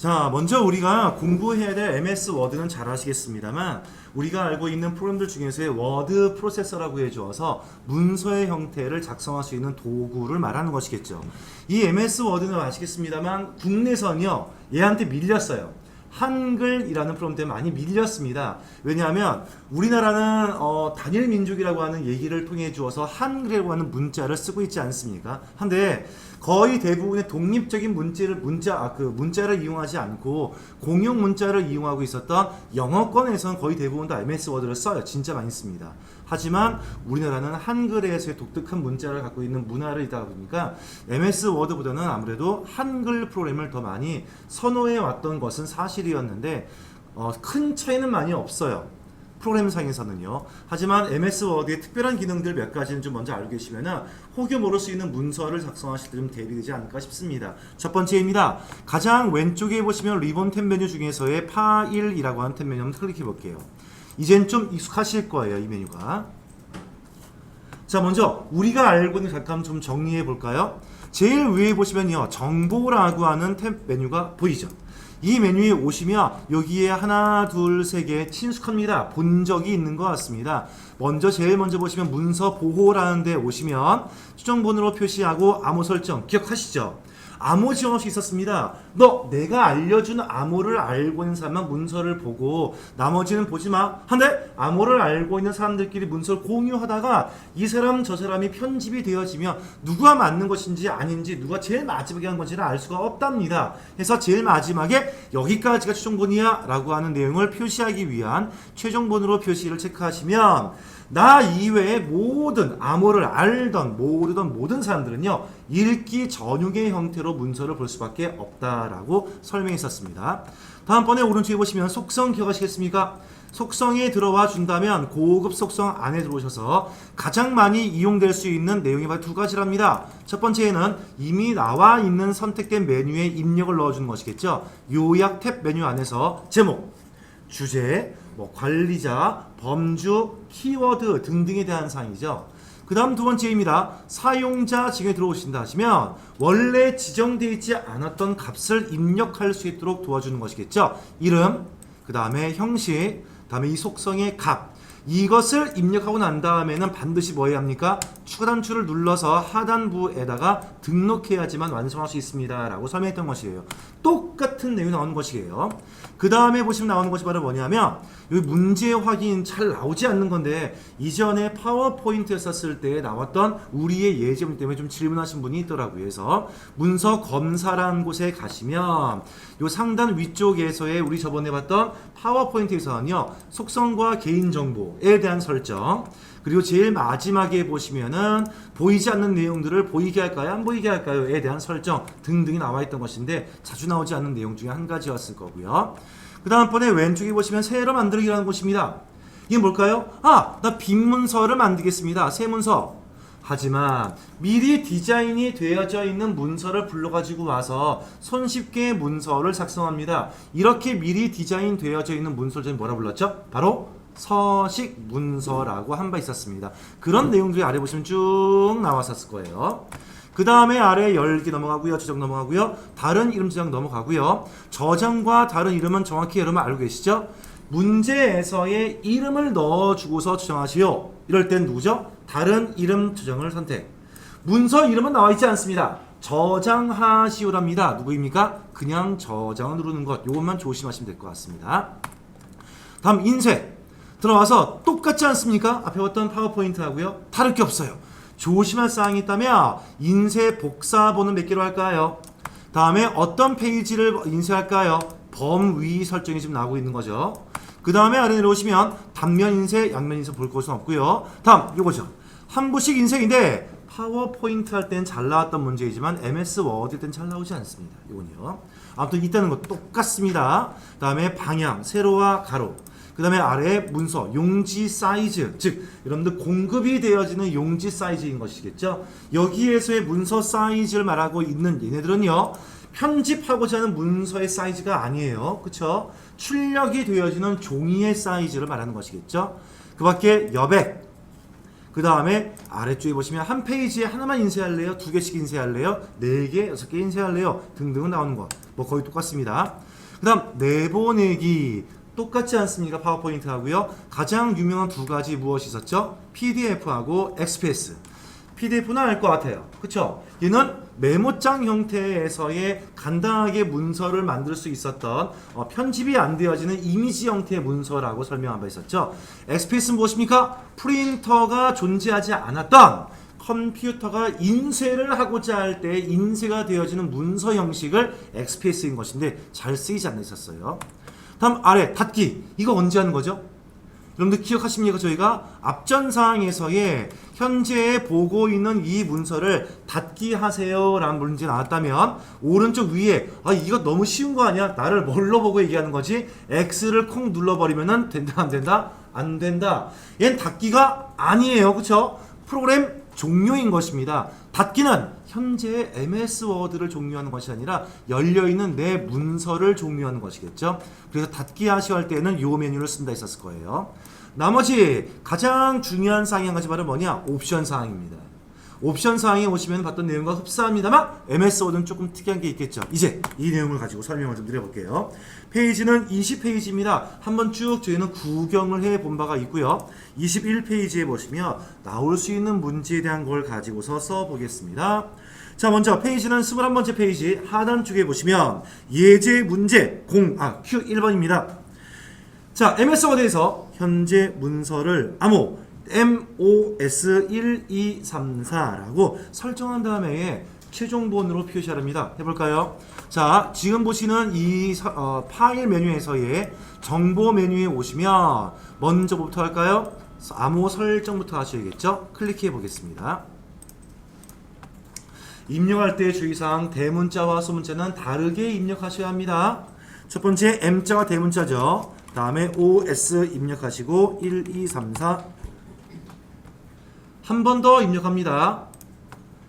자, 먼저 우리가 공부해야 될 MS 워드는 잘 아시겠습니다만 우리가 알고 있는 프로그램들 중에서의 워드 프로세서라고 해주어서 문서의 형태를 작성할 수 있는 도구를 말하는 것이겠죠. 이 MS 워드는 아시겠습니다만 국내선이요 얘한테 밀렸어요. 한글이라는 프로그램 때문에 많이 밀렸습니다. 왜냐하면 우리나라는 단일 민족이라고 하는 얘기를 통해 주어서 한글이라고 하는 문자를 쓰고 있지 않습니까? 한데 거의 대부분의 독립적인 문자를 이용하지 않고 공용 문자를 이용하고 있었던 영어권에서는 거의 대부분 다 MS 워드를 써요. 진짜 많이 씁니다. 하지만 우리나라는 한글에서의 독특한 문자를 갖고 있는 문화를 있다 보니까 MS 워드보다는 아무래도 한글 프로그램을 더 많이 선호해 왔던 것은 사실이었는데 큰 차이는 많이 없어요. 프로그램상에서는요. 하지만 MS 워드의 특별한 기능들 몇 가지는 좀 먼저 알고 계시면은 혹여 모를 수 있는 문서를 작성하실 때 좀 대비되지 않을까 싶습니다. 첫 번째입니다. 가장 왼쪽에 보시면 리본 탭 메뉴 중에서의 파일이라고 하는 탭 메뉴 한번 클릭해 볼게요. 이젠 좀 익숙하실 거예요, 이 메뉴가. 자, 먼저 우리가 알고 있는 잠깐 좀 정리해 볼까요? 제일 위에 보시면요, 정보라고 하는 탭 메뉴가 보이죠? 이 메뉴에 오시면 여기에 하나, 둘, 세 개 친숙합니다. 본 적이 있는 것 같습니다. 제일 먼저 보시면 문서 보호라는 데 오시면 추정번호로 표시하고 암호 설정 기억하시죠? 암호 지원 없이 있었습니다. 내가 알려준 암호를 알고 있는 사람만 문서를 보고 나머지는 보지 마. 한데 암호를 알고 있는 사람들끼리 문서를 공유하다가 이 사람 저 사람이 편집이 되어지면 누가 맞는 것인지 아닌지 누가 제일 마지막에 한 건지를 알 수가 없답니다. 그래서 제일 마지막에 여기까지가 최종본이야 라고 하는 내용을 표시하기 위한 최종본으로 표시를 체크하시면 나 이외의 모든 암호를 알던 모르던 모든 사람들은요 읽기 전용의 형태로 문서를 볼 수밖에 없다라고 설명했었습니다. 다음번에 오른쪽에 보시면 속성 기억하시겠습니까? 속성에 들어와 준다면 고급 속성 안에 들어오셔서 가장 많이 이용될 수 있는 내용이 바로 두 가지랍니다. 첫 번째는 이미 나와 있는 선택된 메뉴에 입력을 넣어주는 것이겠죠. 요약 탭 메뉴 안에서 제목, 주제, 관리자, 범주, 키워드 등등에 대한 사항이죠. 그 다음 두 번째입니다. 사용자 지경에 들어오신다 하시면 원래 지정되어 있지 않았던 값을 입력할 수 있도록 도와주는 것이겠죠. 이름, 그 다음에 형식, 그 다음에 이 속성의 값, 이것을 입력하고 난 다음에는 반드시 뭐 해야 합니까? 추가 단추를 눌러서 하단부에다가 등록해야지만 완성할 수 있습니다 라고 설명했던 것이에요. 똑같은 내용이 나오는 것이에요. 그 다음에 보시면 나오는 것이 바로 뭐냐면 여기 문제 확인 잘 나오지 않는 건데 이전에 파워포인트 썼을 때 나왔던 우리의 예제문 때문에 좀 질문하신 분이 있더라고요. 그래서 문서 검사라는 곳에 가시면 요 상단 위쪽에서의 우리 저번에 봤던 파워포인트에서는요 속성과 개인정보에 대한 설정, 그리고 제일 마지막에 보시면은 보이지 않는 내용들을 보이게 할까요? 안 보이게 할까요?에 대한 설정 등등이 나와 있던 것인데 자주 나오지 않는 내용 중에 한 가지였을 거고요. 그 다음번에 왼쪽에 보시면 새로 만들기라는 곳입니다. 이게 뭘까요? 나 빈 문서를 만들겠습니다. 새 문서. 하지만 미리 디자인이 되어져 있는 문서를 불러가지고 와서 손쉽게 문서를 작성합니다. 이렇게 미리 디자인 되어져 있는 문서를 저희 뭐라 불렀죠? 바로 서식 문서라고 한 바 있었습니다. 그런 내용들이 아래 보시면 쭉 나왔었을 거예요. 그 다음에 아래 열기 넘어가고요. 저장 넘어가고요. 다른 이름 저장 넘어가고요. 저장과 다른 이름은 정확히 여러분 알고 계시죠? 문제에서의 이름을 넣어주고서 저장하시오. 이럴 땐 누구죠? 다른 이름 저장을 선택. 문서 이름은 나와 있지 않습니다. 저장하시오랍니다. 누구입니까? 그냥 저장을 누르는 것. 이것만 조심하시면 될 것 같습니다. 다음 인쇄. 들어와서 똑같지 않습니까? 앞에 봤던 파워포인트하고요. 다를 게 없어요. 조심할 사항이 있다면 인쇄 복사본은 몇 개로 할까요? 다음에 어떤 페이지를 인쇄할까요? 범위 설정이 지금 나오고 있는 거죠. 그 다음에 아래 내려오시면 단면 인쇄, 양면 인쇄 볼 것은 없고요. 다음 요거죠. 한 부씩 인쇄인데 파워포인트 할 때는 잘 나왔던 문제이지만 MS 워드 때는 잘 나오지 않습니다. 요건요. 아무튼 있다는 것 똑같습니다. 다음에 방향, 세로와 가로. 그 다음에 아래 문서, 용지 사이즈, 즉 여러분들 공급이 되어지는 용지 사이즈인 것이겠죠. 여기에서의 문서 사이즈를 말하고 있는 얘네들은요 편집하고자 하는 문서의 사이즈가 아니에요. 그쵸? 출력이 되어지는 종이의 사이즈를 말하는 것이겠죠. 그 밖에 여백, 그 다음에 아래쪽에 보시면 한 페이지에 하나만 인쇄할래요? 두 개씩 인쇄할래요? 네 개, 여섯 개 인쇄할래요? 등등은 나오는 거. 뭐 거의 똑같습니다. 그 다음 내보내기 똑같지 않습니까? 파워포인트 하고요. 가장 유명한 두 가지 무엇이 있었죠? PDF하고 XPS. PDF는 알 것 같아요. 그쵸? 얘는 메모장 형태에서의 간단하게 문서를 만들 수 있었던 편집이 안 되어지는 이미지 형태의 문서라고 설명한 바 있었죠. XPS는 무엇입니까? 프린터가 존재하지 않았던 컴퓨터가 인쇄를 하고자 할 때 인쇄가 되어지는 문서 형식을 XPS인 것인데 잘 쓰이지 않아 있었어요. 다음 아래 닫기. 이거 언제 하는 거죠? 여러분들 기억하십니까? 저희가 앞전 사항에서의 현재 보고 있는 이 문서를 닫기 하세요 라는 문제 나왔다면 오른쪽 위에 이거 너무 쉬운 거 아니야? 나를 뭘로 보고 얘기하는 거지? X를 콩 눌러버리면 된다 안 된다? 안 된다. 얘는 닫기가 아니에요. 그쵸? 프로그램 종료인 것입니다. 닫기는 현재 MS 워드를 종료하는 것이 아니라 열려있는 내 문서를 종료하는 것이겠죠. 그래서 닫기 하시오 할 때는 이 메뉴를 쓴다 했었을 거예요. 나머지 가장 중요한 사항이 한 가지 바로 뭐냐? 옵션 사항입니다. 옵션 사항에 오시면 봤던 내용과 흡사합니다만 MS 워드는 조금 특이한 게 있겠죠. 이제 이 내용을 가지고 설명을 좀 드려볼게요. 페이지는 20페이지입니다. 한번 쭉 저희는 구경을 해본 바가 있고요. 21페이지에 보시면 나올 수 있는 문제에 대한 걸 가지고서 써보겠습니다. 자, 먼저 페이지는 21번째 페이지 하단 쪽에 보시면 예제 문제 Q 1번입니다. 자, MS 워드에서 현재 문서를 암호 MOS1234라고 설정한 다음에 최종본으로 표시하랍니다. 해볼까요? 자, 지금 보시는 이 파일 메뉴에서의 정보 메뉴에 오시면 먼저 뭐부터 할까요? 암호 설정부터 하셔야겠죠? 클릭해 보겠습니다. 입력할 때 주의사항 대문자와 소문자는 다르게 입력하셔야 합니다. 첫 번째 M자가 대문자죠. 다음에 OS 입력하시고 1234 한 번 더 입력합니다.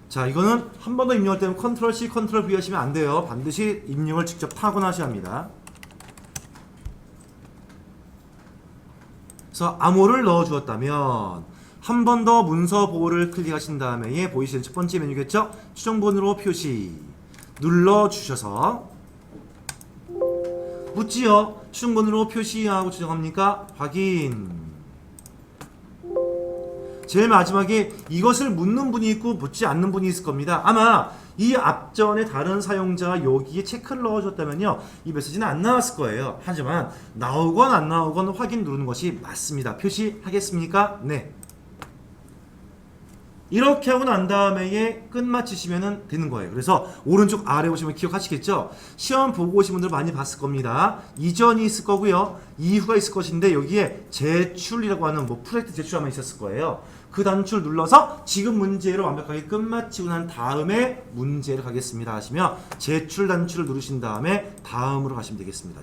자, 이거는 한 번 더 입력할 때는 컨트롤 C, 컨트롤 V 하시면 안 돼요. 반드시 입력을 직접 타고나셔야 합니다. 그래서 암호를 넣어 주었다면 한 번 더 문서 보호를 클릭하신 다음에 보이시는 첫 번째 메뉴겠죠? 추정본으로 표시 눌러 주셔서 묻지요. 추정본으로 표시하고 추정합니까? 확인. 제일 마지막에 이것을 묻는 분이 있고 묻지 않는 분이 있을 겁니다. 아마 이 앞전에 다른 사용자가 여기에 체크를 넣어줬다면요, 이 메시지는 안 나왔을 거예요. 하지만 나오건 안 나오건 확인 누르는 것이 맞습니다. 표시하겠습니까? 네. 이렇게 하고 난 다음에 끝마치시면 되는 거예요. 그래서 오른쪽 아래 보시면 기억하시겠죠? 시험 보고 오신 분들 많이 봤을 겁니다. 이전이 있을 거고요. 이후가 있을 것인데 여기에 제출이라고 하는 프로젝트 제출하면 있었을 거예요. 그 단추를 눌러서 지금 문제를 완벽하게 끝마치고 난 다음에 문제를 가겠습니다 하시면 제출 단추를 누르신 다음에 다음으로 가시면 되겠습니다.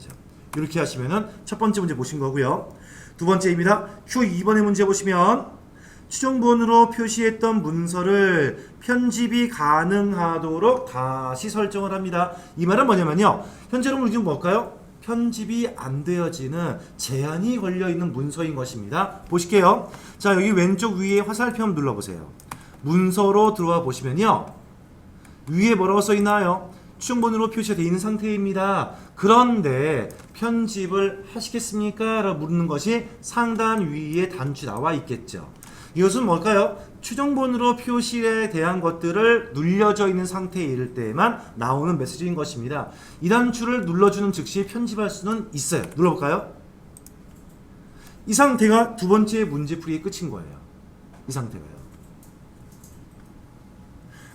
이렇게 하시면은 첫 번째 문제 보신 거고요. 두 번째입니다. Q2번의 문제 보시면 추정본으로 표시했던 문서를 편집이 가능하도록 다시 설정을 합니다. 이 말은 뭐냐면요, 현재로 우리는 뭘까요? 편집이 안 되어지는 제한이 걸려있는 문서인 것입니다. 보실게요. 자, 여기 왼쪽 위에 화살표 눌러보세요. 문서로 들어와 보시면요, 위에 뭐라고 써있나요? 추정본으로 표시가 되어 있는 상태입니다. 그런데 편집을 하시겠습니까? 라고 묻는 것이 상단 위에 단추 나와 있겠죠. 이것은 뭘까요? 추정본으로 표시에 대한 것들을 눌려져 있는 상태일 때만 나오는 메시지인 것입니다. 이 단추를 눌러주는 즉시 편집할 수는 있어요. 눌러볼까요? 이 상태가 두 번째 문제 풀이의 끝인 거예요. 이 상태가요.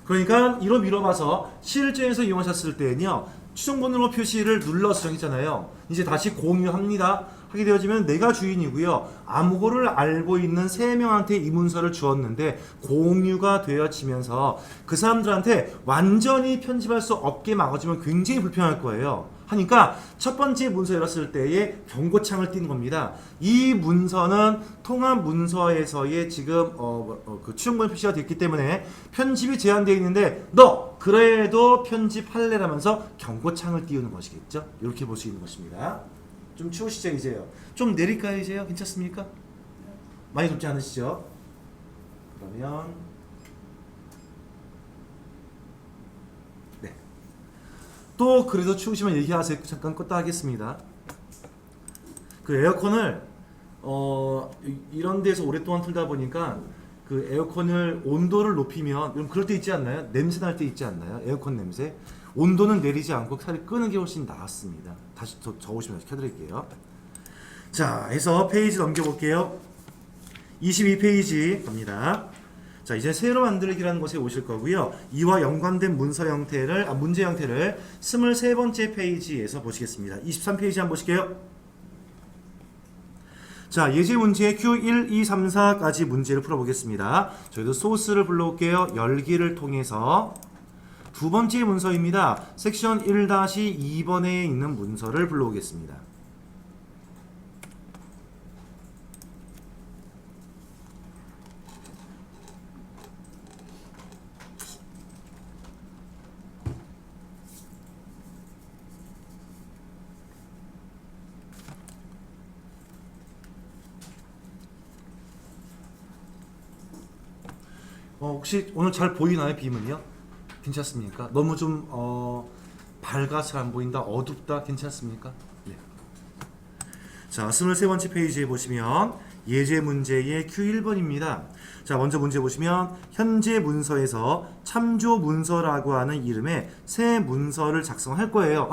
그러니까 이로 미뤄봐서 실제에서 이용하셨을 때는요, 추정본으로 표시를 눌러서 정했잖아요. 이제 다시 공유합니다. 하게 되어지면 내가 주인이고요. 암호를 알고 있는 3명한테 이 문서를 주었는데 공유가 되어지면서 그 사람들한테 완전히 편집할 수 없게 막아주면 굉장히 불편할 거예요. 하니까 첫 번째 문서 열었을 때에 경고창을 띈 겁니다. 이 문서는 통합 문서에서의 지금 그 추정본 표시가 됐기 때문에 편집이 제한되어 있는데 너 그래도 편집할래라면서 경고창을 띄우는 것이겠죠. 이렇게 볼 수 있는 것입니다. 좀 추우시죠 이제요? 좀 내릴까요 이제요? 괜찮습니까? 많이 덥지 않으시죠? 그러면 네. 또 그래도 추우시면 얘기하세요. 잠깐 껐다 하겠습니다. 그 에어컨을 이런 데서 오랫동안 틀다 보니까 그 에어컨을 온도를 높이면 그럴 때 있지 않나요? 냄새 날 때 있지 않나요? 에어컨 냄새. 온도는 내리지 않고 차라리 끄는 게 훨씬 낫습니다. 다시 적으시면 켜드릴게요. 자, 해서 페이지 넘겨볼게요. 22페이지 갑니다. 자, 이제 새로 만들기라는 것에 오실 거고요. 이와 연관된 문서 형태를 문제 형태를 23번째 페이지에서 보시겠습니다. 23페이지 한번 보실게요. 자, 예제 문제 Q1, 2, 3, 4까지 문제를 풀어보겠습니다. 저희도 소스를 불러올게요. 열기를 통해서 두 번째 문서입니다. 섹션 1-2번에 있는 문서를 불러오겠습니다. 혹시 오늘 잘 보이나요? 빔은요? 괜찮습니까? 너무 좀 밝아서 안 보인다, 어둡다, 괜찮습니까? 네. 자, 23번째 페이지에 보시면 예제 문제의 Q1번입니다. 자, 먼저 문제 보시면 현재 문서에서 참조 문서라고 하는 이름의 새 문서를 작성할 거예요.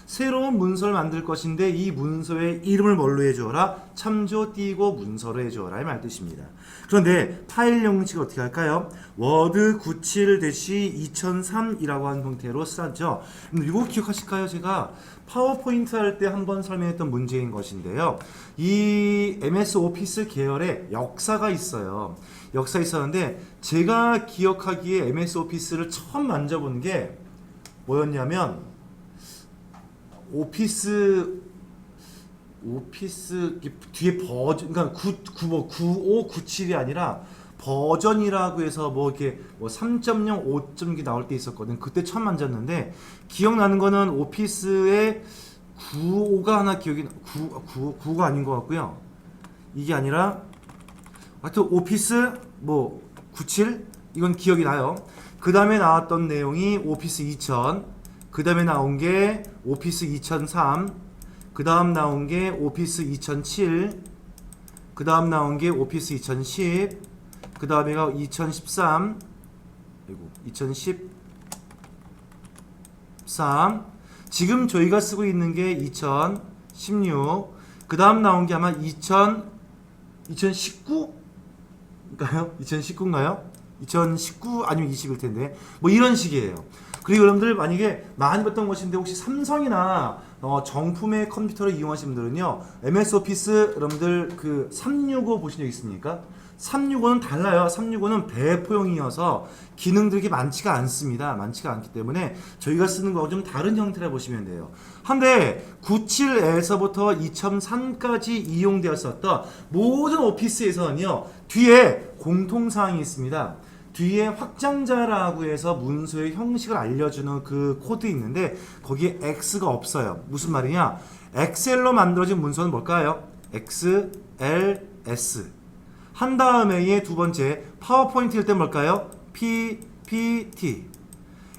새로운 문서를 만들 것인데 이 문서의 이름을 뭘로 해주어라? 참조 띄고 문서로 해주어라 이 말 뜻입니다. 그런데 파일 형식을 어떻게 할까요? 워드 97-2003이라고 하는 형태로 쓰죠. 이거 기억하실까요? 제가 파워포인트 할 때 한번 설명했던 문제인 것인데요. 이 MS 오피스 계열의 역사가 있어요. 역사 있었는데 제가 기억하기에 MS 오피스를 처음 만져본 게 뭐였냐면 오피스 뒤에 버전, 그러니까 9597이 아니라 버전이라고 해서 뭐 이렇게 뭐 3.0, 5.0 나올 때 있었거든. 그때 처음 만졌는데 기억나는 거는 오피스의 95가 하나 기억이 95가 아닌 것 같고요. 이게 아니라 하여튼 오피스 뭐 97 이건 기억이 나요. 그 다음에 나왔던 내용이 오피스 2000, 그 다음에 나온 게 오피스 2003, 그 다음 나온 게 오피스 2007, 그 다음 나온 게 오피스 2010, 그 다음에가 2013, 그리고 2013, 지금 저희가 쓰고 있는 게 2016, 그 다음 나온 게 아마 2019인가요? 2019인가요? 2019 아니면 20일 텐데 뭐 이런 식이에요. 그리고 여러분들 만약에 많이 봤던 것인데 혹시 삼성이나 정품의 컴퓨터를 이용하시는 분들은요, MS 오피스 여러분들 그 365 보신 적 있습니까? 365는 달라요. 365는 배포용이어서 기능들이 많지가 않습니다. 많지가 않기 때문에 저희가 쓰는 거하고 좀 다른 형태라 보시면 돼요. 한데 97에서부터 2003까지 이용되었었던 모든 오피스에서는요, 뒤에 공통사항이 있습니다. 뒤에 확장자라고 해서 문서의 형식을 알려주는 그 코드 있는데 거기에 X가 없어요. 무슨 말이냐? 엑셀로 만들어진 문서는 뭘까요? XLS. 한 다음에 두 번째 파워포인트일 때 뭘까요? PPT.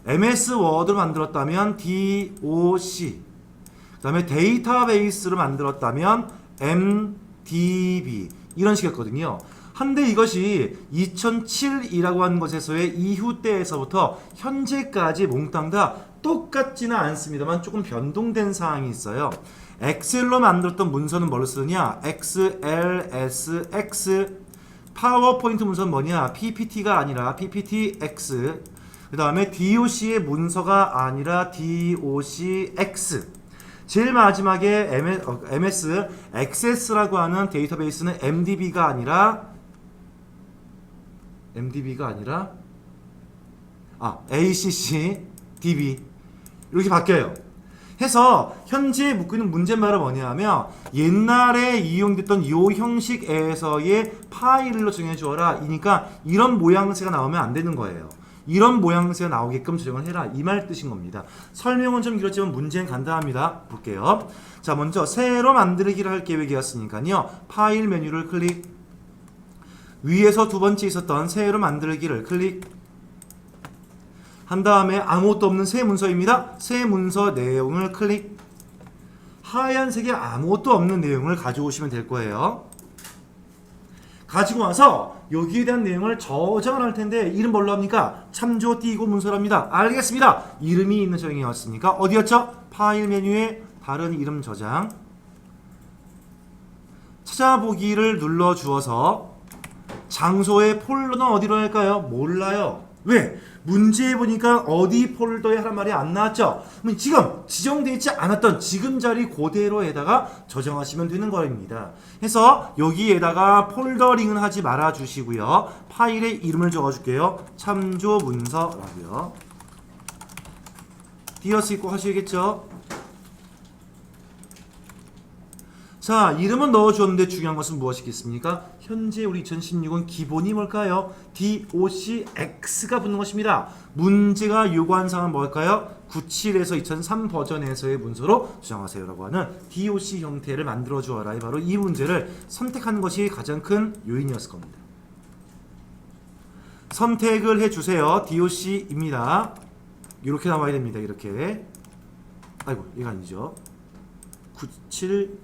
MS 워드로 만들었다면 DOC. 그 다음에 데이터베이스로 만들었다면 MDB. 이런 식이었거든요. 한데 이것이 2007이라고 하는 것에서의 이후 때에서부터 현재까지 몽땅 다 똑같지는 않습니다만 조금 변동된 사항이 있어요. 엑셀로 만들었던 문서는 뭘 쓰느냐? XLSX. 파워포인트 문서는 뭐냐? PPT가 아니라 PPTX. 그 다음에 DOC의 문서가 아니라 DOCX. 제일 마지막에 MS 액세스라고 하는 데이터베이스는 MDB가 아니라 ACC DB 이렇게 바뀌어요. 해서 현재 묻고 있는 문제말은 뭐냐면 옛날에 이용됐던 이 형식에서의 파일로 정해주어라. 이니까 이런 모양새가 나오면 안 되는 거예요. 이런 모양새가 나오게끔 조정을 해라. 이 말 뜻인 겁니다. 설명은 좀 길었지만 문제는 간단합니다. 볼게요. 자, 먼저 새로 만들기를 할 계획이었으니까요. 파일 메뉴를 클릭. 위에서 두 번째 있었던 새로 만들기를 클릭 한 다음에 아무것도 없는 새 문서입니다. 새 문서 내용을 클릭. 하얀색에 아무것도 없는 내용을 가져오시면 될 거예요. 가지고 와서 여기에 대한 내용을 저장을 할 텐데 이름 뭘로 합니까? 참조 띄고 문서랍니다. 알겠습니다. 이름이 있는 저장이었으니까 어디였죠? 파일 메뉴에 다른 이름 저장. 찾아보기를 눌러 주어서 장소의 폴더는 어디로 할까요? 몰라요. 왜? 문제에 보니까 어디 폴더에 하란 말이 안 나왔죠? 그럼 지금 지정되어 있지 않았던 지금 자리 그대로에다가 저장하시면 되는 겁니다. 해서 여기에다가 폴더링은 하지 말아 주시고요. 파일의 이름을 적어 줄게요. 참조 문서라고요. 띄어쓰기 꼭 하시겠죠? 자, 이름은 넣어줬는데 중요한 것은 무엇이겠습니까? 현재 우리 2016은 기본이 뭘까요? DOCX가 붙는 것입니다. 문제가 요구한 사항은 뭘까요? 97에서 2003 버전에서의 문서로 저장하세요 라고 하는 DOC 형태를 만들어 주어라. 바로 이 문제를 선택하는 것이 가장 큰 요인이었을 겁니다. 선택을 해주세요. DOC입니다. 이렇게 나와야 됩니다. 이렇게. 아이고, 이거 아니죠. 97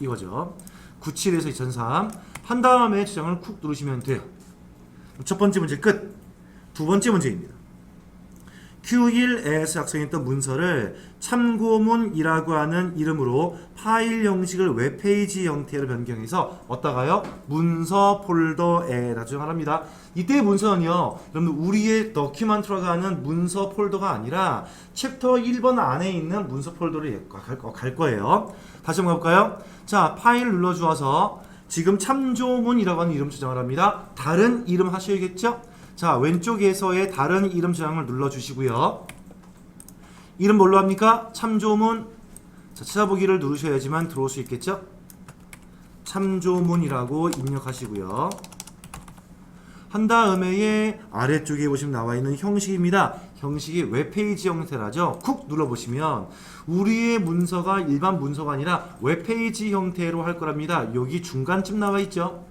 이거죠. 97에서 2003 한 다음에 저장을 쿡 누르시면 돼요. 첫 번째 문제 끝. 두 번째 문제입니다. Q1에서 작성했던 문서를 참고문이라고 하는 이름으로 파일 형식을 웹페이지 형태로 변경해서 어디다가요? 문서 폴더에다 저장합니다. 이때 문서는요, 여러분들 우리의 더큐먼트라고 하는 문서 폴더가 아니라 챕터 1번 안에 있는 문서 폴더로 갈 거예요. 다시 한번 가볼까요? 자, 파일 눌러주어서 지금 참조문이라고 하는 이름 저장을 합니다. 다른 이름 하셔야겠죠? 자, 왼쪽에서의 다른 이름 저장을 눌러주시고요. 이름 뭘로 합니까? 참조문. 자, 찾아보기를 누르셔야지만 들어올 수 있겠죠? 참조문이라고 입력하시고요. 한 다음에 아래쪽에 보시면 나와 있는 형식입니다. 형식이 웹페이지 형태라죠. 쿡 눌러보시면 우리의 문서가 일반 문서가 아니라 웹페이지 형태로 할 거랍니다. 여기 중간쯤 나와 있죠.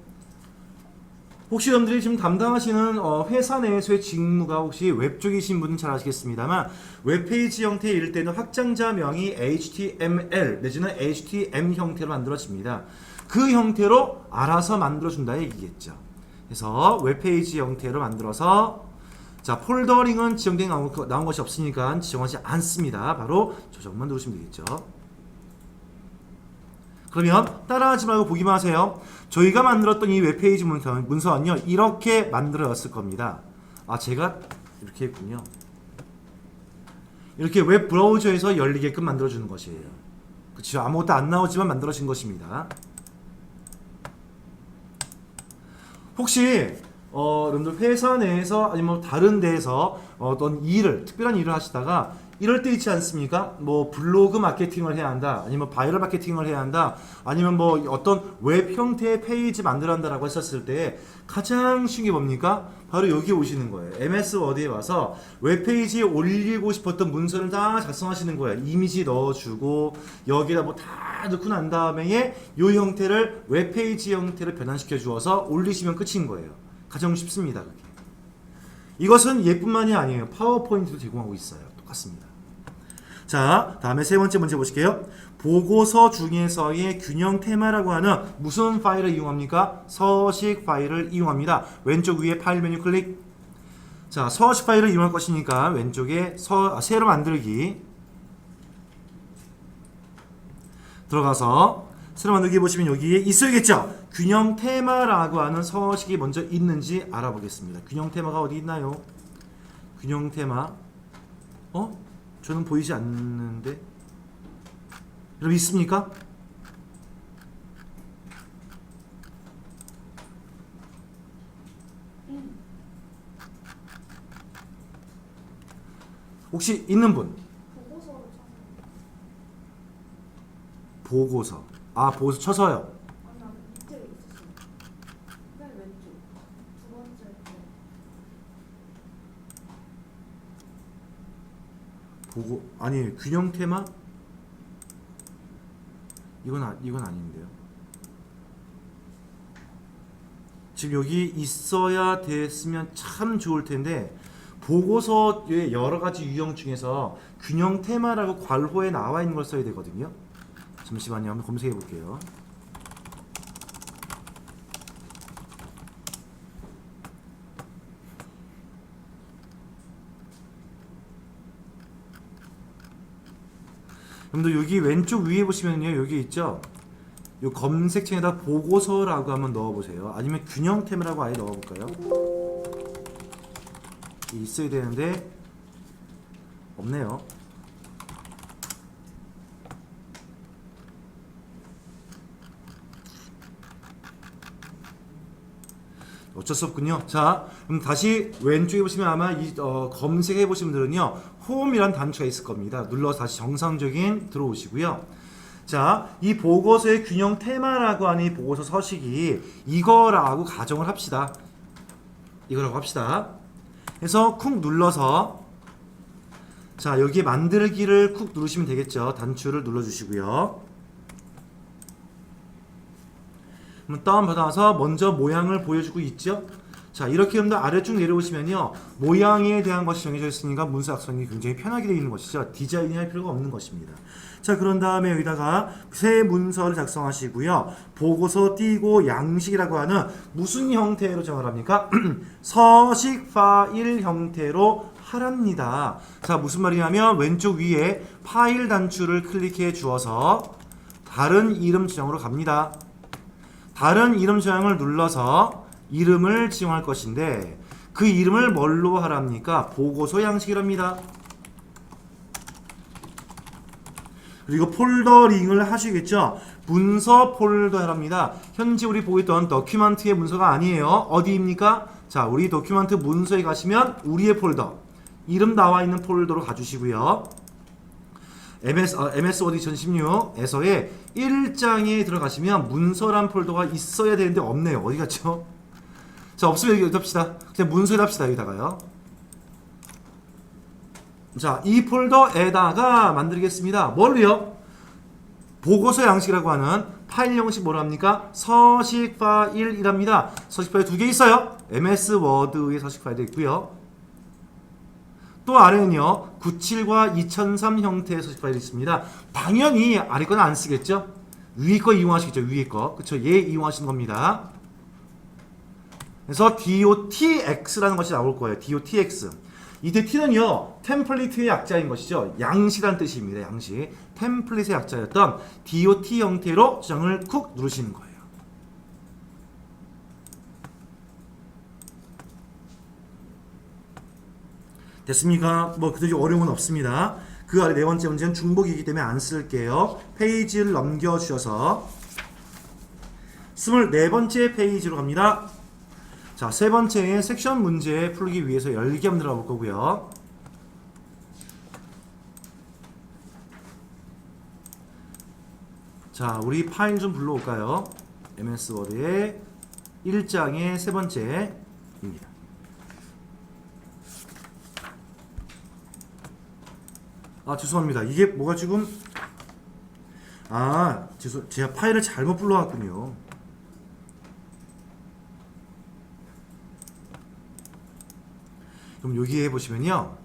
혹시 여러분들이 지금 담당하시는 회사 내에서의 직무가 혹시 웹 쪽이신 분은 잘 아시겠습니다만 웹페이지 형태일 때는 확장자명이 HTML 내지는 HTML 형태로 만들어집니다. 그 형태로 알아서 만들어준다 얘기겠죠. 그래서 웹페이지 형태로 만들어서 자, 폴더링은 지정된 나온 것이 없으니까 지정하지 않습니다. 바로 저장만 누르시면 되겠죠. 그러면 따라하지 말고 보기만 하세요. 저희가 만들었던 이 웹페이지 문서는요, 이렇게 만들어졌을 겁니다. 아, 제가 이렇게 했군요. 이렇게 웹 브라우저에서 열리게끔 만들어주는 것이에요. 그렇죠? 아무것도 안 나오지만 만들어진 것입니다. 혹시 여러분들 회사 내에서 아니면 다른 데에서 어떤 일을 특별한 일을 하시다가 이럴 때 있지 않습니까? 뭐 블로그 마케팅을 해야 한다, 아니면 바이럴 마케팅을 해야 한다, 아니면 뭐 어떤 웹 형태의 페이지 만들어 한다라고 했었을 때 가장 쉬운 게 뭡니까? 바로 여기 오시는 거예요. MS 워드에 와서 웹페이지에 올리고 싶었던 문서를 다 작성하시는 거예요. 이미지 넣어주고 여기다 뭐 다 넣고 난 다음에 이 형태를 웹페이지 형태로 변환시켜 주어서 올리시면 끝인 거예요. 가장 쉽습니다. 그게. 이것은 얘뿐만이 아니에요. 파워포인트도 제공하고 있어요. 똑같습니다. 자, 다음에 세 번째 문제 보실게요. 보고서 중에서의 균형 테마라고 하는 무슨 파일을 이용합니까? 서식 파일을 이용합니다. 왼쪽 위에 파일 메뉴 클릭. 자, 서식 파일을 이용할 것이니까 왼쪽에 새로 만들기 들어가서 새로 만들기 보시면 여기에 있어야겠죠? 균형 테마라고 하는 서식이 먼저 있는지 알아보겠습니다. 균형 테마가 어디 있나요? 균형 테마. 저는 보이지 않는데. 여러분 있습니까? 혹시 있는 분? 보고서. 아, 보고서 쳐서요. 아니, 밑에 있었어요. 맨 왼쪽. 두 번째. 보고 아니 균형 테마? 이건 아닌데요. 지금 여기 있어야 됐으면 참 좋을 텐데 보고서의 여러 가지 유형 중에서 균형 테마라고 괄호에 나와 있는 걸 써야 되거든요. 잠시만요. 한번 검색해 볼게요. 여러분들 여기 왼쪽 위에 보시면요. 여기 있죠. 요 검색창에다 보고서라고 한번 넣어보세요. 아니면 균형 테마라고 아예 넣어볼까요? 있어야 되는데 없네요. 어쩔 수 없군요. 자, 그럼 다시 왼쪽에 보시면 아마 이 검색해 보신 분들은요, 홈이란 단추가 있을 겁니다. 눌러서 다시 정상적인 들어오시고요. 자, 이 보고서의 균형 테마라고 하는 이 보고서 서식이 이거라고 가정을 합시다. 이거라고 합시다. 그래서 쿡 눌러서 자, 여기에 만들기를 쿡 누르시면 되겠죠. 단추를 눌러주시고요. 그럼 다운받아서 먼저 모양을 보여주고 있죠. 자, 이렇게 하면 아래쪽 내려오시면요, 모양에 대한 것이 정해져 있으니까 문서 작성이 굉장히 편하게 되어 있는 것이죠. 디자인이 할 필요가 없는 것입니다. 자, 그런 다음에 여기다가 새 문서를 작성하시고요. 보고서 띄고 양식이라고 하는 무슨 형태로 정을 합니까? 서식 파일 형태로 하랍니다. 자, 무슨 말이냐면 왼쪽 위에 파일 단추를 클릭해 주어서 다른 이름 지정으로 갑니다. 다른 이름 지정을 눌러서 이름을 지정할 것인데 그 이름을 뭘로 하랍니까? 보고서 양식이랍니다. 그리고 폴더링을 하시겠죠. 문서 폴더랍니다. 현재 우리 보고 있던 더큐먼트의 문서가 아니에요. 어디입니까? 자, 우리 더큐먼트 문서에 가시면 우리의 폴더, 이름 나와 있는 폴더로 가주시고요. MS 워드 2016에서의 1장에 들어가시면 문서란 폴더가 있어야 되는데 없네요. 어디 갔죠? 자, 없으면 여기 합시다. 그냥 문서에 합시다. 여기다가요. 자, 이 폴더에다가 만들겠습니다. 뭘로요? 보고서 양식이라고 하는 파일 형식 뭐라 합니까? 서식 파일이랍니다. 서식 파일 두 개 있어요. MS 워드의 서식 파일도 있고요. 또 아래는요, 97과 2003 형태의 서식 파일이 있습니다. 당연히 아래 거는 안 쓰겠죠? 위에 거 이용하시겠죠? 위에 거. 그쵸? 얘 이용하시는 겁니다. 그래서 DOTX라는 것이 나올 거예요. DOTX. 이때 T는요, 템플릿의 약자인 것이죠. 양식이라는 뜻입니다. 양식. 템플릿의 약자였던 DOT 형태로 저장을 쿡 누르시는 거예요. 됐습니까? 뭐 그다지 어려운 건 없습니다. 그 아래 네 번째 문제는 중복이기 때문에 안 쓸게요. 페이지를 넘겨주셔서 24번째 페이지로 갑니다. 자, 세 번째 섹션 문제 풀기 위해서 열기 한번 들어가 볼 거고요. 자, 우리 파일 좀 불러올까요? MS 워드의 1장의 세 번째입니다. 아, 죄송합니다. 이게 뭐가 지금 제가 파일을 잘못 불러왔군요. 그럼 여기에 보시면요,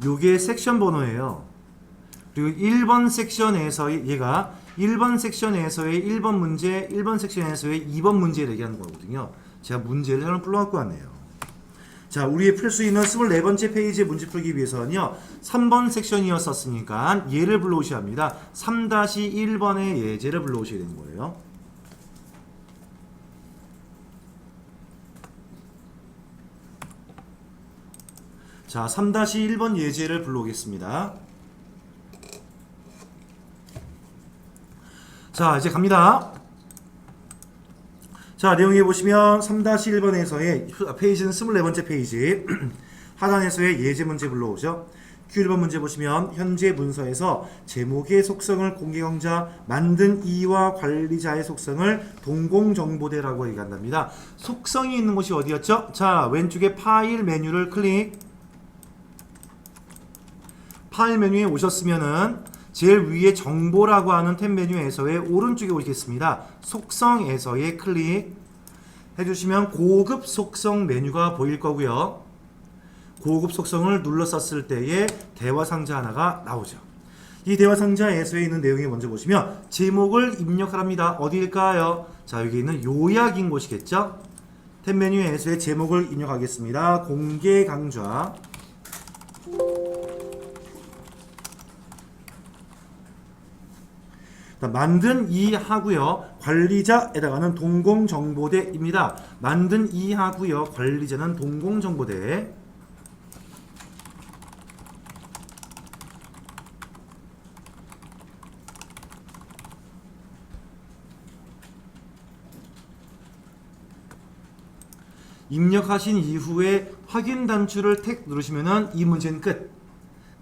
요게 섹션 번호예요. 그리고 1번 섹션에서 얘가 1번 섹션에서의 1번 문제, 1번 섹션에서의 2번 문제를 얘기하는 거거든요. 제가 문제를 잘못 불러갖고 왔네요. 자, 우리 풀 수 있는 24번째 페이지의 문제 풀기 위해서는요, 3번 섹션이었었으니까 얘를 불러오셔야 합니다. 3-1번의 예제를 불러오셔야 되는 거예요. 자, 3-1번 예제를 불러오겠습니다. 자, 이제 갑니다. 자, 내용에 보시면 3-1번에서의 페이지는 24번째 페이지 하단에서의 예제 문제 불러오죠. Q1번 문제 보시면 현재 문서에서 제목의 속성을 공개경자, 만든 이와 관리자의 속성을 동공정보대라고 얘기한답니다. 속성이 있는 곳이 어디였죠? 자, 왼쪽에 파일 메뉴를 클릭. 파일 메뉴에 오셨으면은 제일 위에 정보라고 하는 탭 메뉴에서의 오른쪽에 오시겠습니다. 속성에서의 클릭 해주시면 고급 속성 메뉴가 보일 거고요. 고급 속성을 눌렀었을 때에 대화 상자 하나가 나오죠. 이 대화 상자에서 있는 내용이 먼저 보시면 제목을 입력하랍니다. 어디일까요? 자, 여기 있는 요약인 곳이겠죠? 탭 메뉴에서의 제목을 입력하겠습니다. 공개 강좌. 만든 이 하고요. 관리자에다가는 동공정보대입니다. 만든 이 하고요. 관리자는 동공정보대. 입력하신 이후에 확인 단추를 택 누르시면은 이 문제는 끝.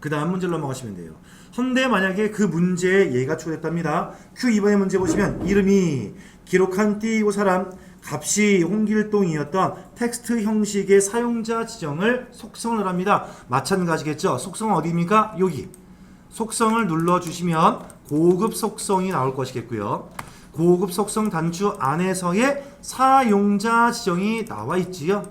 그 다음 문제로 넘어가시면 돼요. 헌데 만약에 그 문제에 얘가 추가됐답니다. Q2번의 문제 보시면 이름이 기록한 띠이고 사람 값이 홍길동이었던 텍스트 형식의 사용자 지정을 속성을 합니다. 마찬가지겠죠. 속성은 어디입니까? 여기. 속성을 눌러주시면 고급 속성이 나올 것이겠고요. 고급 속성 단추 안에서의 사용자 지정이 나와 있지요.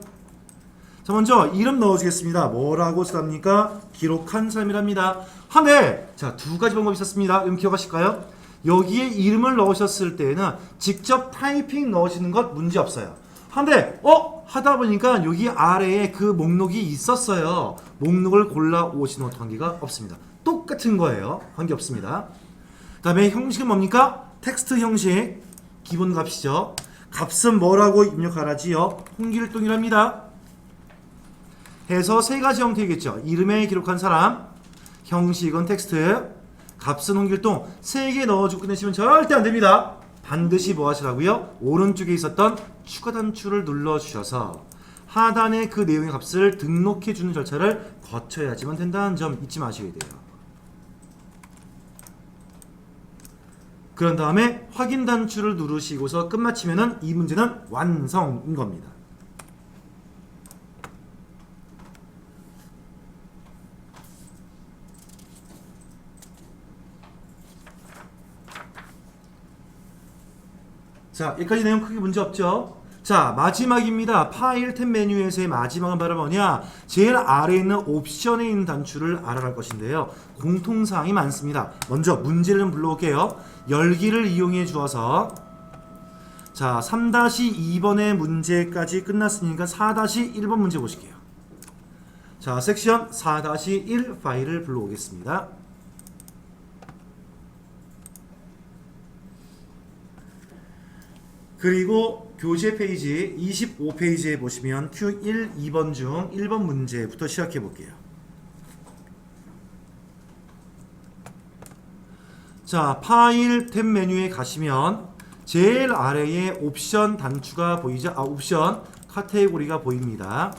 자, 먼저 이름 넣어주겠습니다. 뭐라고 쓰랍니까? 기록한 사람이랍니다. 한데, 자, 두 가지 방법이 있었습니다. 그럼 기억하실까요? 여기에 이름을 넣으셨을 때는 직접 타이핑 넣으시는 것 문제 없어요. 한데, 하다 보니까 여기 아래에 그 목록이 있었어요. 목록을 골라 오시는 것도 관계가 없습니다. 똑같은 거예요. 관계 없습니다. 그 다음에 형식은 뭡니까? 텍스트 형식. 기본 값이죠. 값은 뭐라고 입력하라지요? 홍길동이랍니다. 해서 세 가지 형태이겠죠. 이름에 기록한 사람, 형식은 텍스트, 값은 홍길동. 세 개 넣어주고 끝내시면 절대 안 됩니다. 반드시 뭐 하시라고요? 오른쪽에 있었던 추가 단추를 눌러주셔서 하단에 그 내용의 값을 등록해주는 절차를 거쳐야지만 된다는 점 잊지 마셔야 돼요. 그런 다음에 확인 단추를 누르시고서 끝마치면은 이 문제는 완성인 겁니다. 자, 여기까지 내용 크게 문제 없죠? 자, 마지막입니다. 파일 탭 메뉴에서의 마지막은 바로 뭐냐? 제일 아래에 있는 옵션에 있는 단추를 알아갈 것인데요. 공통사항이 많습니다. 먼저 문제를 좀 불러올게요. 열기를 이용해 주어서 자, 3-2번의 문제까지 끝났으니까 4-1번 문제 보실게요. 자, 섹션 4-1 파일을 불러오겠습니다. 그리고 교재 페이지 25페이지에 보시면 Q1, 2번 중 1번 문제부터 시작해 볼게요. 자, 파일 탭 메뉴에 가시면 제일 아래에 옵션 단추가 보이죠? 옵션 카테고리가 보입니다.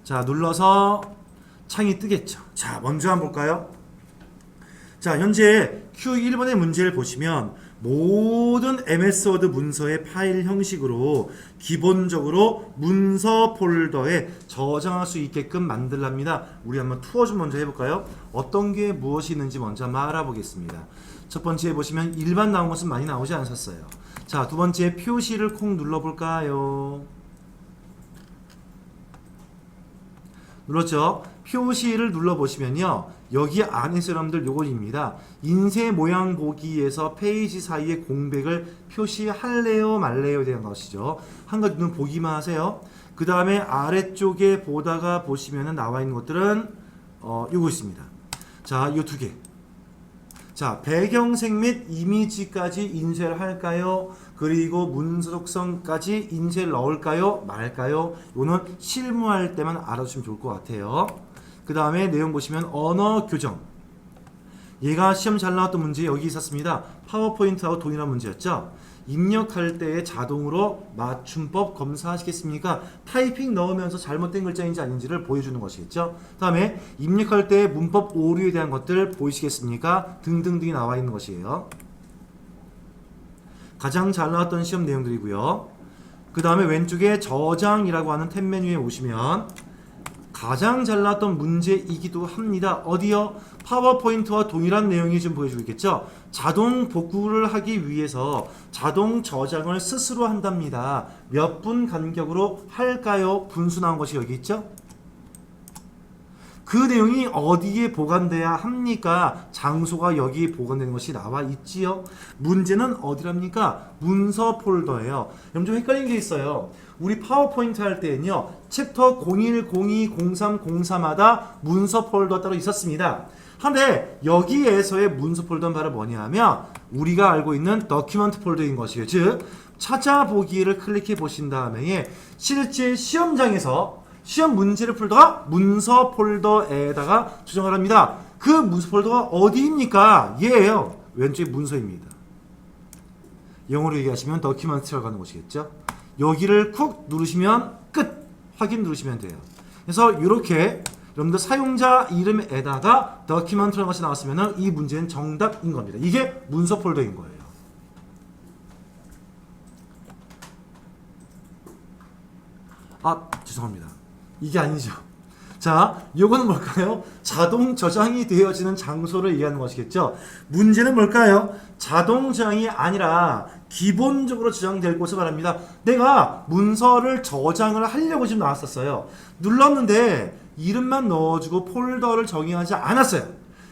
자, 눌러서 창이 뜨겠죠. 자, 먼저 한번 볼까요? 자, 현재 Q1번의 문제를 보시면 모든 MS 워드 문서의 파일 형식으로 기본적으로 문서 폴더에 저장할 수 있게끔 만들랍니다. 우리 한번 투어 좀 먼저 해볼까요? 어떤 게 무엇이 있는지 먼저 한번 알아보겠습니다. 첫 번째 보시면 일반 나온 것은 많이 나오지 않았어요. 자, 두 번째 표시를 콩 눌러볼까요? 눌렀죠? 표시를 눌러보시면요. 여기 안에서 여러분들 요거입니다. 인쇄 모양 보기에서 페이지 사이에 공백을 표시할래요 말래요에 대한 것이죠. 한 가지 눈 보기만 하세요. 그 다음에 아래쪽에 보다가 보시면 나와 있는 것들은 요거 있습니다. 자, 요 두 개. 자, 배경색 및 이미지까지 인쇄를 할까요? 그리고 문서 속성까지 인쇄를 넣을까요? 말까요? 요는 실무할 때만 알아두시면 좋을 것 같아요. 그 다음에 내용 보시면 언어 교정. 얘가 시험 잘 나왔던 문제 여기 있었습니다. 파워포인트하고 동일한 문제였죠. 입력할 때 자동으로 맞춤법 검사하시겠습니까? 타이핑 넣으면서 잘못된 글자인지 아닌지를 보여주는 것이겠죠. 그 다음에 입력할 때 문법 오류에 대한 것들 보이시겠습니까? 등등등이 나와 있는 것이에요. 가장 잘 나왔던 시험 내용들이고요. 그 다음에 왼쪽에 저장이라고 하는 탭 메뉴에 오시면 가장 잘 나왔던 문제이기도 합니다. 어디요? 파워포인트와 동일한 내용이 지금 보여주고 있겠죠? 자동 복구를 하기 위해서 자동 저장을 스스로 한답니다. 몇 분 간격으로 할까요? 분수 나온 것이 여기 있죠? 그 내용이 어디에 보관돼야 합니까? 장소가 여기 보관되는 것이 나와 있지요. 문제는 어디랍니까? 문서 폴더예요. 여러분 좀 헷갈리는 게 있어요. 우리 파워포인트 할 때는요. 챕터 01, 02, 03, 04마다 문서 폴더 따로 있었습니다. 근데 여기에서의 문서 폴더는 바로 뭐냐면 우리가 알고 있는 더큐먼트 폴더인 것이에요. 즉 찾아보기를 클릭해 보신 다음에 실제 시험장에서 시험 문제를 풀다가 문서 폴더에다가 저장을 합니다. 그 문서 폴더가 어디입니까? 얘예요. 왼쪽에 문서입니다. 영어로 얘기하시면 더큐먼트라고 하는 것이겠죠. 여기를 쿡 누르시면 끝! 확인 누르시면 돼요. 그래서 이렇게 여러분들 사용자 이름에다가 더큐먼트라는 것이 나왔으면 이 문제는 정답인 겁니다. 이게 문서 폴더인 거예요. 아, 죄송합니다. 이게 아니죠. 자, 요거는 뭘까요? 자동 저장이 되어지는 장소를 얘기하는 것이겠죠. 문제는 뭘까요? 자동 저장이 아니라 기본적으로 저장될 곳을 말합니다. 내가 문서를 저장을 하려고 지금 나왔었어요. 눌렀는데 이름만 넣어주고 폴더를 정의하지 않았어요.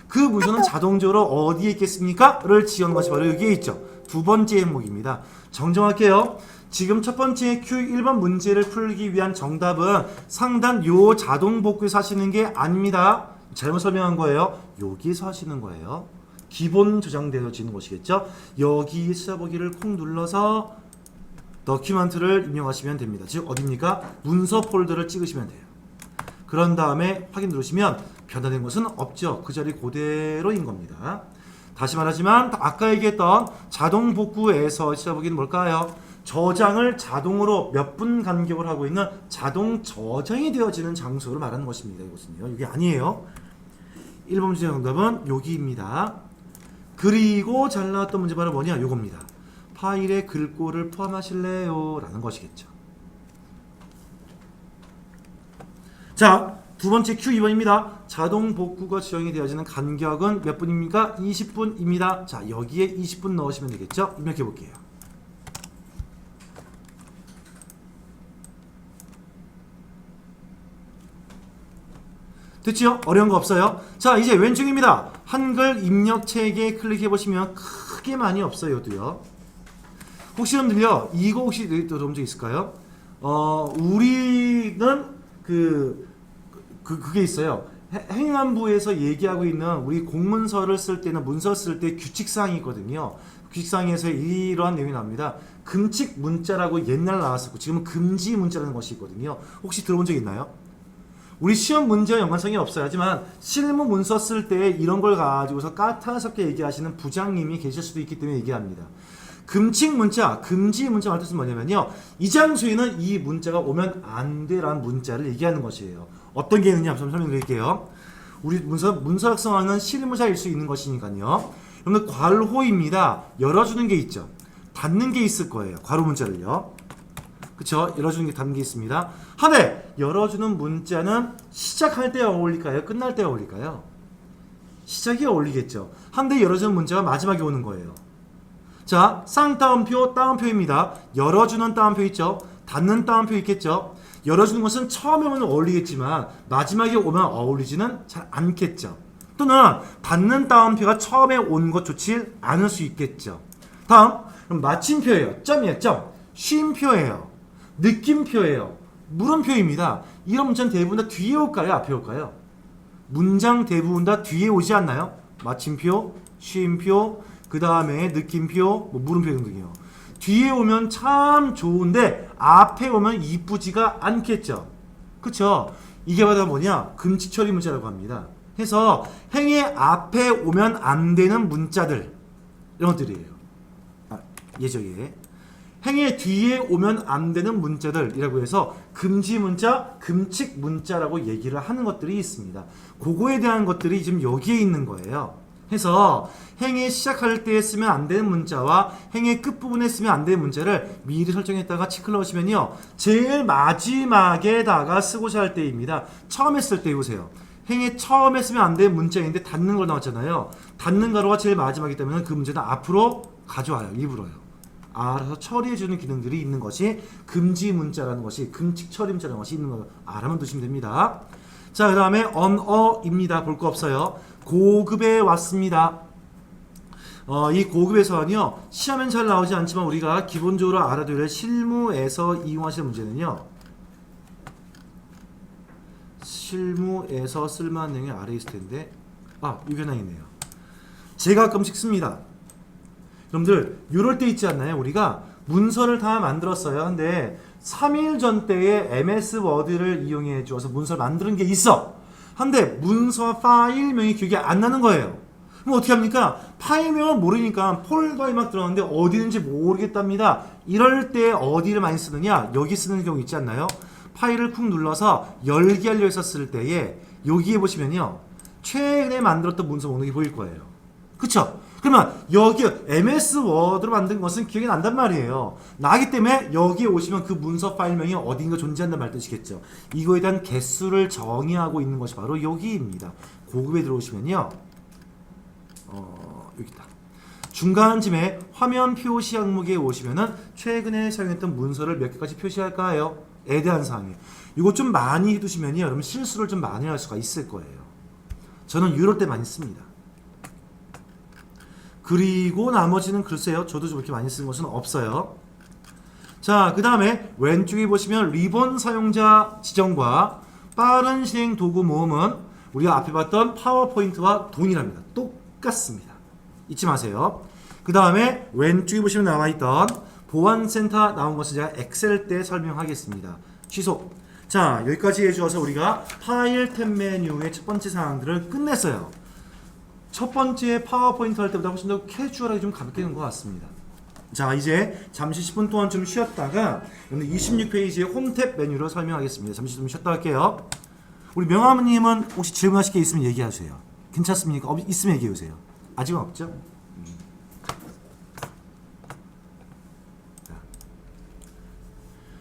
그 문서는 자동적으로 어디에 있겠습니까? 를 지어놓은 것이 바로 여기에 있죠. 두 번째 항목입니다. 정정할게요. 지금 첫 번째 Q1번 문제를 풀기 위한 정답은 상단 요 자동 복구에서 하시는 게 아닙니다. 잘못 설명한 거예요. 여기에서 하시는 거예요. 기본 저장되어지는 것이겠죠. 여기 찾아보기를 콩 눌러서 더큐먼트를 입력하시면 됩니다. 즉 어디입니까? 문서 폴더를 찍으시면 돼요. 그런 다음에 확인 누르시면 변화된 것은 없죠. 그 자리 그대로인 겁니다. 다시 말하지만 아까 얘기했던 자동 복구에서 찾아보기는 뭘까요? 저장을 자동으로 몇 분 간격을 하고 있는 자동 저장이 되어지는 장소를 말하는 것입니다. 이것은요. 이게 아니에요. 1번 문제 정답은 여기입니다. 그리고 잘 나왔던 문제 바로 뭐냐? 요겁니다. 파일에 글꼴을 포함하실래요? 라는 것이겠죠. 자, 두 번째 Q2번입니다. 자동 복구가 지정이 되어지는 간격은 몇 분입니까? 20분입니다. 자, 여기에 20분 넣으시면 되겠죠? 입력해 볼게요. 됐죠? 어려운 거 없어요. 자, 이제 왼쪽입니다. 한글 입력책에 클릭해 보시면 크게 많이 없어요. 도요. 혹시 여러분들요, 이거 혹시 들어본 적 있을까요? 우리는 그게 있어요. 행안부에서 얘기하고 있는 우리 공문서를 쓸 때는 문서 쓸 때 규칙사항이 있거든요. 규칙사항에서 이러한 내용이 나옵니다. 금칙 문자라고 옛날 나왔었고 지금은 금지 문자라는 것이 있거든요. 혹시 들어본 적 있나요? 우리 시험 문제와 연관성이 없어요. 하지만 실무 문서 쓸 때 이런 걸 가지고서 까탈스럽게 얘기하시는 부장님이 계실 수도 있기 때문에 얘기합니다. 금칙 문자, 금지 문자 말 뜻은 뭐냐면요. 이 장소에는 이 문자가 오면 안 돼라는 문자를 얘기하는 것이에요. 어떤 게 있느냐 한번 설명드릴게요. 우리 문서 작성하는 실무자일 수 있는 것이니까요. 여러분들 괄호입니다. 열어주는 게 있죠. 닫는 게 있을 거예요. 괄호 문자를요. 그쵸? 열어주는 게 닫는 게 있습니다. 하되 열어주는 문자는 시작할 때 어울릴까요? 끝날 때 어울릴까요? 시작이 어울리겠죠. 한데 열어주는 문자가 마지막에 오는 거예요. 자, 쌍따옴표, 따옴표입니다. 열어주는 따옴표 있죠? 닫는 따옴표 있겠죠? 열어주는 것은 처음에 오면 어울리겠지만 마지막에 오면 어울리지는 잘 않겠죠. 또는 닫는 따옴표가 처음에 온 것 좋지 않을 수 있겠죠. 다음, 그럼 마침표예요. 점이에요. 점. 쉼표예요. 느낌표예요. 물음표입니다. 이런 문자는 대부분 다 뒤에 올까요? 앞에 올까요? 문장 대부분 다 뒤에 오지 않나요? 마침표, 쉼표, 그 다음에 느낌표, 물음표 등등이요. 뒤에 오면 참 좋은데 앞에 오면 이쁘지가 않겠죠. 그쵸? 이게 바로 뭐냐? 금칙 처리 문자라고 합니다. 해서 행의 앞에 오면 안 되는 문자들 이런 것들이에요. 예적에 행의 뒤에 오면 안 되는 문자들이라고 해서 금지 문자, 금칙 문자라고 얘기를 하는 것들이 있습니다. 그거에 대한 것들이 지금 여기에 있는 거예요. 해서 행의 시작할 때 쓰면 안 되는 문자와 행의 끝부분에 쓰면 안 되는 문자를 미리 설정했다가 체크를 넣으시면요. 제일 마지막에다가 쓰고자 할 때입니다. 처음에 쓸 때 보세요. 행의 처음에 쓰면 안 되는 문자인데 닫는 걸 나왔잖아요. 닫는 가로가 제일 마지막이기 때문에 그 문제는 앞으로 가져와요. 일부러요. 알아서 처리해주는 기능들이 있는 것이 금지 문자라는 것이 금칙 처리 문자라는 것이 있는 거 알아만 두시면 됩니다. 자, 그 다음에 언어입니다. 볼 거 없어요. 고급에 왔습니다. 이 고급에서는요, 시험엔 잘 나오지 않지만 우리가 기본적으로 알아둬야 할 실무에서 이용하실 문제는요, 실무에서 쓸만한 내용이 아래에 있을 텐데, 여기 하나 있네요. 제가 가끔씩 씁니다. 여러분들, 이럴 때 있지 않나요? 우리가 문서를 다 만들었어요. 근데 3일 전 때에 MS 워드를 이용해 주어서 문서를 만드는 게 있어. 근데 문서 파일명이 기억이 안 나는 거예요. 그럼 어떻게 합니까? 파일명을 모르니까 폴더에 막 들어갔는데 어디 있는지 모르겠답니다. 이럴 때 어디를 많이 쓰느냐? 여기 쓰는 경우 있지 않나요? 파일을 쿡 눌러서 열기 하려 했었을 때에 여기에 보시면요, 최근에 만들었던 문서 목록이 보일 거예요. 그쵸? 그러면 여기 MS 워드로 만든 것은 기억이 난단 말이에요. 나기 때문에 여기에 오시면 그 문서 파일명이 어딘가 존재한다는 말 뜻이겠죠. 이거에 대한 개수를 정의하고 있는 것이 바로 여기입니다. 고급에 들어오시면요, 여기다. 중간쯤에 화면 표시 항목에 오시면은 최근에 사용했던 문서를 몇 개까지 표시할까요? 에 대한 사항이에요. 이거 좀 많이 해두시면요, 여러분 실수를 좀 많이 할 수가 있을 거예요. 저는 이럴 때 많이 씁니다. 그리고 나머지는 글쎄요, 저도 좀 그렇게 많이 쓰는 것은 없어요. 자, 그 다음에 왼쪽에 보시면 리본 사용자 지정과 빠른 실행 도구 모음은 우리가 앞에 봤던 파워포인트와 동일합니다. 똑같습니다. 잊지 마세요. 그 다음에 왼쪽에 보시면 나와있던 보안센터 나온 것은 제가 엑셀 때 설명하겠습니다. 취소. 자, 여기까지 해주어서 우리가 파일 탭 메뉴의 첫 번째 사항들을 끝냈어요. 첫 번째 파워포인트 할 때보다 훨씬 더 캐주얼하게 좀 가볍게 된 것 같습니다. 자, 이제 잠시 10분 동안 좀 쉬었다가 오늘 26페이지의 홈탭 메뉴로 설명하겠습니다. 잠시 좀 쉬었다 할게요. 우리 명아님은 혹시 질문하실 게 있으면 얘기하세요. 괜찮습니까? 있으면 얘기해 주세요. 아직은 없죠?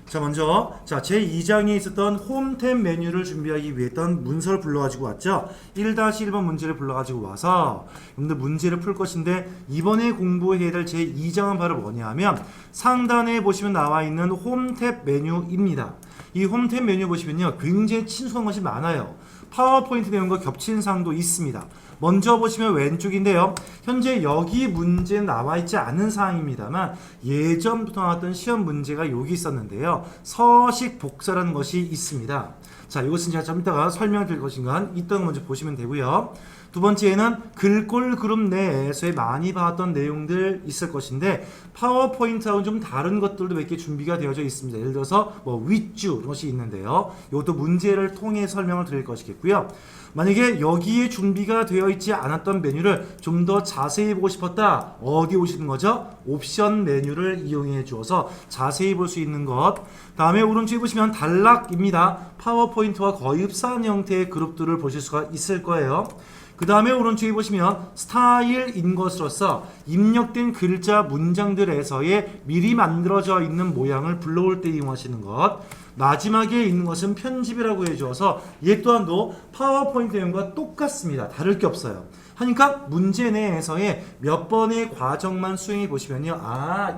자, 먼저 제2장에 있었던 홈탭 메뉴를 준비하기 위해 했던 문서를 불러가지고 왔죠. 1-1번 문제를 불러가지고 와서 여러분들 문제를 풀 것인데, 이번에 공부해야 될 제2장은 바로 뭐냐 하면 상단에 보시면 나와 있는 홈탭 메뉴입니다. 이 홈탭 메뉴 보시면요, 굉장히 친숙한 것이 많아요. 파워포인트 내용과 겹치는 사항도 있습니다. 먼저 보시면 왼쪽인데요, 현재 여기 문제는 나와 있지 않은 사항입니다만 예전부터 나왔던 시험 문제가 여기 있었는데요, 서식 복사라는 것이 있습니다. 자, 이것은 제가 좀 이따가 설명드릴 것인가 이따가 먼저 보시면 되고요. 두 번째는 글꼴 그룹 내에서의 많이 봤던 내용들 있을 것인데, 파워포인트하고는 좀 다른 것들도 몇 개 준비가 되어져 있습니다. 예를 들어서 윗줄 이런 것이 있는데요, 이것도 문제를 통해 설명을 드릴 것이겠고요. 만약에 여기에 준비가 되어 있지 않았던 메뉴를 좀 더 자세히 보고 싶었다, 어디 오시는 거죠? 옵션 메뉴를 이용해 주어서 자세히 볼 수 있는 것. 다음에 오른쪽에 보시면 단락입니다. 파워포인트와 거의 흡사한 형태의 그룹들을 보실 수가 있을 거예요. 그 다음에 오른쪽에 보시면 스타일인 것으로서 입력된 글자 문장들에서의 미리 만들어져 있는 모양을 불러올 때 이용하시는 것. 마지막에 있는 것은 편집이라고 해주어서 얘 또한도 파워포인트 내용과 똑같습니다. 다를 게 없어요. 하니까 문제 내에서의 몇 번의 과정만 수행해 보시면요,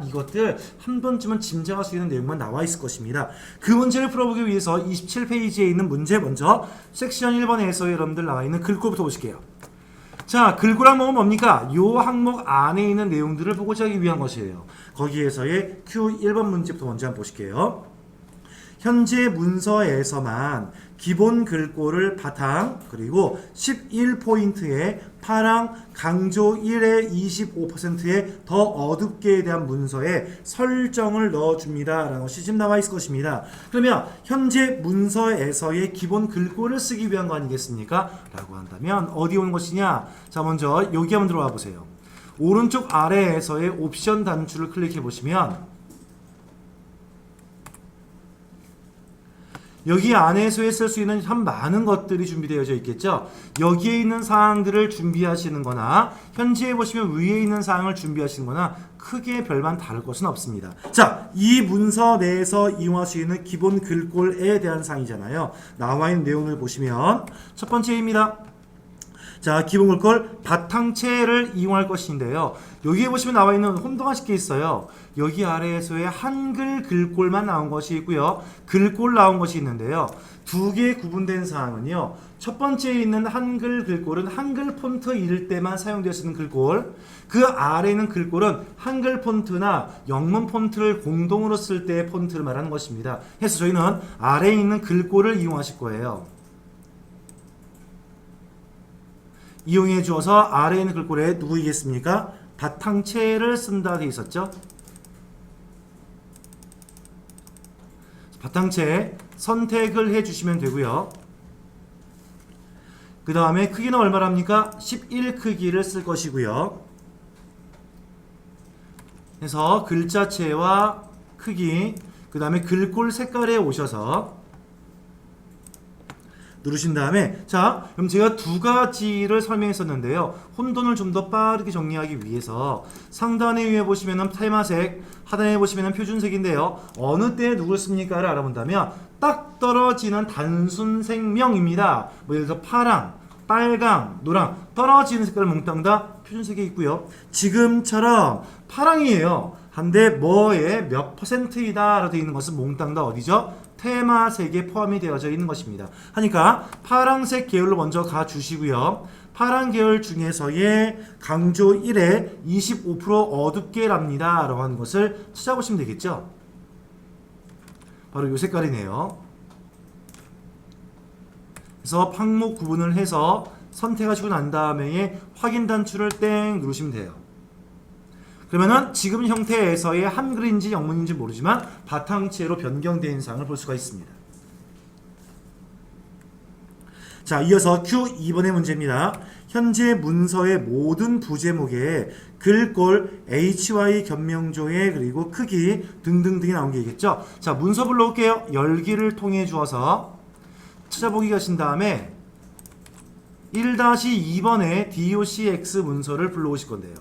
이것들 한 번쯤은 짐작할 수 있는 내용만 나와 있을 것입니다. 그 문제를 풀어보기 위해서 27페이지에 있는 문제, 먼저 섹션 1번에서 여러분들 나와 있는 글꼴부터 보실게요. 자, 글꼴 항목은 뭡니까? 이 항목 안에 있는 내용들을 보고자 하기 위한 것이에요. 거기에서의 Q1번 문제부터 먼저 한번 보실게요. 현재 문서에서만 기본 글꼴을 바탕, 그리고 11포인트의 파랑 강조 1의 25%의 더 어둡게에 대한 문서에 설정을 넣어줍니다 라는 것이 지금 나와 있을 것입니다. 그러면 현재 문서에서의 기본 글꼴을 쓰기 위한 거 아니겠습니까? 라고 한다면 어디 오는 것이냐? 자, 먼저 여기 한번 들어와 보세요. 오른쪽 아래에서의 옵션 단추를 클릭해 보시면 여기 안에서에 쓸 수 있는 참 많은 것들이 준비되어져 있겠죠. 여기에 있는 사항들을 준비하시는 거나 현지에 보시면 위에 있는 사항을 준비하시는 거나 크게 별반 다를 것은 없습니다. 자, 이 문서 내에서 이용할 수 있는 기본 글꼴에 대한 사항이잖아요. 나와 있는 내용을 보시면 첫 번째입니다. 자, 기본 글꼴 바탕체를 이용할 것인데요. 여기에 보시면 나와 있는 혼동하실 게 있어요. 여기 아래에서의 한글 글꼴만 나온 것이 있고요. 글꼴 나온 것이 있는데요. 두 개 구분된 사항은요. 첫 번째에 있는 한글 글꼴은 한글 폰트일 때만 사용될 수 있는 글꼴. 그 아래에 있는 글꼴은 한글 폰트나 영문 폰트를 공동으로 쓸 때의 폰트를 말하는 것입니다. 그래서 저희는 아래에 있는 글꼴을 이용하실 거예요. 이용해 주어서 아래에 있는 글꼴에 누구이겠습니까? 바탕체를 쓴다 되어 있었죠. 바탕체 선택을 해 주시면 되고요. 그 다음에 크기는 얼마랍니까? 11 크기를 쓸 것이고요. 그래서 글자체와 크기, 그 다음에 글꼴 색깔에 오셔서 누르신 다음에, 자, 그럼 제가 두 가지를 설명했었는데요. 혼돈을 좀 더 빠르게 정리하기 위해서 상단에 위에 보시면은 테마색, 하단에 보시면은 표준색인데요. 어느 때에 누굴 씁니까를 알아본다면 딱 떨어지는 단순 생명입니다. 뭐 예를 들어서 파랑, 빨강, 노랑, 떨어지는 색깔 몽땅 다 표준색에 있고요. 지금처럼 파랑이에요. 한데 뭐에 몇 %이다 라고 되어 있는 것은 몽땅 다 어디죠? 테마색에 포함이 되어져 있는 것입니다. 하니까 파란색 계열로 먼저 가주시고요. 파란 계열 중에서의 강조 1에 25% 어둡게랍니다 라고 하는 것을 찾아보시면 되겠죠. 바로 이 색깔이네요. 그래서 항목 구분을 해서 선택하시고 난 다음에 확인 단추를 땡 누르시면 돼요. 그러면은 지금 형태에서의 한글인지 영문인지 모르지만 바탕체로 변경된 사항을 볼 수가 있습니다. 자, 이어서 Q2번의 문제입니다. 현재 문서의 모든 부제목에 글꼴, HY 견명조회, 그리고 크기 등등등이 나온 게 있겠죠. 자, 문서 불러올게요. 열기를 통해 주어서 찾아보기 가신 다음에 1-2번의 DOCX 문서를 불러오실 건데요.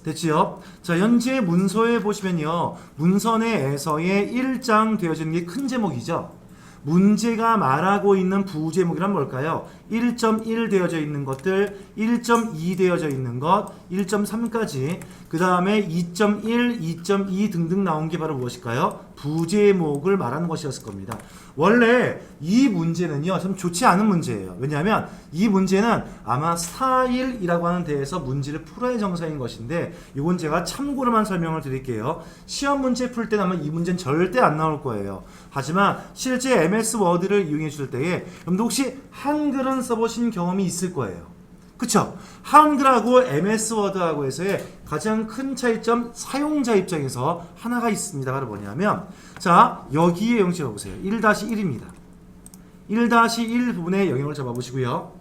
됐지요? 자, 현재 문서에 보시면요. 문서 내에서의 1장 되어지는 게 큰 제목이죠. 문제가 말하고 있는 부제목이란 뭘까요? 1.1 되어져 있는 것들, 1.2 되어져 있는 것, 1.3까지, 그 다음에 2.1, 2.2 등등 나온 게 바로 무엇일까요? 부제목을 말하는 것이었을 겁니다. 원래 이 문제는요, 좀 좋지 않은 문제예요. 왜냐하면 이 문제는 아마 스타일이라고 하는 데에서 문제를 풀어야 정상인 것인데, 이건 제가 참고로만 설명을 드릴게요. 시험 문제 풀 때는 아마 이 문제는 절대 안 나올 거예요. 하지만 실제 MS 워드를 이용해 줄 때에 여러분들 혹시 한글은 써보신 경험이 있을 거예요. 그쵸? 한글하고 MS 워드하고 해서의 가장 큰 차이점, 사용자 입장에서 하나가 있습니다. 바로 뭐냐면, 자, 여기에 영역 잡아보세요. 1-1입니다. 1-1 부분에 영역을 잡아보시고요.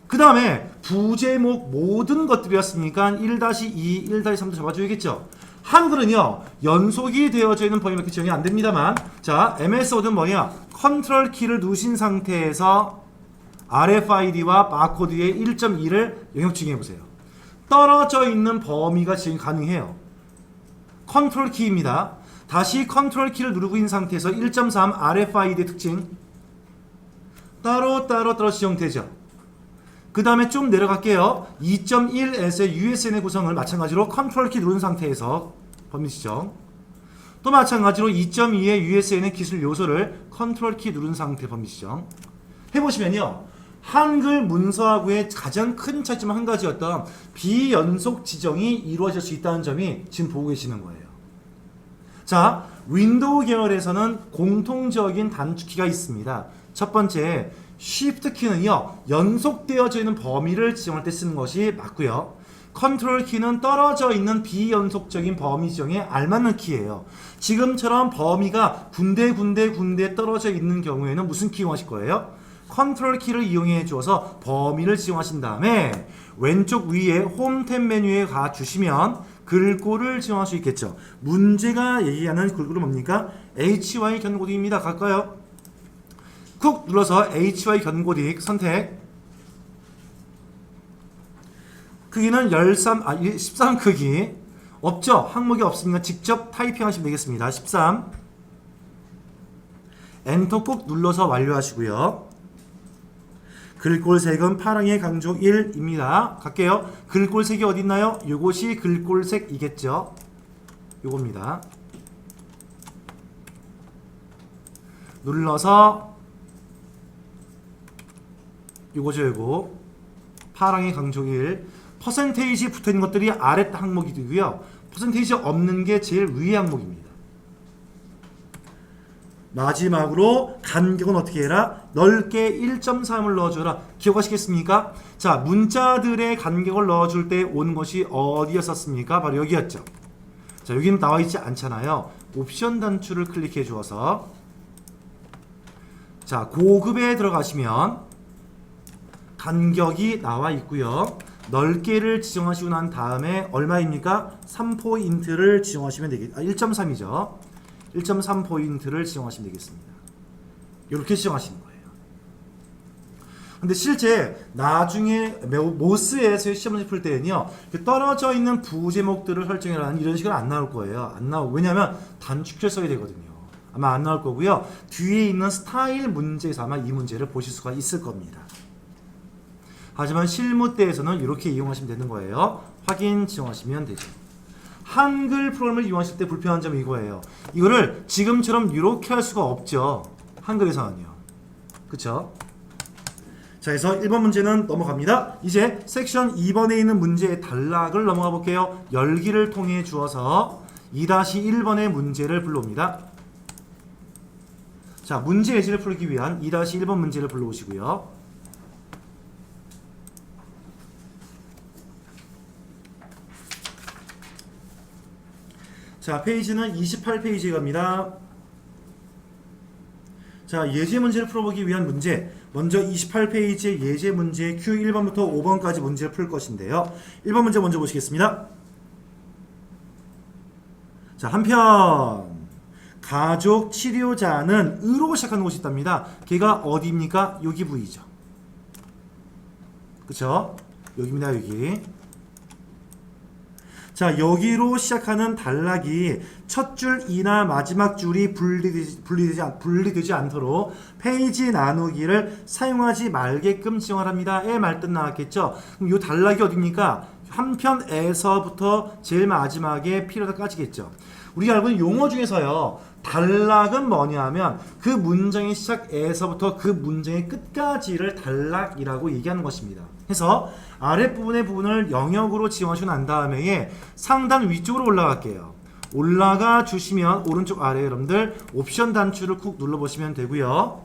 그 다음에 부제목 모든 것들이었으니까 1-2, 1-3도 잡아줘야겠죠. 한글은요, 연속이 되어져 있는 범위밖에 지정이 안 됩니다만, 자, MS 워드는 뭐냐? 컨트롤 키를 누르신 상태에서 RFID와 바코드의 1.2를 영역 지정해 보세요. 떨어져 있는 범위가 지정이 가능해요. 컨트롤 키입니다. 다시 컨트롤 키를 누르고 있는 상태에서 1.3 RFID의 특징 따로 지정되죠. 그 다음에 좀 내려갈게요. 2.1에서의 USN의 구성을 마찬가지로 컨트롤 키 누른 상태에서 범위 지정. 또 마찬가지로 2.2의 USN의 기술 요소를 컨트롤 키 누른 상태 범위 지정. 해보시면요. 한글 문서하고의 가장 큰 차이점 한 가지였던 비연속 지정이 이루어질 수 있다는 점이 지금 보고 계시는 거예요. 자, 윈도우 계열에서는 공통적인 단축키가 있습니다. 첫 번째, Shift 키는요, 연속되어져 있는 범위를 지정할 때 쓰는 것이 맞고요. 컨트롤 키는 떨어져 있는 비연속적인 범위 지정에 알맞는 키예요. 지금처럼 범위가 군데 떨어져 있는 경우에는 무슨 키 이용하실 거예요? 컨트롤 키를 이용해 주어서 범위를 지정하신 다음에 왼쪽 위에 홈 탭 메뉴에 가 주시면 글꼴을 지정할 수 있겠죠. 문제가 얘기하는 글꼴은 뭡니까? HY 견고딕입니다. 갈까요? 쿡 눌러서 HY 견고딕 선택. 크기는 13 크기. 없죠? 항목이 없으니까 직접 타이핑 하시면 되겠습니다. 13. 엔터 꾹 눌러서 완료하시고요. 글꼴색은 파랑의 강조 1입니다. 갈게요. 글꼴색이 어디 있나요? 이것이 글꼴색이겠죠. 요겁니다. 눌러서 요거죠, 요거. 파랑의 강조 1. 퍼센테이지 붙어있는 것들이 아래 항목이 되고요. 퍼센테이지 없는 게 제일 위의 항목입니다. 마지막으로 간격은 어떻게 해라? 넓게 1.3을 넣어줘라. 기억하시겠습니까? 자, 문자들의 간격을 넣어줄 때 온 것이 어디였었습니까? 바로 여기였죠. 자, 여기는 나와 있지 않잖아요. 옵션 단추를 클릭해 주어서 자, 고급에 들어가시면 간격이 나와 있고요. 넓게를 지정하시고 난 다음에 얼마입니까? 3포인트를 지정하시면 되겠 1.3이죠. 1.3포인트를 지정하시면 되겠습니다. 이렇게 지정하시는 거예요. 근데 실제 나중에 모스에서 시험을 풀 때는요, 떨어져 있는 부제목들을 설정해라는 이런 식은 안 나올 거예요. 안 나오고. 왜냐하면 단축키를 써야 되거든요. 아마 안 나올 거고요. 뒤에 있는 스타일 문제에서 아마 이 문제를 보실 수가 있을 겁니다. 하지만 실무 때에서는 이렇게 이용하시면 되는 거예요. 확인 지정하시면 되죠. 한글 프로그램을 이용하실 때 불편한 점이 이거예요. 이거를 지금처럼 이렇게 할 수가 없죠. 한글에서는요. 그쵸? 자, 그래서 1번 문제는 넘어갑니다. 이제 섹션 2번에 있는 문제의 단락을 넘어가 볼게요. 열기를 통해 주어서 2-1번의 문제를 불러옵니다. 자, 문제 예시를 풀기 위한 2-1번 문제를 불러오시고요. 자, 페이지는 28페이지에 갑니다. 자, 예제 문제를 풀어보기 위한 문제. 먼저 28페이지의 예제 문제 Q1번부터 5번까지 문제를 풀 것인데요. 1번 문제 먼저 보시겠습니다. 자, 한편 가족 치료자는 으로 시작하는 곳이 있답니다. 걔가 어디입니까? 여기 부위죠. 그쵸? 여기입니다, 여기. 자, 여기로 시작하는 단락이 첫 줄이나 마지막 줄이 분리되지 않도록 페이지 나누기를 사용하지 말게끔 지정하랍니다. 에 말뜻 나왔겠죠? 그럼 이 단락이 어디입니까? 한편에서부터 제일 마지막에 필요다까지겠죠. 우리가 알고 있는 용어 중에서요, 단락은 뭐냐 하면 그 문장의 시작에서부터 그 문장의 끝까지를 단락이라고 얘기하는 것입니다. 그래서 아랫부분의 부분을 영역으로 지정하시고 난 다음에 상단 위쪽으로 올라갈게요. 올라가 주시면 오른쪽 아래 여러분들 옵션 단추를 쿡 눌러보시면 되고요.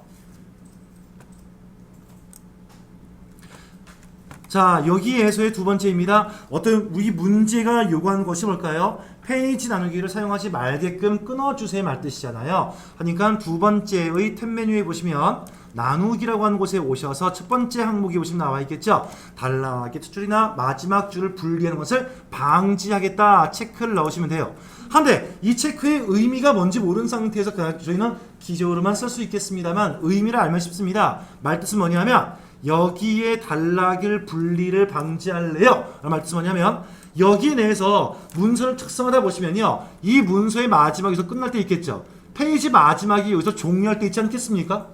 자, 여기에서의 두 번째입니다. 어떤 우리 문제가 요구하는 것이 뭘까요? 페이지 나누기를 사용하지 말게끔 끊어주세요 말 뜻이잖아요. 하니까 두 번째의 탭 메뉴에 보시면 나누기라고 하는 곳에 오셔서 첫 번째 항목에 보시면 나와 있겠죠. 단락의 첫 줄이나 마지막 줄을 분리하는 것을 방지하겠다 체크를 넣으시면 돼요. 한데 이 체크의 의미가 뭔지 모르는 상태에서 그냥 저희는 기적으로만 쓸 수 있겠습니다만 의미를 알면 쉽습니다. 말뜻은 뭐냐면 여기에 단락을 분리를 방지할래요? 말뜻은 뭐냐면 여기 내에서 문서를 작성하다 보시면요, 이 문서의 마지막에서 끝날 때 있겠죠. 페이지 마지막이 여기서 종료할 때 있지 않겠습니까?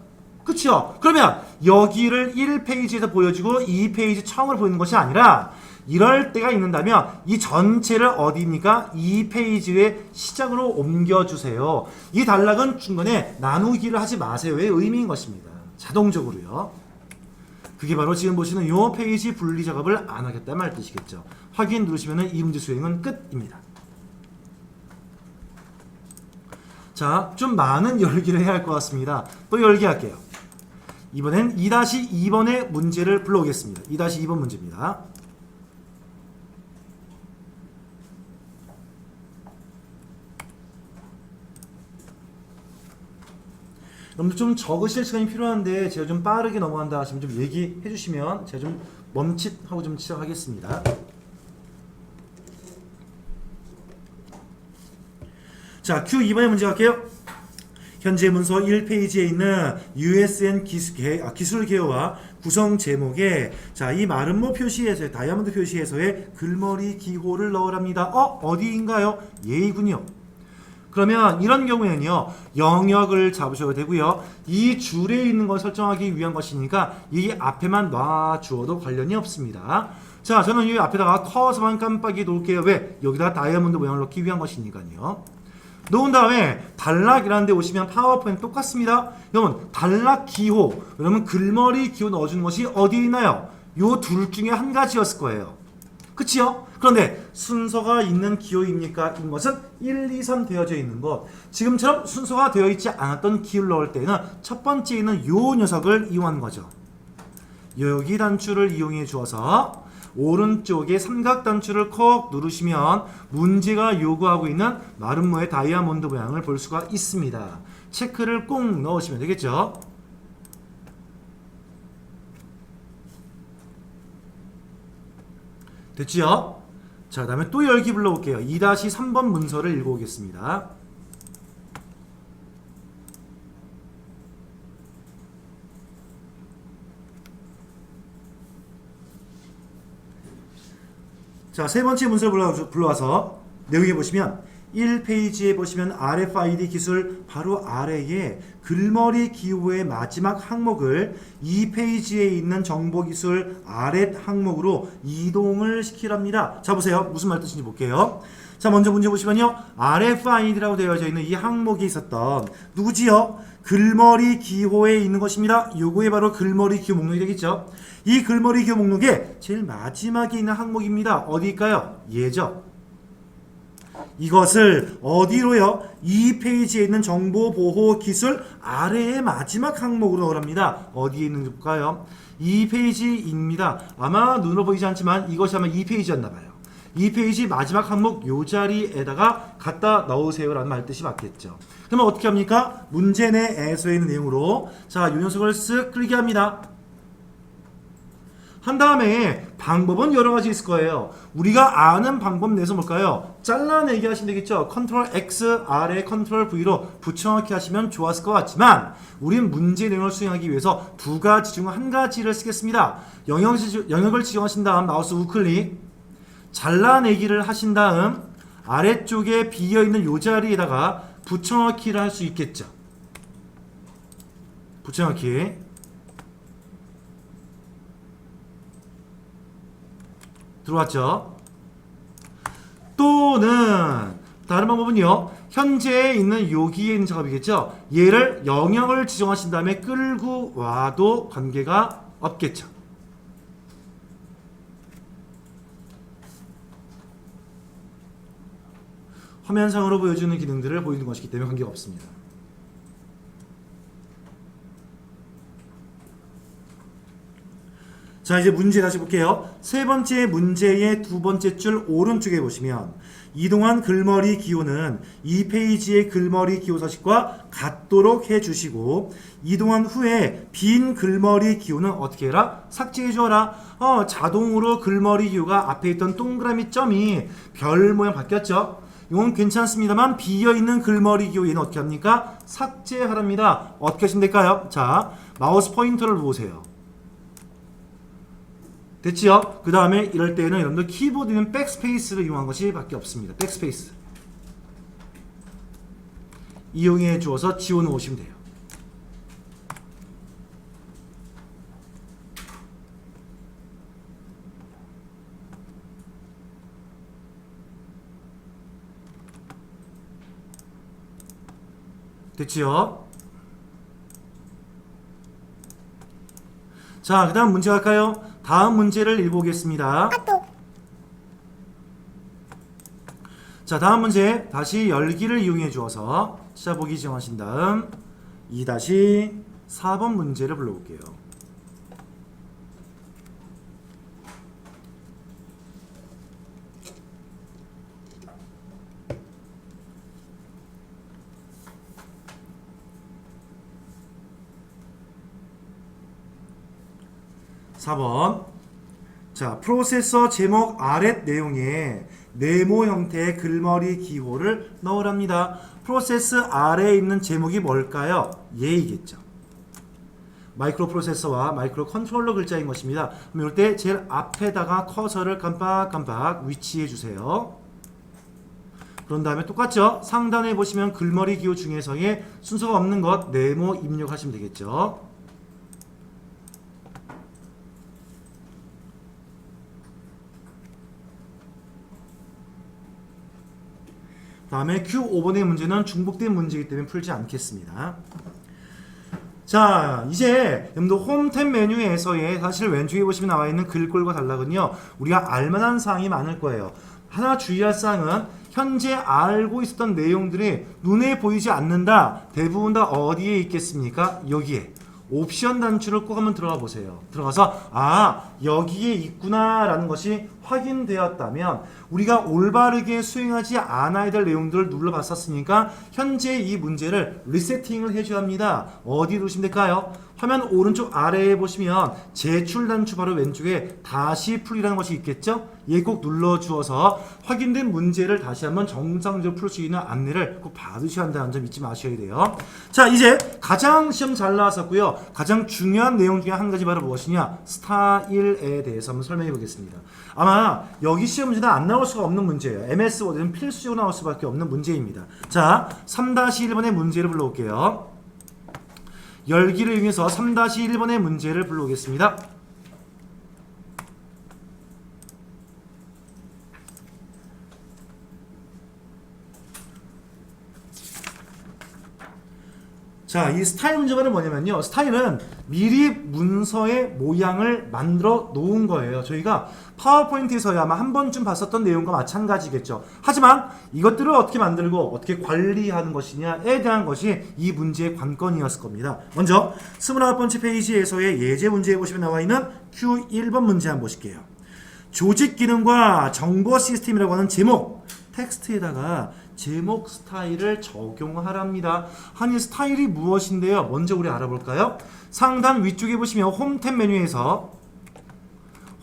그쵸? 그러면 여기를 1페이지에서 보여주고 2페이지 처음으로 보이는 것이 아니라 이럴 때가 있는다면 이 전체를 어디입니까? 2페이지의 시작으로 옮겨주세요. 이 단락은 중간에 나누기를 하지 마세요의 의미인 것입니다. 자동적으로요. 그게 바로 지금 보시는 이 페이지 분리 작업을 안 하겠다 말 뜻이겠죠. 확인 누르시면 이 문제 수행은 끝입니다. 자, 좀 많은 열기를 해야 할 것 같습니다. 또 열기 할게요. 이번엔 2-2번의 문제를 불러오겠습니다. 2-2번 문제입니다. 여러분들 좀 적으실 시간이 필요한데 제가 좀 빠르게 넘어간다 하시면 좀 얘기해 주시면 제가 좀 멈칫하고 좀 시작하겠습니다. 자, Q2번의 문제 갈게요. 현재 문서 1페이지에 있는 USN 기술 개요와 구성 제목에 자, 이 마름모 표시에서의 다이아몬드 표시에서의 글머리 기호를 넣으랍니다. 어디인가요? 예이군요. 그러면 이런 경우에는요, 영역을 잡으셔도 되고요. 이 줄에 있는 걸 설정하기 위한 것이니까 이 앞에만 놔주어도 관련이 없습니다. 자, 저는 이 앞에다가 커서만 깜빡이 놓을게요. 왜? 여기다 다이아몬드 모양을 넣기 위한 것이니까요. 놓은 다음에 단락이라는 데 오시면 파워포인트 똑같습니다. 여러분, 단락 기호, 여러분 글머리 기호 넣어주는 것이 어디 있나요? 요 둘 중에 한 가지였을 거예요. 그치요? 그런데 순서가 있는 기호입니까? 인 것은 1, 2, 3 되어져 있는 것. 지금처럼 순서가 되어 있지 않았던 기호를 넣을 때는 첫 번째 있는 요 녀석을 이용한 거죠. 여기 단추를 이용해 주어서 오른쪽에 삼각 단추를 콕 누르시면 문제가 요구하고 있는 마름모의 다이아몬드 모양을 볼 수가 있습니다. 체크를 꼭 넣으시면 되겠죠. 됐지요? 자, 그 다음에 또 열기 불러볼게요. 2-3번 문서를 읽어보겠습니다. 자, 세 번째 문서를 불러와서 내용에 보시면 1페이지에 보시면 RFID 기술 바로 아래에 글머리 기호의 마지막 항목을 2페이지에 있는 정보기술 아랫 항목으로 이동을 시키랍니다. 자, 보세요. 무슨 말 뜻인지 볼게요. 자, 먼저 문제 보시면요. RFID라고 되어져 있는 이 항목이 있었던 누구지요? 글머리 기호에 있는 것입니다. 요거에 바로 글머리 기호 목록이 되겠죠. 이 글머리 기호 목록의 제일 마지막에 있는 항목입니다. 어디일까요? 얘죠. 이것을 어디로요? 2페이지에 있는 정보보호기술 아래의 마지막 항목으로 넣으랍니다. 어디에 있는지 볼까요? 2페이지입니다. 아마 눈으로 보이지 않지만 이것이 아마 2페이지였나봐요. 2페이지 마지막 항목 요 자리에다가 갖다 넣으세요 라는 말 뜻이 맞겠죠. 그러면 어떻게 합니까? 문제 내에서 있는 내용으로 자, 요 녀석을 쓱 끌게 합니다. 한 다음에 방법은 여러 가지 있을 거예요. 우리가 아는 방법 내에서 뭘까요? 잘라내기 하시면 되겠죠. 컨트롤 X, R에 컨트롤 V로 붙여넣기 하시면 좋았을 것 같지만 우린 문제 내용을 수행하기 위해서 두 가지 중 한 가지를 쓰겠습니다. 영역을 지정하신 다음 마우스 우클릭 잘라내기를 하신 다음 아래쪽에 비어있는 요 자리에다가 붙여넣기를 할 수 있겠죠. 붙여넣기 들어왔죠? 또는 다른 방법은요. 현재 있는 여기에 있는 작업이겠죠. 얘를 영역을 지정하신 다음에 끌고 와도 관계가 없겠죠. 화면상으로 보여주는 기능들을 보이는 것이기 때문에 관계가 없습니다. 자, 이제 문제 다시 볼게요. 세 번째 문제의 두 번째 줄 오른쪽에 보시면 이동한 글머리 기호는 2페이지의 글머리 기호 서식과 같도록 해주시고 이동한 후에 빈 글머리 기호는 어떻게 해라? 삭제해 주어라. 자동으로 글머리 기호가 앞에 있던 동그라미 점이 별 모양 바뀌었죠? 이건 괜찮습니다만 비어있는 글머리 기호 얘는 어떻게 합니까? 삭제하랍니다. 어떻게 하시면 될까요? 자, 마우스 포인터를 보세요. 됐지요? 그 다음에 이럴 때는 여러분들 키보드는 백스페이스를 이용한 것이 밖에 없습니다. 백스페이스 이용해 주어서 지워놓으시면 돼요. 됐지요? 자, 그 다음 문제 갈까요? 다음 문제를 읽어보겠습니다. 자, 다음 문제 다시 열기를 이용해 주어서 찾아보기 지정하신 다음 2-4번 문제를 불러볼게요. 4번. 자, 프로세서 제목 아랫 내용에 네모 형태의 글머리 기호를 넣으랍니다. 프로세스 아래에 있는 제목이 뭘까요? 얘이겠죠. 마이크로 프로세서와 마이크로 컨트롤러 글자인 것입니다. 그럼 이럴 때 제일 앞에다가 커서를 깜빡깜빡 위치해 주세요. 그런 다음에 똑같죠? 상단에 보시면 글머리 기호 중에서의 순서가 없는 것 네모 입력하시면 되겠죠. 다음에 Q5번의 문제는 중복된 문제이기 때문에 풀지 않겠습니다. 자, 이제 여러분들 홈탭 메뉴에서의 사실 왼쪽에 보시면 나와 있는 글꼴과 단락은요, 우리가 알만한 사항이 많을 거예요. 하나 주의할 사항은 현재 알고 있었던 내용들이 눈에 보이지 않는다. 대부분 다 어디에 있겠습니까? 여기에. 옵션 단추를 꼭 한번 들어가 보세요. 들어가서 여기에 있구나 라는 것이 확인되었다면 우리가 올바르게 수행하지 않아야 될 내용들을 눌러봤었으니까 현재 이 문제를 리세팅을 해줘야 합니다. 어디 누르시면 될까요? 화면 오른쪽 아래에 보시면 제출 단추 바로 왼쪽에 다시 풀이라는 것이 있겠죠? 얘 꼭 눌러주어서 확인된 문제를 다시 한번 정상적으로 풀 수 있는 안내를 꼭 받으셔야 한다는 점 잊지 마셔야 돼요. 자, 이제 가장 시험 잘 나왔었고요. 가장 중요한 내용 중에 한 가지 바로 무엇이냐? 스타일에 대해서 한번 설명해 보겠습니다. 아마 여기 시험 문제는 안 나올 수가 없는 문제예요. MS 워드는 필수적으로 나올 수밖에 없는 문제입니다. 자, 3-1번의 문제를 불러올게요. 열기를 이용해서 3-1번의 문제를 불러오겠습니다. 자, 이 스타일 문제는 뭐냐면요. 스타일은 미리 문서의 모양을 만들어 놓은 거예요. 저희가 파워포인트에서야 아마 한 번쯤 봤었던 내용과 마찬가지겠죠. 하지만 이것들을 어떻게 만들고 어떻게 관리하는 것이냐에 대한 것이 이 문제의 관건이었을 겁니다. 먼저 29번째 페이지에서의 예제 문제에 보시면 나와 있는 Q1번 문제 한번 보실게요. 조직 기능과 정보 시스템이라고 하는 제목, 텍스트에다가 제목 스타일을 적용하랍니다. 아니 스타일이 무엇인데요? 먼저 우리 알아볼까요? 상단 위쪽에 보시면 홈탭 메뉴에서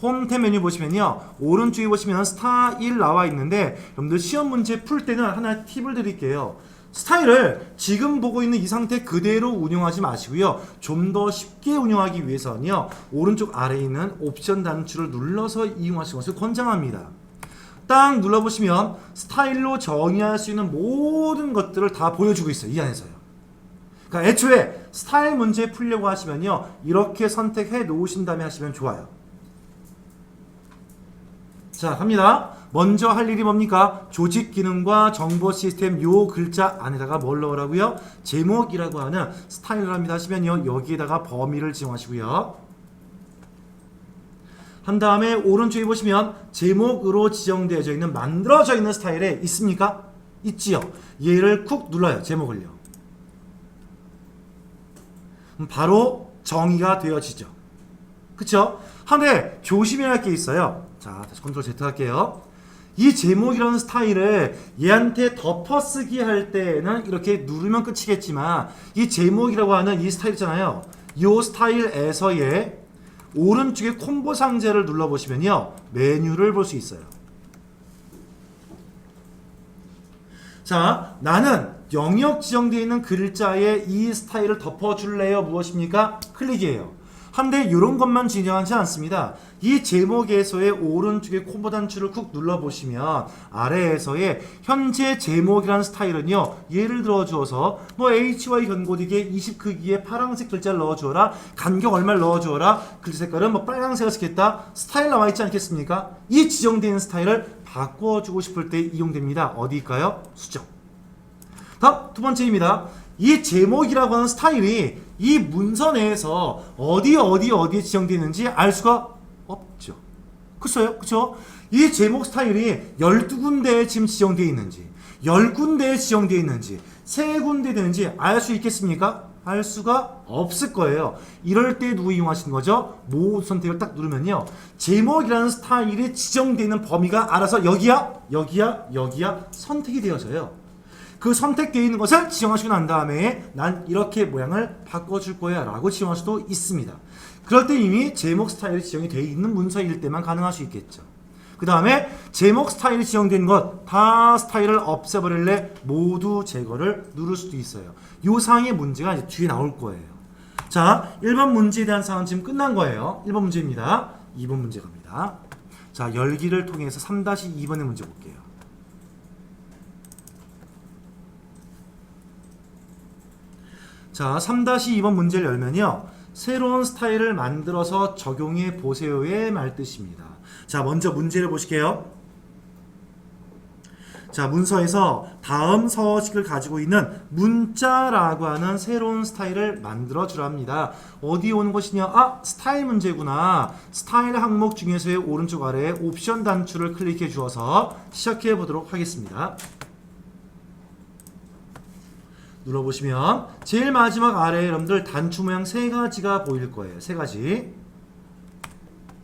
홈탭 메뉴 보시면요, 오른쪽에 보시면 스타일 나와 있는데 여러분들 시험 문제 풀 때는 하나 팁을 드릴게요. 스타일을 지금 보고 있는 이 상태 그대로 운영하지 마시고요. 좀 더 쉽게 운영하기 위해서는요, 오른쪽 아래에 있는 옵션 단추를 눌러서 이용하시는 것을 권장합니다. 딱 눌러보시면 스타일로 정의할 수 있는 모든 것들을 다 보여주고 있어요. 이 안에서요. 그러니까 애초에 스타일 문제 풀려고 하시면요, 이렇게 선택해 놓으신 다음에 하시면 좋아요. 자, 갑니다. 먼저 할 일이 뭡니까? 조직 기능과 정보 시스템 요 글자 안에다가 뭘 넣으라고요? 제목이라고 하는 스타일을 합니다 하시면요, 여기에다가 범위를 지정하시고요. 한 다음에 오른쪽에 보시면 제목으로 지정되어져 있는 만들어져 있는 스타일에 있습니까? 있지요. 얘를 쿡 눌러요. 제목을요. 바로 정의가 되어지죠. 그쵸? 한데 조심해야 할 게 있어요. 자, 다시 컨트롤 Z 할게요. 이 제목이라는 스타일을 얘한테 덮어쓰기 할 때는 이렇게 누르면 끝이겠지만 이 제목이라고 하는 이 스타일 있잖아요. 이 스타일에서의 오른쪽에 콤보 상자를 눌러보시면요, 메뉴를 볼 수 있어요. 자, 나는 영역 지정되어 있는 글자에 이 스타일을 덮어줄래요? 무엇입니까? 클릭이에요. 한데 이런 것만 진행하지 않습니다. 이 제목에서의 오른쪽에 콤보 단추를 쿡 눌러보시면 아래에서의 현재 제목이라는 스타일은요, 예를 들어 주어서 뭐 HY 견고딕에 20 크기의 파란색 글자를 넣어주어라, 간격 얼마를 넣어주어라, 글자 색깔은 뭐 빨간색을 쓰겠다, 스타일 나와 있지 않겠습니까? 이 지정되는 스타일을 바꿔주고 싶을 때 이용됩니다. 어디일까요? 수정. 다음 두 번째입니다. 이 제목이라고 하는 스타일이 이 문서 내에서 어디에 지정되어 있는지 알 수가 없죠. 그쵸? 이 제목 스타일이 12군데에 지금 지정되어 있는지, 10군데에 지정되어 있는지, 3군데 되는지 알 수 있겠습니까? 알 수가 없을 거예요. 이럴 때 누구 이용하시는 거죠? 모두 선택을 딱 누르면요, 제목이라는 스타일이 지정되어 있는 범위가 알아서 여기야 선택이 되어져요. 그 선택되어 있는 것을 지정하시고 난 다음에 난 이렇게 모양을 바꿔줄 거야 라고 지정할 수도 있습니다. 그럴 때 이미 제목 스타일이 지정이 되어 있는 문서일 때만 가능할 수 있겠죠. 그 다음에 제목 스타일이 지정된 것 다 스타일을 없애버릴래 모두 제거를 누를 수도 있어요. 요 사항의 문제가 이제 뒤에 나올 거예요. 자, 1번 문제에 대한 사항은 지금 끝난 거예요. 1번 문제입니다. 2번 문제 갑니다. 자, 열기를 통해서 3-2번의 문제 볼게요. 자, 3-2번 문제를 열면요. 새로운 스타일을 만들어서 적용해 보세요의 말뜻입니다. 자, 먼저 문제를 보실게요. 자, 문서에서 다음 서식을 가지고 있는 문자라고 하는 새로운 스타일을 만들어 주랍니다. 어디에 오는 것이냐? 아, 스타일 문제구나. 스타일 항목 중에서의 오른쪽 아래에 옵션 단추를 클릭해 주어서 시작해 보도록 하겠습니다. 눌러보시면 제일 마지막 아래에 여러분들 단추 모양 세 가지가 보일 거예요. 세 가지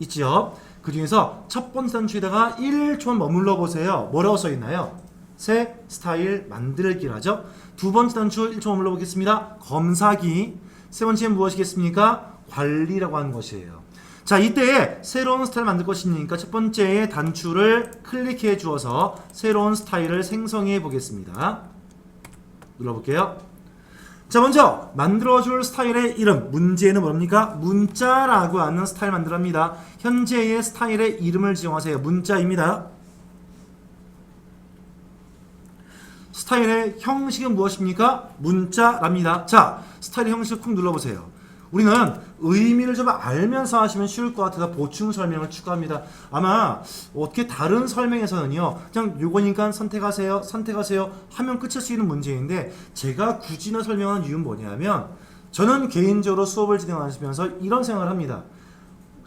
있죠. 그 중에서 첫 번째 단추에다가 1초 머물러 보세요. 뭐라고 써 있나요? 새 스타일 만들기라죠. 두 번째 단추 1초 머물러 보겠습니다. 검사기. 세 번째는 무엇이겠습니까? 관리라고 하는 것이에요. 자, 이때 새로운 스타일 만들 것이니까 첫 번째의 단추를 클릭해 주어서 새로운 스타일을 생성해 보겠습니다. 눌러볼게요. 자, 먼저 만들어줄 스타일의 이름, 문제는 뭡니까? 문자라고 하는 스타일 만들합니다. 현재의 스타일의 이름을 지정하세요. 문자입니다. 스타일의 형식은 무엇입니까? 문자랍니다. 자, 스타일의 형식을 콕 눌러보세요. 우리는 의미를 좀 알면서 하시면 쉬울 것 같아서 보충 설명을 추가합니다. 아마 어떻게 다른 설명에서는요, 그냥 요거니까 선택하세요 하면 끝일 수 있는 문제인데, 제가 굳이 설명한 이유는 뭐냐면, 저는 개인적으로 수업을 진행하시면서 이런 생각을 합니다.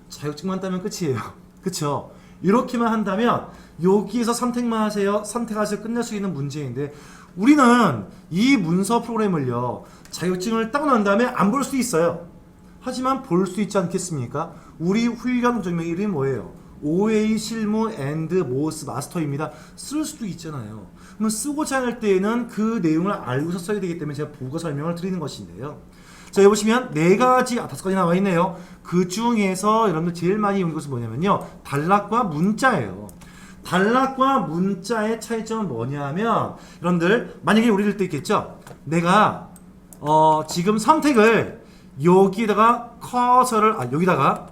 자격증만 따면 끝이에요. 그쵸? 이렇게만 한다면 여기에서 선택만 하세요, 선택하세요, 끝낼 수 있는 문제인데, 우리는 이 문서 프로그램을요, 자격증을 따고 난 다음에 안 볼 수 있어요. 하지만 볼 수 있지 않겠습니까? 우리 훈련 정명 이름이 뭐예요? OA 실무 앤드 모스 마스터입니다. 쓸 수도 있잖아요. 그럼 쓰고자 할 때에는 그 내용을 알고서 써야 되기 때문에 제가 보고 설명을 드리는 것인데요. 자, 여기 보시면 네 가지, 5가지 나와 있네요. 그 중에서 여러분들 제일 많이 이용한 것은 뭐냐면요, 단락과 문자예요. 단락과 문자의 차이점은 뭐냐면, 여러분들 만약에 우리들 때 있겠죠? 내가 지금 선택을 여기다가 여기다가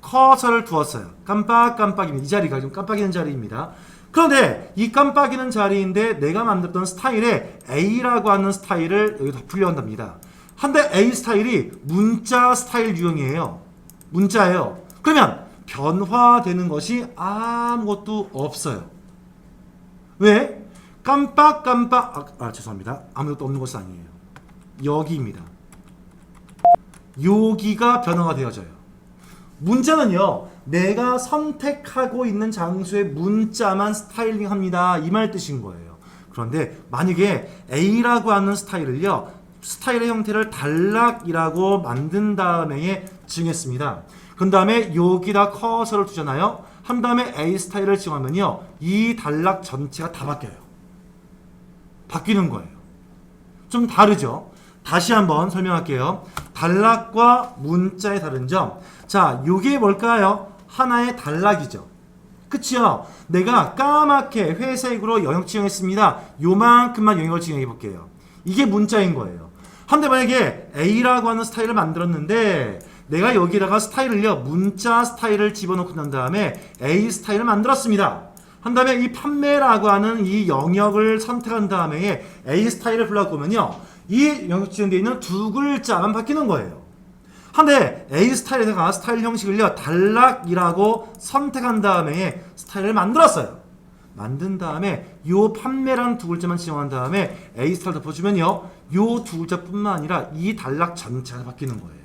커서를 두었어요. 깜빡깜빡입니다. 이 자리가 좀 깜빡이는 자리입니다. 그런데 이 깜빡이는 자리인데 내가 만들었던 스타일에 A라고 하는 스타일을 여기 덮으려 한답니다. 한데 A 스타일이 문자 스타일 유형이에요. 문자예요. 그러면 변화되는 것이 아무것도 없어요. 왜? 죄송합니다. 아무것도 없는 것이 아니에요. 여기입니다. 여기가 변화가 되어져요. 문자는요, 내가 선택하고 있는 장소의 문자만 스타일링 합니다. 이 말 뜻인 거예요. 그런데 만약에 A라고 하는 스타일을요, 스타일의 형태를 단락이라고 만든 다음에 지정했습니다. 그 다음에 여기다 커서를 두잖아요. 한 다음에 A 스타일을 지정하면요, 이 단락 전체가 다 바뀌어요. 바뀌는 거예요. 좀 다르죠? 다시 한번 설명할게요. 단락과 문자의 다른 점. 자, 요게 뭘까요? 하나의 단락이죠. 그치요? 내가 까맣게 회색으로 영역 지정했습니다. 요만큼만 영역을 지정해 볼게요. 이게 문자인 거예요. 한데 만약에 A라고 하는 스타일을 만들었는데, 내가 여기다가 스타일을요, 문자 스타일을 집어넣고 난 다음에 A 스타일을 만들었습니다. 한 다음에 이 판매라고 하는 이 영역을 선택한 다음에 A 스타일을 불러보면요, 이 영역 지정되어 있는 두 글자만 바뀌는 거예요. 한데 A 스타일에다가 스타일 형식을요, 단락이라고 선택한 다음에 스타일을 만들었어요. 만든 다음에 요 판매라는 두 글자만 지정한 다음에 A 스타일 덮어주면요, 요 두 글자뿐만 아니라 이 단락 전체가 바뀌는 거예요.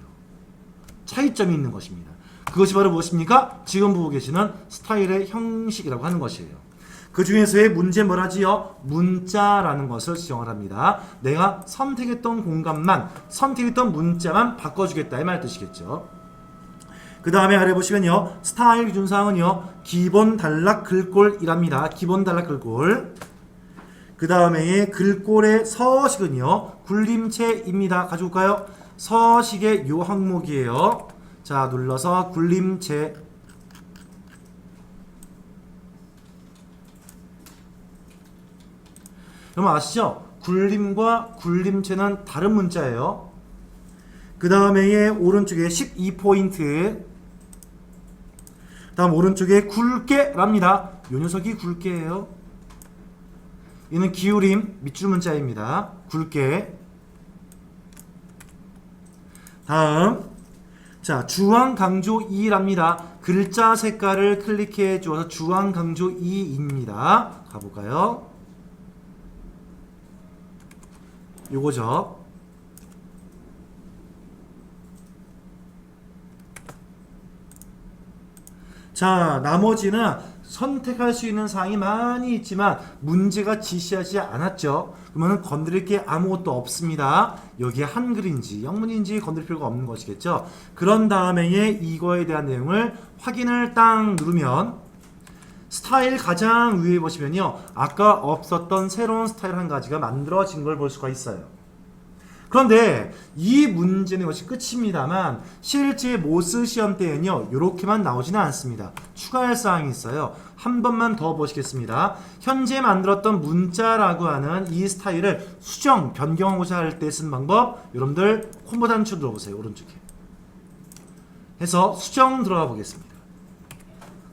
차이점이 있는 것입니다. 그것이 바로 무엇입니까? 지금 보고 계시는 스타일의 형식이라고 하는 것이에요. 그 중에서의 문제 뭐라지요? 문자라는 것을 지정을 합니다. 내가 선택했던 공간만, 선택했던 문자만 바꿔주겠다 이 말 뜻이겠죠. 그 다음에 아래 보시면요, 스타일 기준사항은요, 기본 단락 글꼴이랍니다. 기본 단락 글꼴. 그 다음에 글꼴의 서식은요, 굴림체입니다. 가져올까요? 서식의 요 항목이에요. 자, 눌러서 굴림체. 여러분 아시죠? 굴림과 굴림체는 다른 문자예요. 그 다음에 오른쪽에 12포인트. 다음 오른쪽에 굵게랍니다. 요 녀석이 굵게예요. 얘는 기울임 밑줄 문자입니다. 굵게. 다음 자, 주황 강조 2랍니다. 글자 색깔을 클릭해 주어서 주황 강조 2입니다. 가볼까요? 요거죠. 자, 나머지는 선택할 수 있는 사항이 많이 있지만 문제가 지시하지 않았죠. 그러면 건드릴 게 아무것도 없습니다. 여기에 한글인지 영문인지 건드릴 필요가 없는 것이겠죠. 그런 다음에 이거에 대한 내용을 확인을 딱 누르면 스타일 가장 위에 보시면요, 아까 없었던 새로운 스타일 한 가지가 만들어진 걸 볼 수가 있어요. 그런데 이 문제는 것이 끝입니다만 실제 모스 시험 때는요 이렇게만 나오지는 않습니다. 추가할 사항이 있어요. 한 번만 더 보시겠습니다. 현재 만들었던 문자라고 하는 이 스타일을 수정, 변경하고자 할 때 쓰는 방법, 여러분들 콤보 단추 들어보세요. 오른쪽에 해서 수정 들어가 보겠습니다.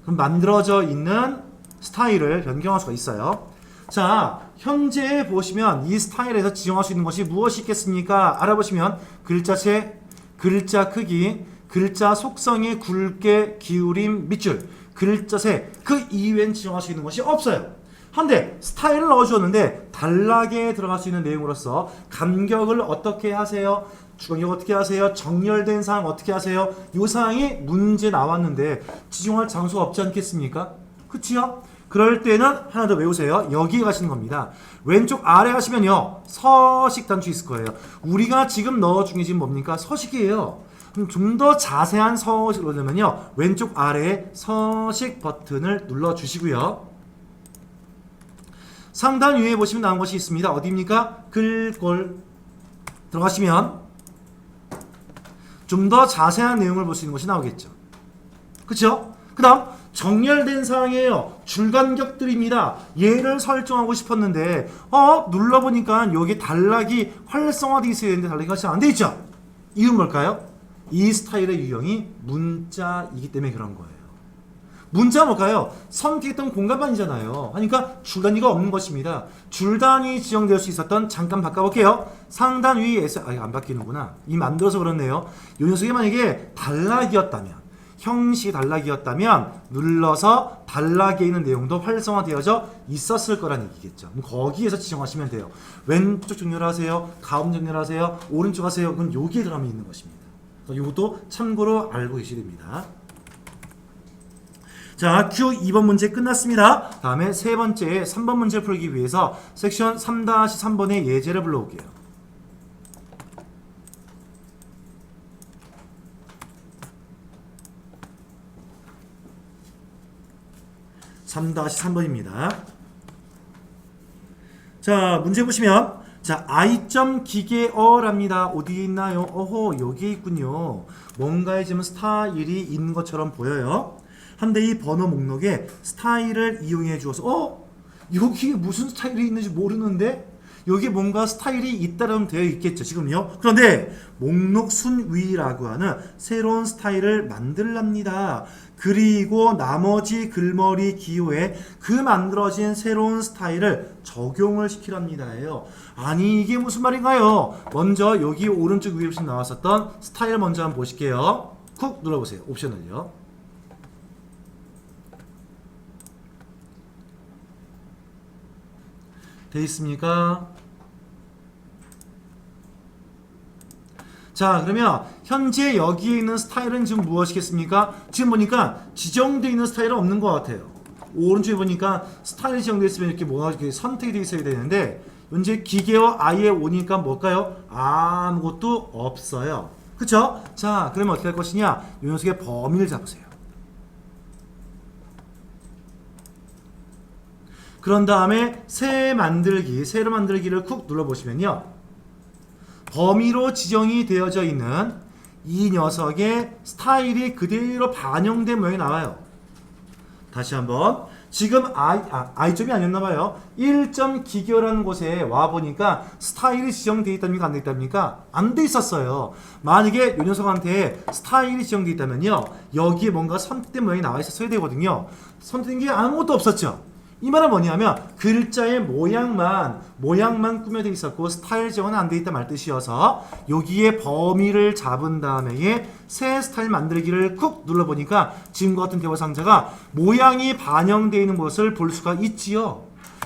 그럼 만들어져 있는 스타일을 변경할 수가 있어요. 자, 현재 보시면 이 스타일에서 지정할 수 있는 것이 무엇이 있겠습니까? 알아보시면 글자체, 글자 크기, 글자 속성의 굵게, 기울임, 밑줄, 글자체, 그 이외엔 지정할 수 있는 것이 없어요. 한데 스타일을 넣어주었는데 단락에 들어갈 수 있는 내용으로서 간격을 어떻게 하세요? 주간격 어떻게 하세요? 정렬된 사항 어떻게 하세요? 이 사항이 문제 나왔는데 지정할 장소가 없지 않겠습니까? 그치요? 그럴 때는 하나 더 외우세요. 여기에 가시는 겁니다. 왼쪽 아래 가시면요 서식 단추 있을 거예요. 우리가 지금 넣어준 게 지금 뭡니까? 서식이에요. 그럼 좀 더 자세한 서식을 넣으면요 왼쪽 아래에 서식 버튼을 눌러주시고요. 상단 위에 보시면 나온 것이 있습니다. 어디입니까? 글꼴 들어가시면 좀 더 자세한 내용을 볼 수 있는 것이 나오겠죠. 그쵸? 그 다음 정렬된 사항이에요. 줄간격들입니다. 얘를 설정하고 싶었는데 눌러보니까 여기 단락이 활성화되어 있어야 되는데 단락이 활성화 안 되어 있죠. 이유는 뭘까요? 이 스타일의 유형이 문자이기 때문에 그런 거예요. 문자가 뭘까요? 선택했던 공간만이잖아요. 하니까 줄단위가 없는 것입니다. 줄단위 지정될 수 있었던, 잠깐 바꿔볼게요. 상단 위에서 안 바뀌는구나. 이 만들어서 그렇네요. 이 녀석이 만약에 단락이었다면, 형식이 단락이었다면 눌러서 단락에 있는 내용도 활성화되어져 있었을 거란 얘기겠죠. 그럼 거기에서 지정하시면 돼요. 왼쪽 정렬하세요, 가운데 정렬하세요, 오른쪽 하세요. 그건 여기에 들어가면 있는 것입니다. 이것도 참고로 알고 계셔야 됩니다. 자, Q 2번 문제 끝났습니다. 다음에 세 번째 3번 문제 풀기 위해서 섹션 3-3번의 예제를 불러올게요. 3-3번입니다. 자, 문제 보시면 자, I.점 기계어랍니다. 어디에 있나요? 어허, 여기에 있군요. 뭔가에 지금 스타일이 있는 것처럼 보여요. 한데 이 번호 목록에 스타일을 이용해 주어서 여기에 무슨 스타일이 있는지 모르는데 여기에 뭔가 스타일이 있다라면 되어 있겠죠. 지금요. 그런데 목록 순위라고 하는 새로운 스타일을 만들랍니다. 그리고 나머지 글머리 기호에 그 만들어진 새로운 스타일을 적용을 시키랍니다예요. 아니 이게 무슨 말인가요? 먼저 여기 오른쪽 위에 나왔었던 스타일 먼저 한번 보실게요. 쿡 눌러보세요. 옵션을요. 돼 있습니까? 자, 그러면 현재 여기에 있는 스타일은 지금 무엇이겠습니까? 지금 보니까 지정되어 있는 스타일은 없는 것 같아요. 오른쪽에 보니까 스타일이 지정되어 있으면 이렇게 뭐가 이렇게 선택이 되어 있어야 되는데 현재 기계어 아예 오니까 뭘까요? 아무것도 없어요. 그쵸? 자, 그러면 어떻게 할 것이냐? 이 녀석의 범위를 잡으세요. 그런 다음에 새로 만들기를 쿡 눌러보시면요. 범위로 지정이 되어져 있는 이 녀석의 스타일이 그대로 반영된 모양이 나와요. 다시 한번. 지금 I점이 아니었나 봐요. 1점 기계라는 곳에 와 보니까 스타일이 지정되어 있답니까? 안 되어 있답니까? 안 돼 있었어요. 만약에 요 녀석한테 스타일이 지정되어 있다면요. 여기에 뭔가 선택된 모양이 나와 있었어야 되거든요. 선택된 게 아무것도 없었죠. 이 말은 뭐냐면 글자의 모양만 꾸며져 있었고 스타일 지정은 안 돼 있다 말 뜻이어서 여기에 범위를 잡은 다음에 새 스타일 만들기를 쿡 눌러보니까 지금과 같은 대화 상자가 모양이 반영되어 있는 것을 볼 수가 있지요.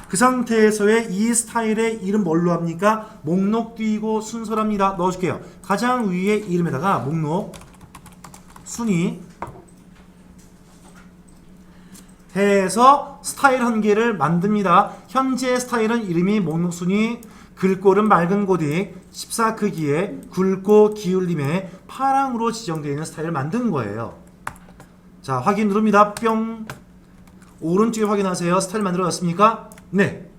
그 상태에서의 이 스타일의 이름 뭘로 합니까? 목록 띄고 순서랍니다. 넣어줄게요. 가장 위에 이름에다가 목록 순위 해서 스타일 한 개를 만듭니다. 현재 스타일은 이름이 목록 순위, 글꼴은 맑은 고딕, 14 크기에 굵고 기울림에 파랑으로 지정되어 있는 스타일을 만든 거예요. 자, 확인 누릅니다. 뿅. 오른쪽에 확인하세요. 스타일 만들어졌습니까? 네.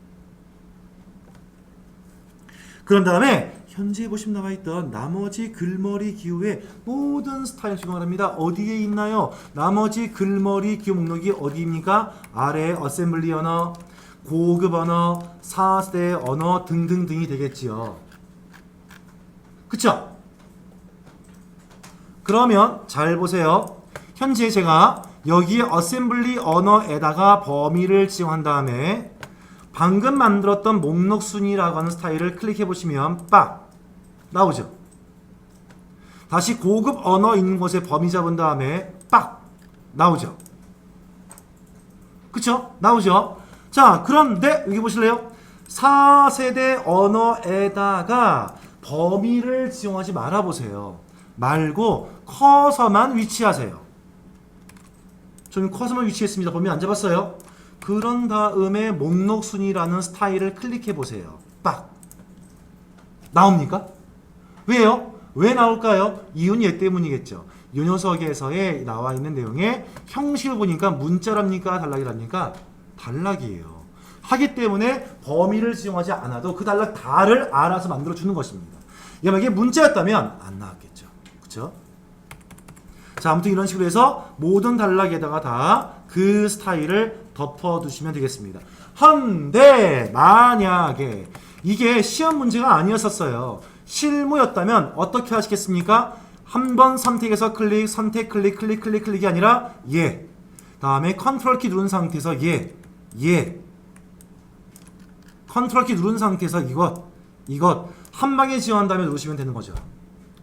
그런 다음에 현재 보시면 나와있던 나머지 글머리 기호의 모든 스타일 적용을 합니다. 어디에 있나요? 나머지 글머리 기호 목록이 어디입니까? 아래 어셈블리 언어, 고급 언어, 4세대 언어 등등등이 되겠지요. 그쵸? 그러면 잘 보세요. 현재 제가 여기 어셈블리 언어에다가 범위를 지정한 다음에 방금 만들었던 목록 순위라고 하는 스타일을 클릭해 보시면 빡 나오죠. 다시 고급 언어 있는 곳에 범위 잡은 다음에 빡 나오죠. 그쵸? 나오죠. 자, 그런데 여기 보실래요? 4세대 언어에다가 범위를 지정하지 말아 보세요. 말고 커서만 위치하세요. 저는 커서만 위치했습니다. 범위 안 잡았어요. 그런 다음에 목록 순위라는 스타일을 클릭해 보세요. 빡 나옵니까? 왜요? 왜 나올까요? 이유는 얘 때문이겠죠. 이 녀석에서의 나와 있는 내용의 형식을 보니까 문자랍니까? 단락이랍니까? 단락이에요. 하기 때문에 범위를 지정하지 않아도 그 단락 다를 알아서 만들어 주는 것입니다. 만약에 문자였다면 안 나왔겠죠. 그쵸? 자, 아무튼 이런 식으로 해서 모든 단락에다가 다 그 스타일을 덮어두시면 되겠습니다. 한데 만약에 이게 시험 문제가 아니었었어요. 실무였다면 어떻게 하시겠습니까? 한번 선택해서 클릭, 선택, 클릭, 클릭, 클릭, 클릭이 아니라 예. 다음에 컨트롤 키 누른 상태에서 예. 컨트롤 키 누른 상태에서 이것 한 방에 지원한 다음에 누르시면 되는 거죠.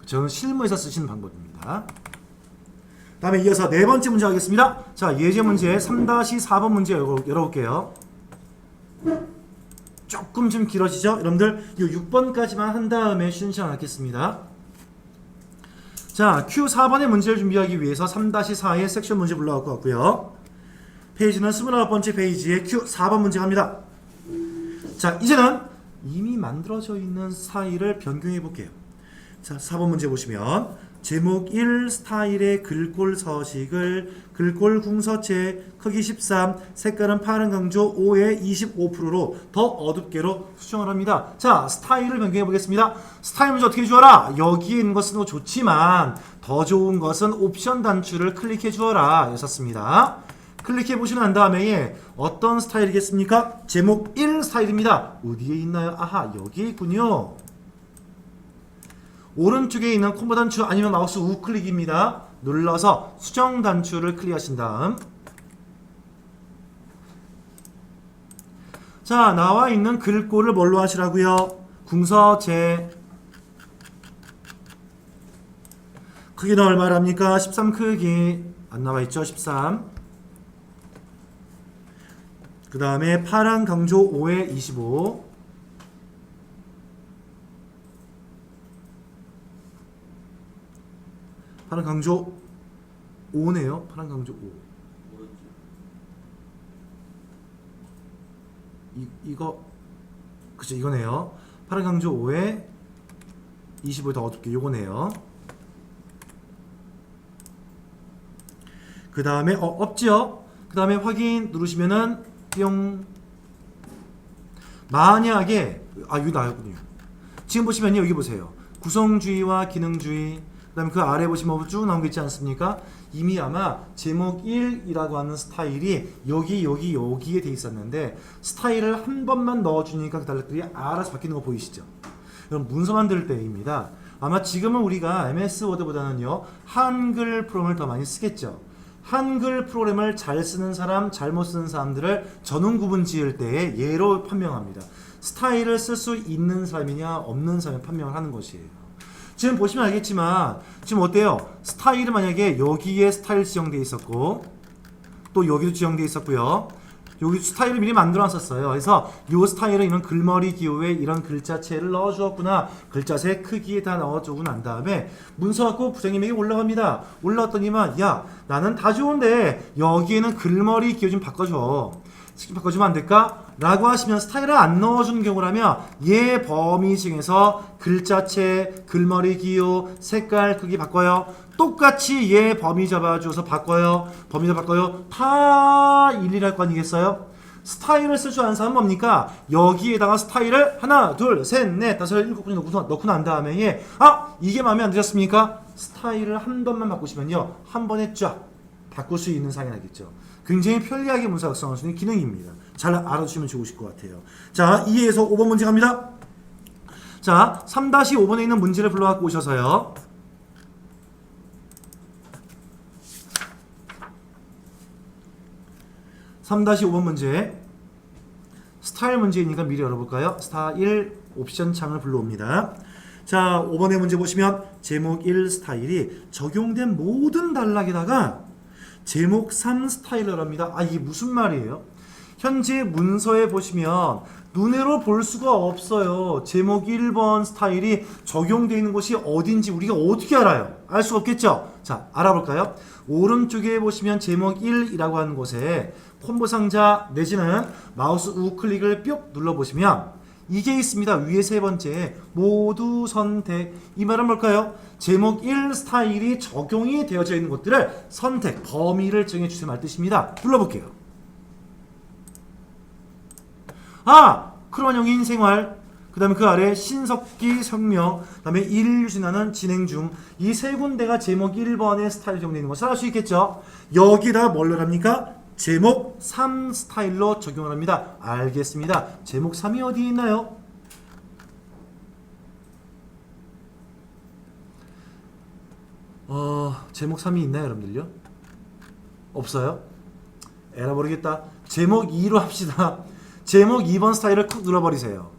저는 실무에서 쓰시는 방법입니다. 다음에 이어서 네 번째 문제 하겠습니다. 자, 예제 문제 3-4번 문제 열어볼게요. 조금 좀 길어지죠? 여러분들 이 6번까지만 한 다음에 쉬는 시간 갖겠습니다. 자, Q4번의 문제를 준비하기 위해서 3-4의 섹션 문제 불러갖고 왔고요. 페이지는 29번째 페이지에 Q4번 문제 갑니다. 자, 이제는 이미 만들어져 있는 스타일을 변경해 볼게요. 자, 4번 문제 보시면 제목 1 스타일의 글꼴 서식을 글꼴 궁서체 크기 13 색깔은 파란 강조 5에 25%로 더 어둡게로 수정을 합니다. 자, 스타일을 변경해 보겠습니다. 스타일 문제 어떻게 주어라? 여기에 있는 것은 좋지만 더 좋은 것은 옵션 단추를 클릭해 주어라 였었습니다. 클릭해 보시고 난 다음에 어떤 스타일이겠습니까? 제목 1 스타일입니다. 어디에 있나요? 아하, 여기에 있군요. 오른쪽에 있는 콤보 단추 아니면 마우스 우클릭입니다. 눌러서 수정 단추를 클릭하신 다음 자, 나와 있는 글꼴을 뭘로 하시라고요? 궁서체 크기는 얼마랍니까? 13 크기 안 나와 있죠? 13. 그 다음에 파란 강조 5에 25. 파란 강조 5네요. 파란 강조 5. 이거 그쵸, 이거네요. 파란 강조 5에 25 더 어둡게 요거네요. 그 다음에 없지요. 그 다음에 확인 누르시면은 뿅. 만약에 여기 나왔군요. 지금 보시면요, 여기 보세요. 구성주의와 기능주의, 그 다음에 그 아래 보시면 쭉 나온 게 있지 않습니까? 이미 아마 제목 1이라고 하는 스타일이 여기에 돼 있었는데 스타일을 한 번만 넣어주니까 그 단락들이 알아서 바뀌는 거 보이시죠? 그럼 문서 만들 때입니다. 아마 지금은 우리가 MS 워드보다는요 한글 프로그램을 더 많이 쓰겠죠. 한글 프로그램을 잘 쓰는 사람, 잘못 쓰는 사람들을 전원 구분 지을 때에 예로 판명합니다. 스타일을 쓸 수 있는 사람이냐 없는 사람이 판명을 하는 것이에요. 지금 보시면 알겠지만 지금 어때요? 스타일은 만약에 여기에 스타일 지정되어 있었고 또 여기도 지정되어 있었고요. 여기 스타일을 미리 만들어 놨었어요. 그래서 이 스타일은 이런 글머리 기호에 이런 글자체를 넣어 주었구나. 글자체 크기에 다 넣어 주고 난 다음에 문서 갖고 부장님에게 올라갑니다. 올라왔더니만 야 나는 다 좋은데 여기에는 글머리 기호 좀 바꿔줘. 바꿔주면 안 될까? 라고 하시면 스타일을 안 넣어주는 경우라면 얘 범위 중에서 글자체, 글머리 기호, 색깔 크기 바꿔요. 똑같이 얘 범위 잡아줘서 바꿔요. 범위도 바꿔요. 다 일일할 거 아니겠어요? 스타일을 쓸 줄 아는 사람은 뭡니까? 여기에다가 스타일을 하나, 둘, 셋, 넷, 다섯, 일곱 군데 넣고 난 다음에 얘 이게 마음에 안 드셨습니까? 스타일을 한 번만 바꾸시면요 한 번에 쫙 바꿀 수 있는 상이 나겠죠. 굉장히 편리하게 문서 작성할 수 있는 기능입니다. 잘 알아두시면 좋으실 것 같아요. 자, 2에서 5번 문제 갑니다. 자, 3-5번에 있는 문제를 불러갖고 오셔서요. (3-5번) 문제 스타일 문제이니까 미리 열어볼까요? 스타일 옵션 창을 불러옵니다. 자, 5번의 문제 보시면 제목 1 스타일이 적용된 모든 단락에다가 제목 3 스타일을 합니다. 이게 무슨 말이에요? 현재 문서에 보시면 눈으로 볼 수가 없어요. 제목 1번 스타일이 적용되어 있는 곳이 어딘지 우리가 어떻게 알아요? 알 수가 없겠죠? 자, 알아볼까요? 오른쪽에 보시면 제목 1이라고 하는 곳에 콤보 상자 내지는 마우스 우클릭을 뿅 눌러보시면 이게 있습니다. 위에 세 번째 모두 선택. 이 말은 뭘까요? 제목 1 스타일이 적용이 되어져 있는 곳들을 선택, 범위를 정해주세요 말 뜻입니다. 눌러볼게요. 크로마뇽인 생활, 그 다음에 그 아래 신석기 성명, 그 다음에 일유진하는 진행 중. 이 세 군데가 제목 1번의 스타일 적용되어 있는 것을 알 수 있겠죠. 여기다 뭘 합니까? 제목 3 스타일로 적용을 합니다. 알겠습니다. 제목 3이 어디에 있나요? 제목 3이 있나요, 여러분들요? 없어요? 에라 모르겠다. 제목 2로 합시다. 제목 2번 스타일을 쿡 눌러버리세요.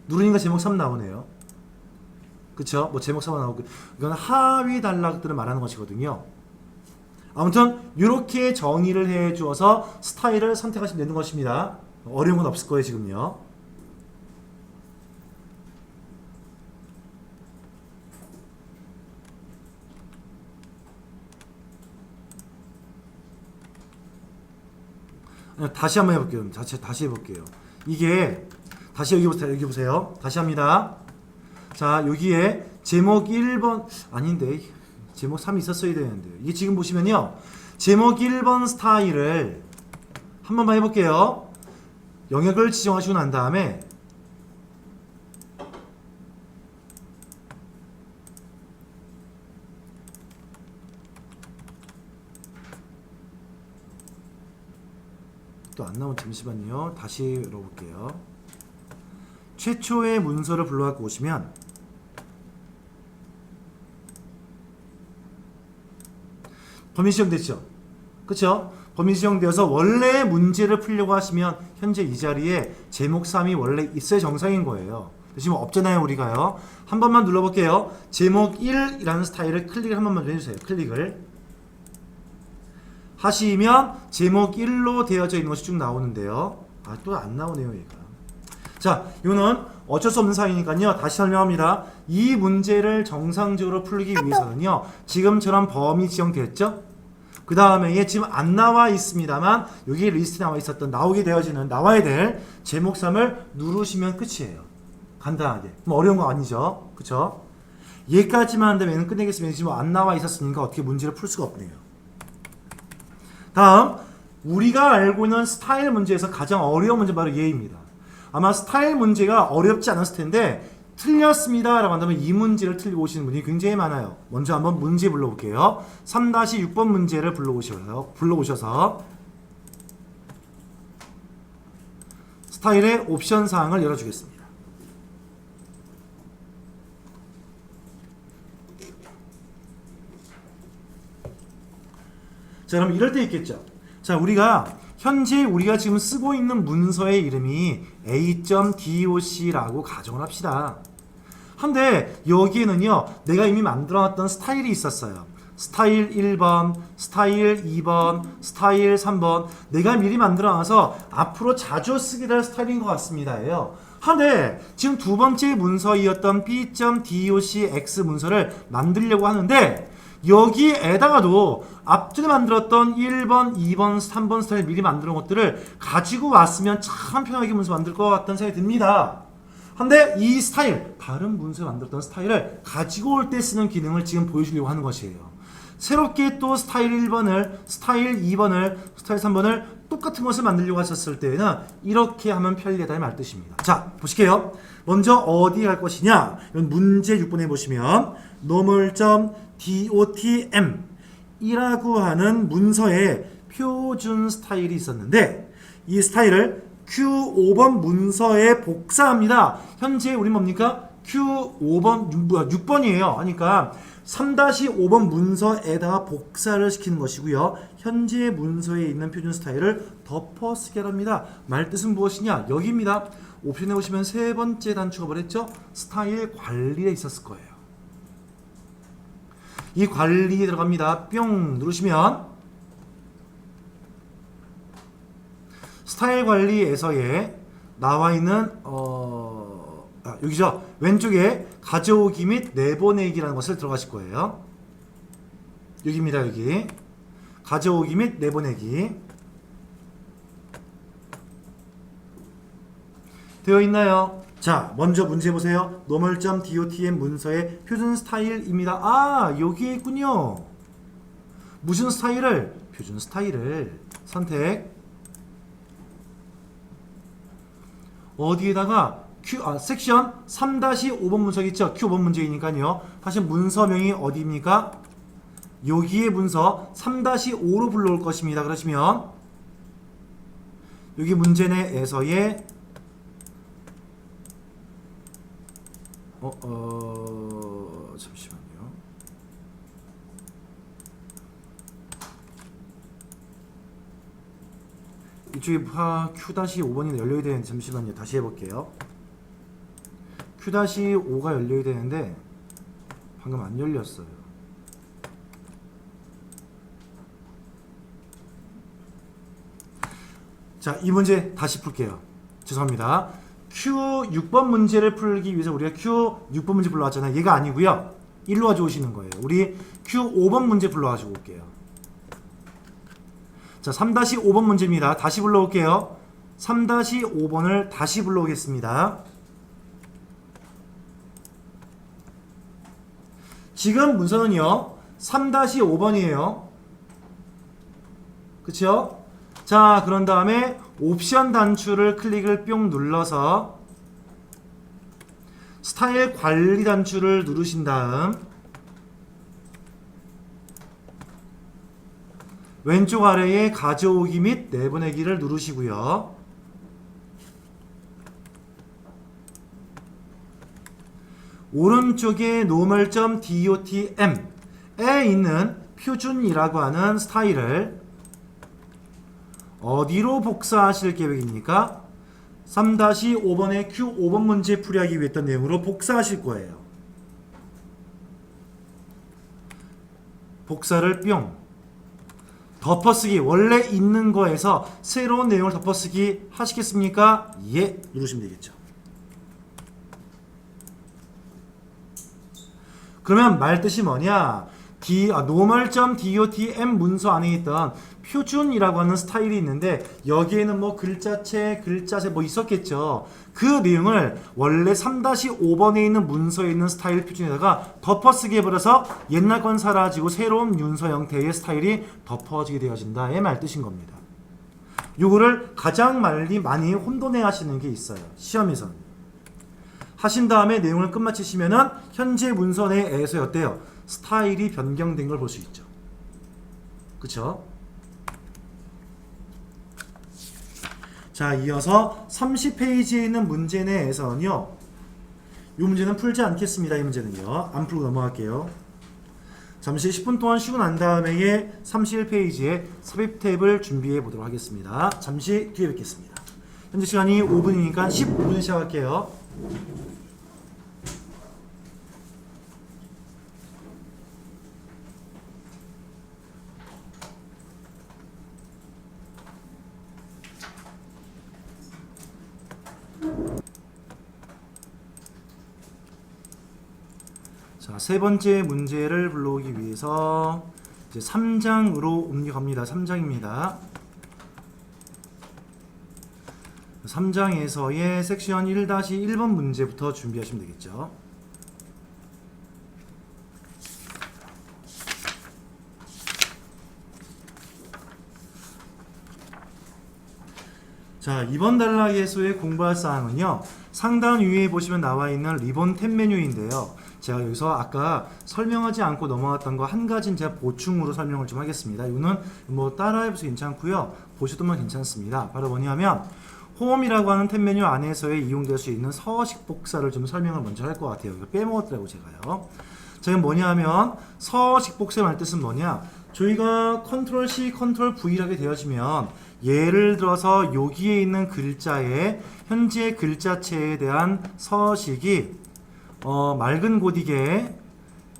누르니까 제목 3 나오네요. 그쵸? 뭐 제목 3가 나오고 이건 하위 단락들을 말하는 것이거든요. 아무튼 이렇게 정의를 해 주어서 스타일을 선택하시면 되는 것입니다. 어려운 건 없을 거예요 지금요. 다시 한번 해볼게요. 다시 해볼게요. 이게 다시 여기 보세요. 다시 합니다. 자, 여기에 제목 1번 아닌데 제목 3이 있었어야 되는데 이게 지금 보시면요 제목 1번 스타일을 한 번만 해볼게요. 영역을 지정하시고 난 다음에 또 안 나오면 잠시만요. 다시 열어볼게요. 최초의 문서를 불러갖고 오시면 범위 지정됐죠? 그쵸? 범위 지정되어서 원래 문제를 풀려고 하시면 현재 이 자리에 제목 3이 원래 있어야 정상인 거예요. 지금 없잖아요 우리가요. 한 번만 눌러볼게요. 제목 1이라는 스타일을 클릭을 한 번만 해주세요. 클릭을 하시면 제목 1로 되어져 있는 것이 쭉 나오는데요. 또 안 나오네요 얘가. 자, 이거는 어쩔 수 없는 사항이니까요. 다시 설명합니다. 이 문제를 정상적으로 풀기 위해서는요. 지금처럼 범위 지정됐죠? 그 다음에 얘 지금 안 나와 있습니다만 여기 리스트에 나와 있었던 나와야 될 제목 3을 누르시면 끝이에요. 간단하게. 뭐 어려운 거 아니죠? 그쵸? 얘까지만 한다면 얘는 끝내겠습니다. 지금 안 나와 있었으니까 어떻게 문제를 풀 수가 없네요. 다음 우리가 알고 있는 스타일 문제에서 가장 어려운 문제 바로 얘입니다. 아마 스타일 문제가 어렵지 않았을 텐데 틀렸습니다 라고 한다면 이 문제를 틀리고 오시는 분이 굉장히 많아요. 먼저 한번 문제 불러볼게요. 3-6번 문제를 불러오셔서 스타일의 옵션 사항을 열어주겠습니다. 자, 그럼 이럴 때 있겠죠. 자, 현재 우리가 지금 쓰고 있는 문서의 이름이 A.doc라고 가정을 합시다. 한데 여기에는요, 내가 이미 만들어놨던 스타일이 있었어요. 스타일 1번, 스타일 2번, 스타일 3번. 내가 미리 만들어놔서 앞으로 자주 쓰게 될 스타일인 것 같습니다예요. 한데 지금 두 번째 문서이었던 B.docx 문서를 만들려고 하는데 여기에다가도 앞전에 만들었던 1번, 2번, 3번 스타일 미리 만들어 놓은 것들을 가지고 왔으면 참 편하게 문서 만들 것 같다는 생각이 듭니다. 근데 이 스타일, 다른 문서에 만들었던 스타일을 가지고 올 때 쓰는 기능을 지금 보여주려고 하는 것이에요. 새롭게 또 스타일 1번을, 스타일 2번을, 스타일 3번을 똑같은 것을 만들려고 하셨을 때에는 이렇게 하면 편리하다는 말 뜻입니다. 자, 보실게요. 먼저 어디에 갈 것이냐? 이건 문제 6번에 보시면 normal.dotm 이라고 하는 문서에 표준 스타일이 있었는데 이 스타일을 Q5번 문서에 복사합니다. 현재 우리 뭡니까? Q5번, 6번이에요. 그러니까 3-5번 문서에다가 복사를 시키는 것이고요. 현재 문서에 있는 표준 스타일을 덮어쓰게 합니다. 말뜻은 무엇이냐? 여기입니다. 옵션에 보시면 세 번째 단추가 뭐랬죠? 스타일 관리에 있었을 거예요. 이 관리에 들어갑니다. 뿅 누르시면 스타일 관리에서의 나와 있는 여기죠. 왼쪽에 가져오기 및 내보내기라는 것을 들어가실 거예요. 여기입니다. 여기 가져오기 및 내보내기 되어 있나요? 자, 먼저 문제 보세요. normal.dotm 문서의 표준 스타일입니다. 아, 여기에 있군요. 무슨 스타일을? 표준 스타일을 선택. 어디에다가 섹션 3-5번 문서 있죠? Q5번 문제이니까요. 사실 문서명이 어디입니까? 여기에 문서 3-5로 불러올 것입니다. 그러시면 여기 문제 내에서의 잠시만요. 이쪽에 Q-5번이 열려야 되는데 잠시만요. 다시 해볼게요. Q-5가 열려야 되는데 방금 안 열렸어요. 자, 이 문제 다시 풀게요. 죄송합니다. Q6번 문제를 풀기 위해서 우리가 Q6번 문제 불러왔잖아요. 얘가 아니고요. 일로 가져오시는 거예요. 우리 Q5번 문제 불러가지고 올게요. 자, 3-5번 문제입니다. 다시 불러올게요. 3-5번을 다시 불러오겠습니다. 지금 문서는요 3-5번이에요. 그쵸? 자, 그런 다음에 옵션 단추를 클릭을 뿅 눌러서 스타일 관리 단추를 누르신 다음 왼쪽 아래에 가져오기 및 내보내기를 누르시고요. 오른쪽에 normal.dotm에 있는 표준이라고 하는 스타일을 어디로 복사하실 계획입니까? 3-5번의 Q5번 문제 풀이하기 위해 했던 내용으로 복사하실 거예요. 복사를 뿅 덮어쓰기 원래 있는 거에서 새로운 내용을 덮어쓰기 하시겠습니까? 예 누르시면 되겠죠. 그러면 말뜻이 뭐냐? normal.dotm 문서 안에 있던 표준이라고 하는 스타일이 있는데 여기에는 뭐 글자체, 글자세 뭐 있었겠죠. 그 내용을 원래 3-5번에 있는 문서에 있는 스타일 표준에다가 덮어쓰기 해버려서 옛날 건 사라지고 새로운 문서 형태의 스타일이 덮어지게 되어진다의 말뜻인 겁니다. 요거를 가장 많이 혼돈해 하시는 게 있어요. 시험에서는. 하신 다음에 내용을 끝마치시면은 현재 문서 내에서 어때요? 스타일이 변경된 걸 볼 수 있죠. 그쵸? 자, 이어서 30페이지에 있는 문제 내에서는요. 이 문제는 풀지 않겠습니다. 이 문제는요. 안 풀고 넘어갈게요. 잠시 10분 동안 쉬고 난 다음에 31페이지에 삽입 탭을 준비해 보도록 하겠습니다. 잠시 뒤에 뵙겠습니다. 현재 시간이 5분이니까 15분에 시작할게요. 자, 세 번째 문제를 불러오기 위해서 이제 3장으로 옮겨갑니다. 3장입니다. 3장에서의 섹션 1-1번 문제부터 준비하시면 되겠죠. 자, 이번 단락에서의 공부할 사항은요. 상단 위에 보시면 나와 있는 리본 탭 메뉴인데요. 제가 여기서 아까 설명하지 않고 넘어갔던 거 한 가지는 제가 보충으로 설명을 좀 하겠습니다. 이거는 뭐 따라해보셔도 괜찮고요. 보셔도 괜찮습니다. 바로 뭐냐면 홈이라고 하는 탭 메뉴 안에서의 이용될 수 있는 서식 복사를 좀 설명을 먼저 할 것 같아요. 이거 빼먹었더라고 제가요. 자, 이건 뭐냐면 서식 복사의 말 뜻은 뭐냐? 저희가 컨트롤 C, 컨트롤 V를 하게 되어지면 예를 들어서 여기에 있는 글자의 현재 글자체에 대한 서식이 맑은 고딕의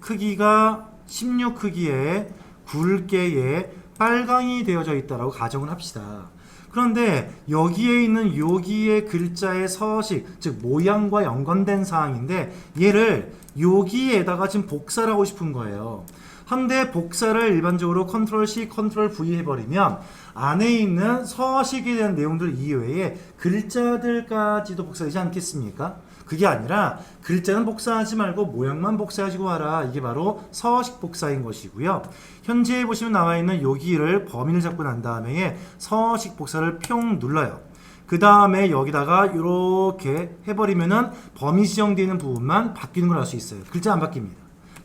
크기가 16 크기에 굵게에 빨강이 되어져 있다라고 가정을 합시다. 그런데 여기에 있는 여기의 글자의 서식, 즉 모양과 연관된 사항인데 얘를 여기에다가 지금 복사를 하고 싶은 거예요. 한데 복사를 일반적으로 컨트롤 C, 컨트롤 V 해버리면 안에 있는 서식에 대한 내용들 이외에 글자들까지도 복사되지 않겠습니까? 그게 아니라 글자는 복사하지 말고 모양만 복사하시고 와라. 이게 바로 서식 복사인 것이고요. 현재 보시면 나와 있는 여기를 범위를 잡고 난 다음에 서식 복사를 평 눌러요. 그 다음에 여기다가 이렇게 해버리면은 범위 지정되어 있는 부분만 바뀌는 걸 알 수 있어요. 글자 안 바뀝니다.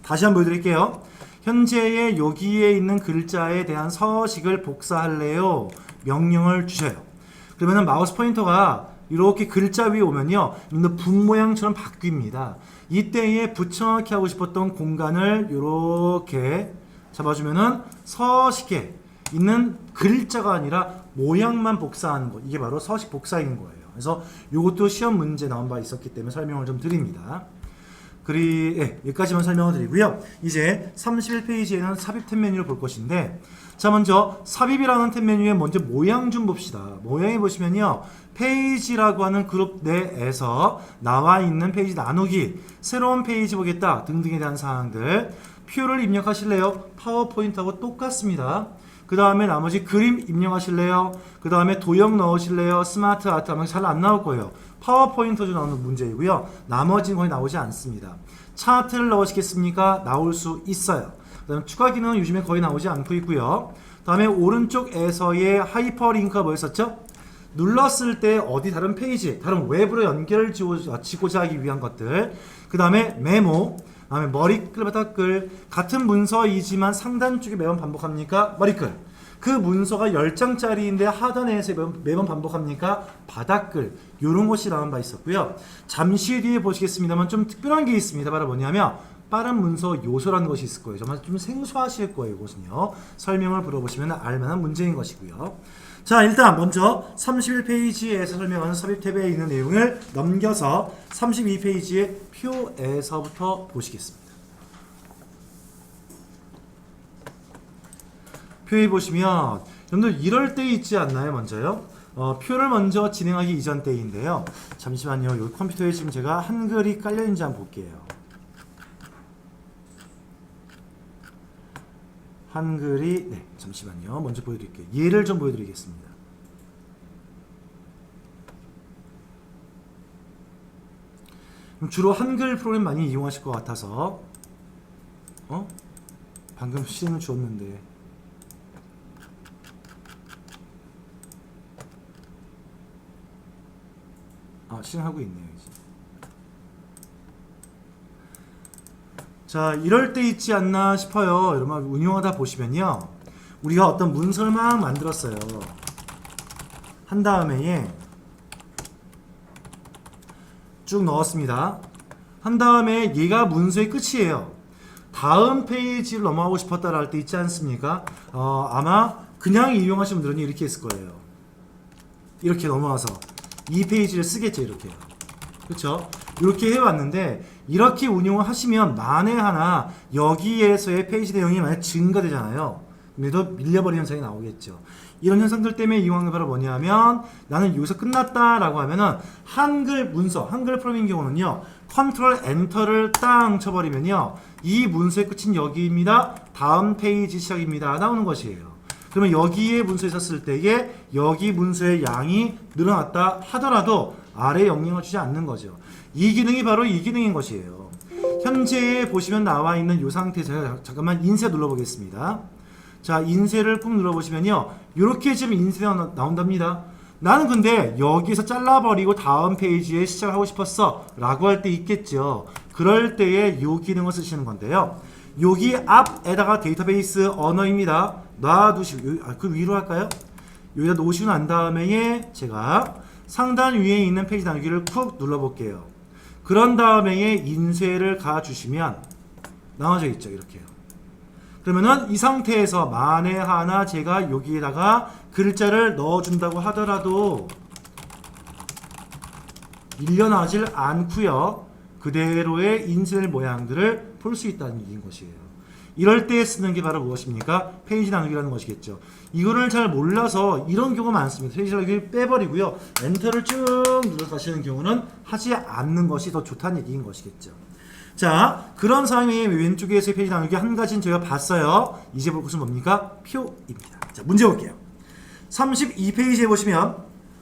다시 한번 보여드릴게요. 현재의 여기에 있는 글자에 대한 서식을 복사할래요? 명령을 주셔요. 그러면은 마우스 포인터가 이렇게 글자 위에 오면요, 분 모양처럼 바뀝니다. 이때에 붙여넣기 하고 싶었던 공간을 이렇게 잡아주면은 서식에 있는 글자가 아니라 모양만 복사하는 것, 이게 바로 서식 복사인 거예요. 그래서 이것도 시험 문제 나온 바 있었기 때문에 설명을 좀 드립니다. 여기까지만 설명을 드리고요. 이제 31페이지에는 삽입 탭 메뉴를 볼 것인데, 자, 먼저 삽입이라는 탭 메뉴에 먼저 모양 좀 봅시다. 모양에 보시면요, 페이지라고 하는 그룹 내에서 나와 있는 페이지 나누기, 새로운 페이지 보겠다 등등에 대한 사항들, 표를 입력하실래요? 파워포인트하고 똑같습니다. 그 다음에 나머지 그림 입력하실래요? 그 다음에 도형 넣으실래요? 스마트 아트 하면 잘 안 나올 거예요. 파워포인트로 나오는 문제이고요. 나머지는 거의 나오지 않습니다. 차트를 넣으시겠습니까? 나올 수 있어요. 그 다음에 추가 기능은 요즘에 거의 나오지 않고 있고요. 그 다음에 오른쪽에서의 하이퍼링크가 뭐였었죠? 눌렀을 때 어디 다른 페이지, 다른 웹으로 연결을 지고자 하기 위한 것들. 그 다음에 메모, 그 다음에 머리글, 바닥글. 같은 문서이지만 상단 쪽에 매번 반복합니까? 머리글. 그 문서가 10장짜리인데 하단에서 매번 반복합니까? 바닥글. 요런 것이 나온 바 있었고요. 잠시 뒤에 보시겠습니다만 좀 특별한 게 있습니다. 바로 뭐냐면 빠른 문서 요소라는 것이 있을 거예요. 정말 좀 생소하실 거예요. 이것은요. 설명을 들어보시면 알만한 문제인 것이고요. 자, 일단 먼저 31페이지에서 설명하는 삽입 탭에 있는 내용을 넘겨서 32페이지의 표에서부터 보시겠습니다. 표에 보시면 여러분들 이럴 때 있지 않나요? 먼저요. 표를 먼저 진행하기 이전 때인데요. 잠시만요. 여기 컴퓨터에 지금 제가 한글이 깔려있는지 한번 볼게요. 한글이, 네, 잠시만요. 먼저 보여드릴게요. 예를 좀 보여드리겠습니다. 주로 한글 프로그램 많이 이용하실 것 같아서, 방금 실행을 주었는데, 실행하고 있네요. 이제. 자, 이럴 때 있지 않나 싶어요. 여러분 운용하다 보시면요, 우리가 어떤 문서를 막 만들었어요. 한 다음에 쭉 넣었습니다. 한 다음에 얘가 문서의 끝이에요. 다음 페이지를 넘어가고 싶었다라 할 때 있지 않습니까? 아마 그냥 이용하시는 분들은 이렇게 했을 거예요. 이렇게 넘어와서 이 페이지를 쓰겠죠. 이렇게. 그렇죠? 이렇게 해왔는데, 이렇게 운용을 하시면 만에 하나 여기에서의 페이지 내용이 만약 증가되잖아요. 그래도 밀려버리는 현상이 나오겠죠. 이런 현상들 때문에 이용하는 게 바로 뭐냐면, 나는 여기서 끝났다라고 하면은 한글 문서, 한글 프로그래밍 경우는요, 컨트롤 엔터를 땅 쳐버리면요, 이 문서의 끝은 여기입니다. 다음 페이지 시작입니다. 나오는 것이에요. 그러면 여기에 문서에 썼을 때에 여기 문서의 양이 늘어났다 하더라도 아래에 영향을 주지 않는 거죠. 이 기능이 바로 이 기능인 것이에요. 현재 보시면 나와 있는 이 상태에서 잠깐만 인쇄 눌러보겠습니다. 자, 인쇄를 꾹 눌러보시면요, 이렇게 지금 인쇄가 나온답니다. 나는 근데 여기서 잘라버리고 다음 페이지에 시작하고 싶었어 라고 할 때 있겠죠. 그럴 때에 이 기능을 쓰시는 건데요, 여기 앞에다가 데이터베이스 언어입니다. 놔두시고, 그 위로 할까요? 여기다 놓으시고 난 다음에 제가 상단 위에 있는 페이지 나누기를 쿡 눌러볼게요. 그런 다음에 인쇄를 가주시면 나와져 있죠. 이렇게요. 그러면은 이 상태에서 만에 하나 제가 여기에다가 글자를 넣어준다고 하더라도 밀려나질 않고요, 그대로의 인쇄 모양들을 볼 수 있다는 얘기인 것이에요. 이럴 때 쓰는 게 바로 무엇입니까? 페이지 나누기라는 것이겠죠. 이거를 잘 몰라서 이런 경우가 많습니다. 페이지 나누기를 빼버리고요, 엔터를 쭉 눌러서 가시는 경우는 하지 않는 것이 더 좋다는 얘기인 것이겠죠. 자, 그런 상황에 왼쪽에서의 페이지 나누기 한 가지는 저희가 봤어요. 이제 볼 것은 뭡니까? 표입니다. 자, 문제 볼게요. 32페이지에 보시면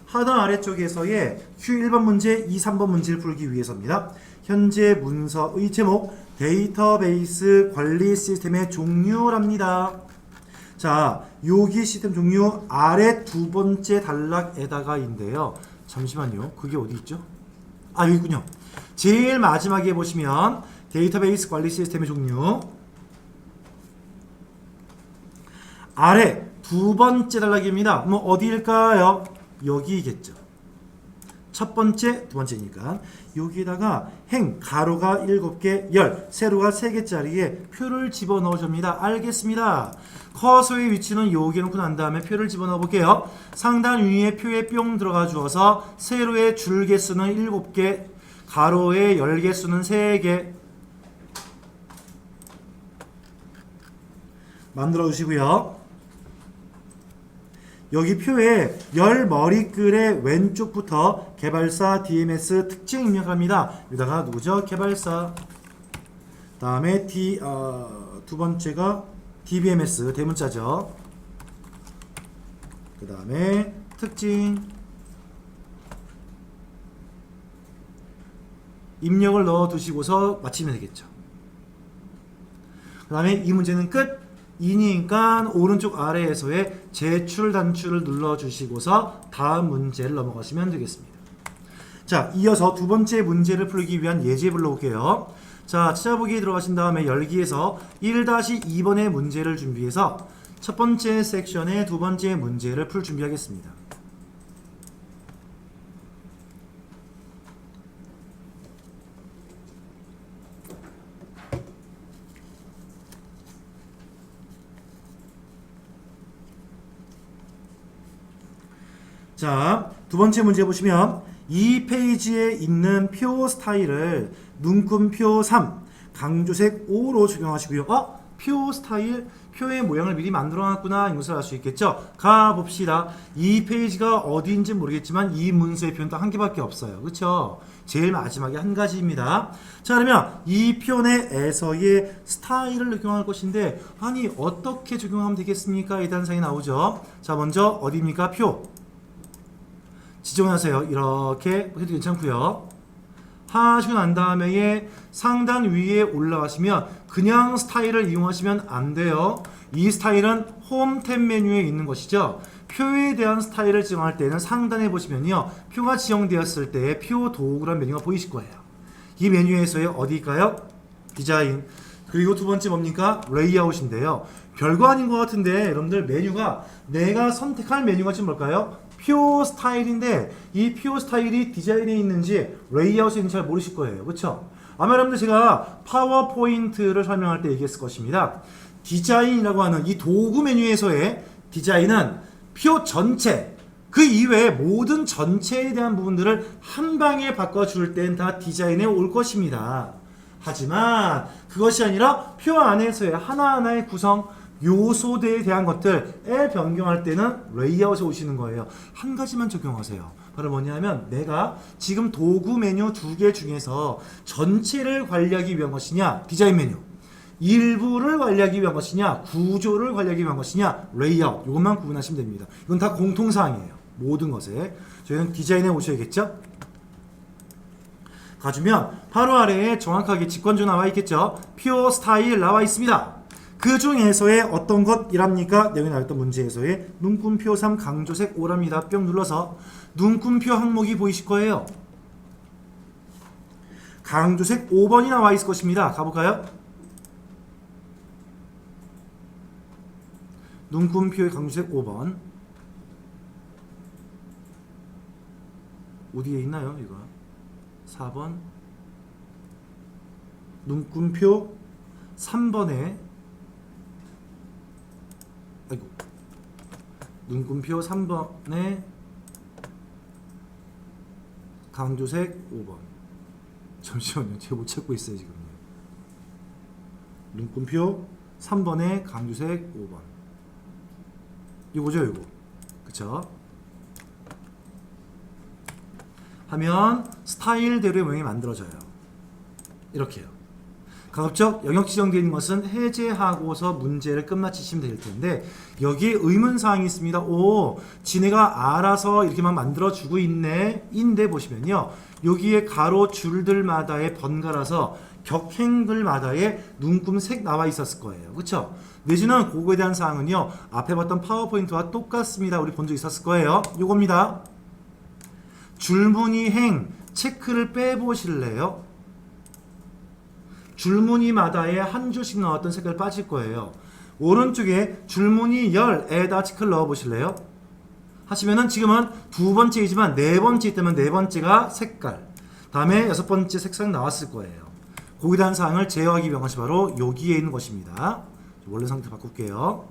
하단 아래쪽에서의 Q1번 문제, 2, 3번 문제를 풀기 위해서입니다. 현재 문서의 제목, 데이터베이스 관리 시스템의 종류랍니다. 자, 여기 시스템 종류 아래 두 번째 단락에다가인데요. 잠시만요. 그게 어디 있죠? 아, 여기 있군요. 제일 마지막에 보시면 데이터베이스 관리 시스템의 종류 아래 두 번째 단락입니다. 뭐 어디일까요? 여기겠죠. 첫 번째, 두 번째니까 여기에다가 행, 가로가 7개, 열, 세로가 3개짜리에 표를 집어넣어 줍니다. 알겠습니다. 커서의 위치는 여기에 놓고 난 다음에 표를 집어넣어 볼게요. 상단 위에 표에 뿅 들어가 주어서 세로의 줄 개수는 7개, 가로의 열 개수는 3개 만들어 주시고요. 여기 표에 열 머리글의 왼쪽부터 개발사 DMS 특징 입력합니다. 여기다가 누구죠? 개발사. 다음에 두 번째가 DBMS 대문자죠. 그 다음에 특징 입력을 넣어 두시고서 마치면 되겠죠. 그 다음에 이 문제는 끝. 이니까 오른쪽 아래에서의 제출 단추를 눌러주시고서 다음 문제를 넘어가시면 되겠습니다. 자, 이어서 두 번째 문제를 풀기 위한 예제 불러볼게요. 자, 찾아보기에 들어가신 다음에 열기에서 1-2번의 문제를 준비해서 첫 번째 섹션의 두 번째 문제를 풀 준비하겠습니다. 자, 두 번째 문제 보시면 이 페이지에 있는 표 스타일을 눈금표 3, 강조색 5로 적용하시고요. 표 스타일, 표의 모양을 미리 만들어 놨구나, 이것을 알 수 있겠죠. 가봅시다. 이 페이지가 어디인지 모르겠지만 이 문서의 표는 딱 한 개밖에 없어요. 그렇죠? 제일 마지막에 한 가지입니다. 자, 그러면 이 표 내에서의 스타일을 적용할 것인데, 아니 어떻게 적용하면 되겠습니까? 이 단상이 나오죠. 자, 먼저 어디입니까? 표 지정하세요. 이렇게 해도 괜찮고요. 하시고 난 다음에 상단 위에 올라가시면 그냥 스타일을 이용하시면 안 돼요. 이 스타일은 홈 탭 메뉴에 있는 것이죠. 표에 대한 스타일을 지정할 때는 상단에 보시면요. 표가 지정되었을 때의 표 도구란 메뉴가 보이실 거예요. 이 메뉴에서의 어디일까요? 디자인. 그리고 두 번째 뭡니까? 레이아웃인데요. 별거 아닌 것 같은데 여러분들 메뉴가 내가 선택할 메뉴가 지금 뭘까요? 표 스타일인데 이 표 스타일이 디자인에 있는지 레이아웃에 있는지 잘 모르실 거예요. 그렇죠? 아마 여러분들 제가 파워포인트를 설명할 때 얘기했을 것입니다. 디자인이라고 하는 이 도구 메뉴에서의 디자인은 표 전체 그 이외의 모든 전체에 대한 부분들을 한 방에 바꿔줄 땐 다 디자인에 올 것입니다. 하지만 그것이 아니라 표 안에서의 하나하나의 구성 요소들에 대한 것들에 변경할 때는 레이아웃에 오시는 거예요. 한 가지만 적용하세요. 바로 뭐냐면 내가 지금 도구 메뉴 2개 중에서 전체를 관리하기 위한 것이냐 디자인 메뉴, 일부를 관리하기 위한 것이냐 구조를 관리하기 위한 것이냐 레이아웃, 이것만 구분하시면 됩니다. 이건 다 공통사항이에요. 모든 것에 저희는 디자인에 오셔야겠죠. 가주면 바로 아래에 정확하게 직관적으로 나와 있겠죠. 표 스타일 나와 있습니다. 그 중에서의 어떤 것이랍니까? 내용이 나왔던 문제에서의 눈금표 3 강조색 5랍니다. 뿅 눌러서 눈금표 항목이 보이실 거예요. 강조색 5번이 나와 있을 것입니다. 가볼까요? 눈금표의 강조색 5번 어디에 있나요? 이거 4번 눈금표 3번에 아이고 눈금표 3번에 강조색 5번 잠시만요. 제가 못 찾고 있어요 지금. 눈금표 3번에 강조색 5번 이거죠 이거. 그쵸? 하면 스타일대로의 모양이 만들어져요. 이렇게요. 가급적 영역 지정되어 있는 것은 해제하고서 문제를 끝마치시면 될 텐데 여기에 의문사항이 있습니다. 오, 지네가 알아서 이렇게만 만들어주고 있네 인데 보시면요. 여기에 가로 줄들마다의 번갈아서 격행들마다의 눈금색 나와 있었을 거예요. 그쵸? 내지는 그거에 대한 사항은요. 앞에 봤던 파워포인트와 똑같습니다. 우리 본 적 있었을 거예요. 요겁니다. 줄무늬 행 체크를 빼보실래요? 줄무늬마다에 한 줄씩 나왔던 색깔 빠질 거예요. 오른쪽에 줄무늬 열에다 체크를 넣어 보실래요? 하시면은 지금은 두 번째이지만 네 번째 있다면 네 번째가 색깔, 다음에 여섯 번째 색상 나왔을 거예요. 거기에 대한 사항을 제어하기 위한 것이 바로 여기에 있는 것입니다. 원래 상태 바꿀게요.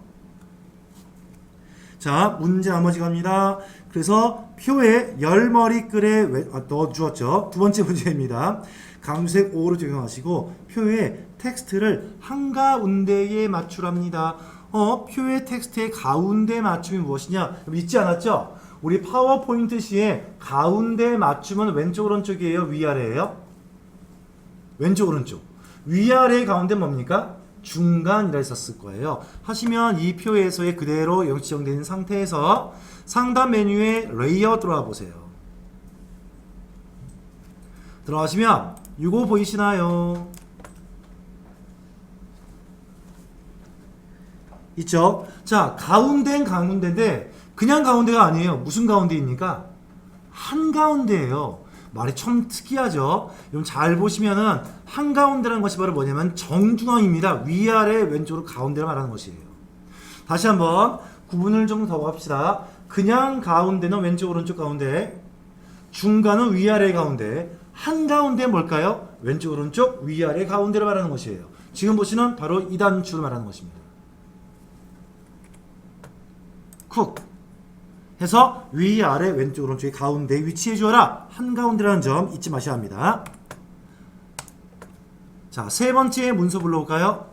자, 문제 나머지 갑니다. 그래서 표에 열머리글에 넣어주었죠. 두 번째 문제입니다. 강조색 5로 적용하시고 표에 텍스트를 한가운데에 맞추랍니다. 표의 텍스트의 가운데 맞춤이 무엇이냐? 잊지 않았죠? 우리 파워포인트 시에 가운데 맞춤은 왼쪽 오른쪽이에요? 위아래예요? 왼쪽 오른쪽. 위아래 가운데 뭡니까? 중간이라 했었을 거예요. 하시면 이 표에서의 그대로 영역 지정되어 있는 상태에서 상단 메뉴에 레이아웃 들어와 보세요. 들어가시면 이거 보이시나요? 있죠? 자, 가운데는 가운데인데 그냥 가운데가 아니에요. 무슨 가운데입니까? 한가운데예요. 말이 참 특이하죠. 여러분 잘 보시면은 한가운데라는 것이 바로 뭐냐면 정중앙입니다. 위아래 왼쪽으로 가운데를 말하는 것이에요. 다시 한번 구분을 좀 더 합시다. 그냥 가운데는 왼쪽 오른쪽 가운데, 중간은 위아래 가운데, 한가운데 뭘까요? 왼쪽 오른쪽 위아래 가운데를 말하는 것이에요. 지금 보시는 바로 이 단추를 말하는 것입니다. 쿡 해서 위아래 왼쪽 오른쪽의 가운데 위치해 주어라. 한가운데라는 점 잊지 마셔야 합니다. 자, 세 번째 문서 불러올까요?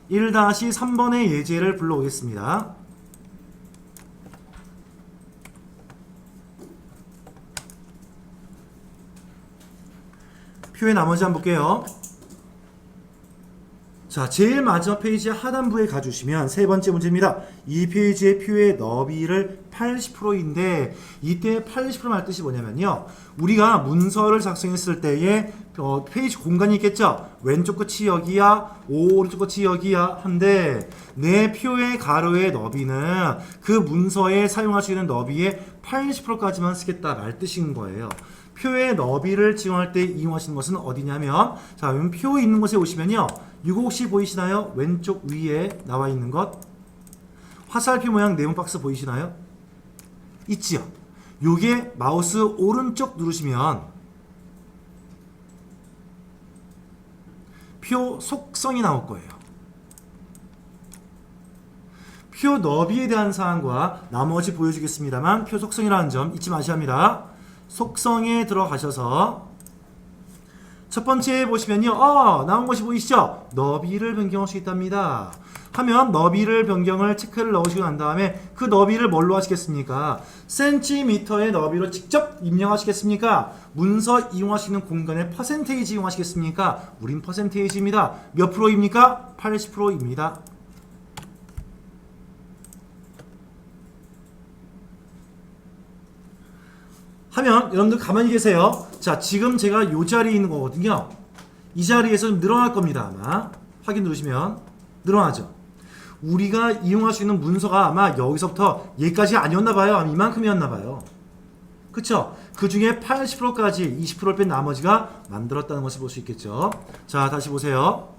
1-3번의 예제를 불러오겠습니다. 표의 나머지 한번 볼게요. 자, 제일 마지막 페이지 하단부에 가주시면 세 번째 문제입니다. 이 페이지의 표의 너비를 80%인데 이때 80% 말 뜻이 뭐냐면요. 우리가 문서를 작성했을 때에 페이지 공간이 있겠죠. 왼쪽 끝이 여기야, 오른쪽 끝이 여기야 한데 내 표의 가로의 너비는 그 문서에 사용할 수 있는 너비의 80%까지만 쓰겠다 말 뜻인 거예요. 표의 너비를 지정할 때 이용하시는 것은 어디냐면, 자, 그럼 표 있는 곳에 오시면요. 이거 혹시 보이시나요? 왼쪽 위에 나와 있는 것. 화살표 모양 네모 박스 보이시나요? 있지요. 요게 마우스 오른쪽 누르시면 표 속성이 나올 거예요. 표 너비에 대한 사항과 나머지 보여주겠습니다만 표 속성이라는 점 잊지 마셔야 합니다. 속성에 들어가셔서 첫 번째 보시면요. 나온 것이 보이시죠? 너비를 변경할 수 있답니다. 하면 너비를 변경을 체크를 넣으시고 난 다음에 그 너비를 뭘로 하시겠습니까? 센티미터의 너비로 직접 입력하시겠습니까? 문서 이용할 수 있는 공간의 퍼센테이지 이용하시겠습니까? 우린 퍼센테이지입니다. 몇 프로입니까? 80%입니다. 하면 여러분들 가만히 계세요. 자, 지금 제가 이 자리에 있는 거거든요. 이 자리에서 좀 늘어날 겁니다. 아마 확인 누르시면 늘어나죠. 우리가 이용할 수 있는 문서가 아마 여기서부터 여기까지 아니었나 봐요. 아마 이만큼이었나 봐요. 그쵸? 그 중에 80%까지 20%를 뺀 나머지가 만들었다는 것을 볼 수 있겠죠. 자, 다시 보세요.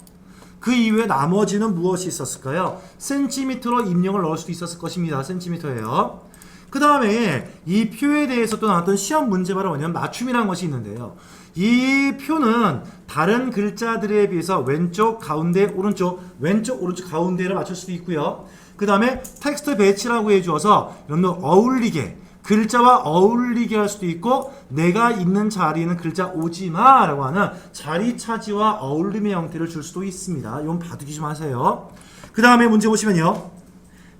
그 이후에 나머지는 무엇이 있었을까요? 센티미터로 입력을 넣을 수도 있었을 것입니다. 센티미터예요. 그 다음에 이 표에 대해서 또 나왔던 시험 문제 바로 뭐냐면 맞춤이라는 것이 있는데요. 이 표는 다른 글자들에 비해서 왼쪽, 가운데, 오른쪽, 왼쪽, 오른쪽, 가운데를 맞출 수도 있고요. 그 다음에 텍스트 배치라고 해주어서 여러분들 어울리게, 글자와 어울리게 할 수도 있고 내가 있는 자리에는 글자 오지마 라고 하는 자리 차지와 어울림의 형태를 줄 수도 있습니다. 이건 봐두기 좀 하세요. 그 다음에 문제 보시면요.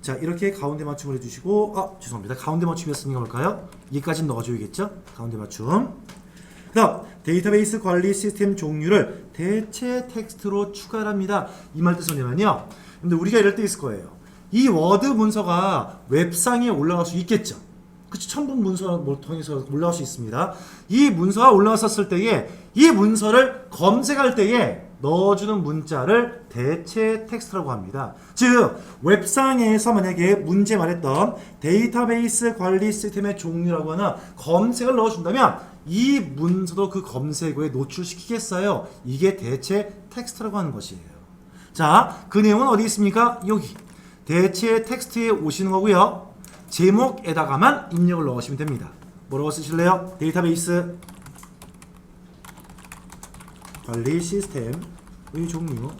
자, 이렇게 가운데 맞춤을 해주시고, 죄송합니다. 가운데 맞춤이었으니까 볼까요? 여기까지는 넣어줘야겠죠? 가운데 맞춤. 그 다음, 데이터베이스 관리 시스템 종류를 대체 텍스트로 추가합니다. 이 말 뜻은 뭐냐면요. 근데 우리가 이럴 때 있을 거예요. 이 워드 문서가 웹상에 올라갈 수 있겠죠? 그치? 첨부 문서를 통해서 올라갈 수 있습니다. 이 문서가 올라왔었을 때에, 이 문서를 검색할 때에 넣어주는 문자를 대체 텍스트라고 합니다. 즉 웹상에서 만약에 문제 말했던 데이터베이스 관리 시스템의 종류라고 하는 검색을 넣어준다면 이 문서도 그 검색어에 노출시키겠어요. 이게 대체 텍스트라고 하는 것이에요. 자, 그 내용은 어디 있습니까? 여기 대체 텍스트에 오시는 거고요. 제목에다가만 입력을 넣으시면 됩니다. 뭐라고 쓰실래요? 데이터베이스 관리 시스템의 종류.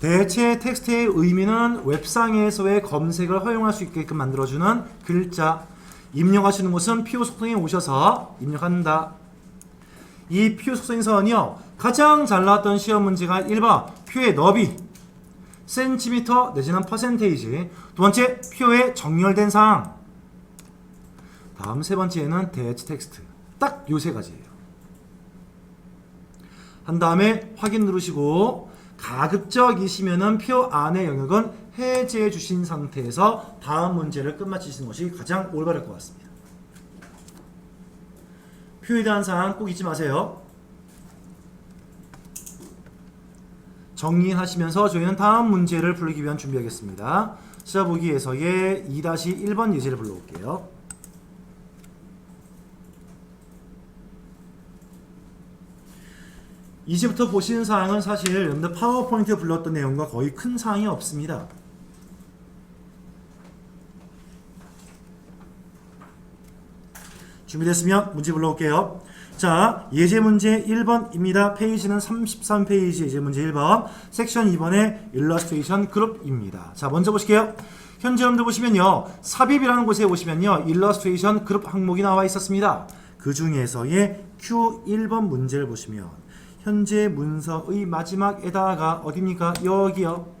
대체 텍스트의 의미는 웹상에서의 검색을 허용할 수 있게끔 만들어주는 글자. 입력하시는 곳은 표 속성에 오셔서 입력한다. 이 표 속성에서는요, 가장 잘 나왔던 시험 문제가 1번 표의 너비, 센티미터 내지는 퍼센테이지. 두 번째 표의 정렬된 사항. 다음 세 번째는 대체 텍스트. 딱 요 세 가지예요. 한 다음에 확인 누르시고 가급적이시면은 표 안의 영역은 해제해 주신 상태에서 다음 문제를 끝마치시는 것이 가장 올바를 것 같습니다. 표에 대한 사항 꼭 잊지 마세요. 정리하시면서 저희는 다음 문제를 풀기 위한 준비하겠습니다. 시작보기에서의 2-1번 예제를 불러올게요. 이제부터 보시는 사항은 사실 여러분들 파워포인트에 불렀던 내용과 거의 큰 사항이 없습니다. 준비됐으면 문제 불러올게요. 자, 예제 문제 1번입니다. 페이지는 33페이지 예제 문제 1번, 섹션 2번의 일러스트레이션 그룹입니다. 자, 먼저 보실게요. 현재 여러분들 보시면요, 삽입이라는 곳에 오시면요, 일러스트레이션 그룹 항목이 나와 있었습니다. 그 중에서의 Q1번 문제를 보시면 현재 문서의 마지막에다가 어디입니까? 여기요.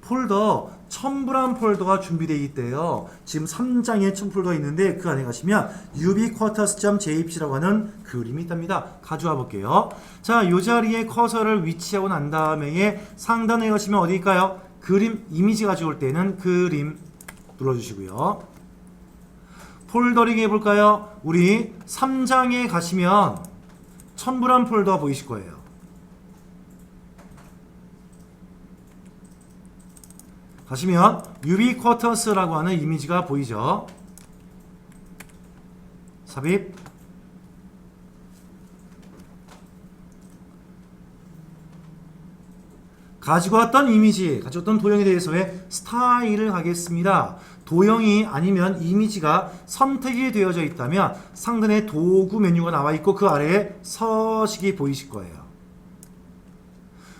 폴더 첨부란 폴더가 준비되어 있대요. 지금 3장에 첨폴더가 있는데 그 안에 가시면 ubiquitous.jpg라고 하는 그림이 있답니다. 가져와 볼게요. 자, 이 자리에 커서를 위치하고 난 다음에 상단에 가시면 어디일까요? 그림 이미지 가져올 때는 그림 눌러주시고요. 폴더링 해볼까요? 우리 3장에 가시면 첨부란 폴더가 보이실 거예요. 가시면 ubiquitous라고 하는 이미지가 보이죠. 삽입. 가지고 왔던 이미지, 가져왔던 도형에 대해서의 스타일을 하겠습니다. 도형이 아니면 이미지가 선택이 되어져 있다면 상단에 도구 메뉴가 나와 있고 그 아래에 서식이 보이실 거예요.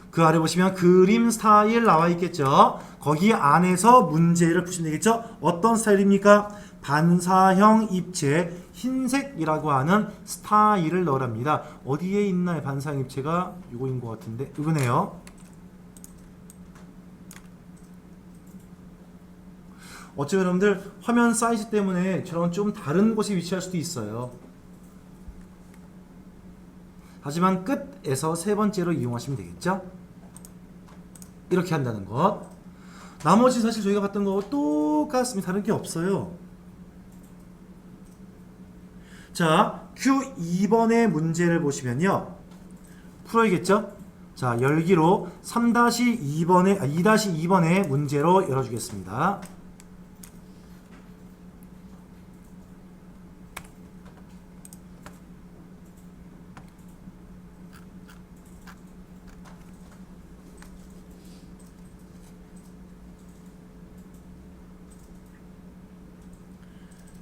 그 아래 보시면 그림 스타일 나와 있겠죠. 거기 안에서 문제를 푸시면 되겠죠. 어떤 스타일입니까? 반사형 입체 흰색이라고 하는 스타일을 넣으랍니다. 어디에 있나요? 반사형 입체가 이거인 것 같은데 이거네요. 어쩌면 여러분들 화면 사이즈 때문에 저런 좀 다른 곳에 위치할 수도 있어요. 하지만 끝에서 세 번째로 이용하시면 되겠죠. 이렇게 한다는 것. 나머지 사실 저희가 봤던 거하고 똑같습니다. 다른 게 없어요. 자, Q2번의 문제를 보시면요. 풀어야겠죠? 자, 열기로 2-2번의 문제로 열어주겠습니다.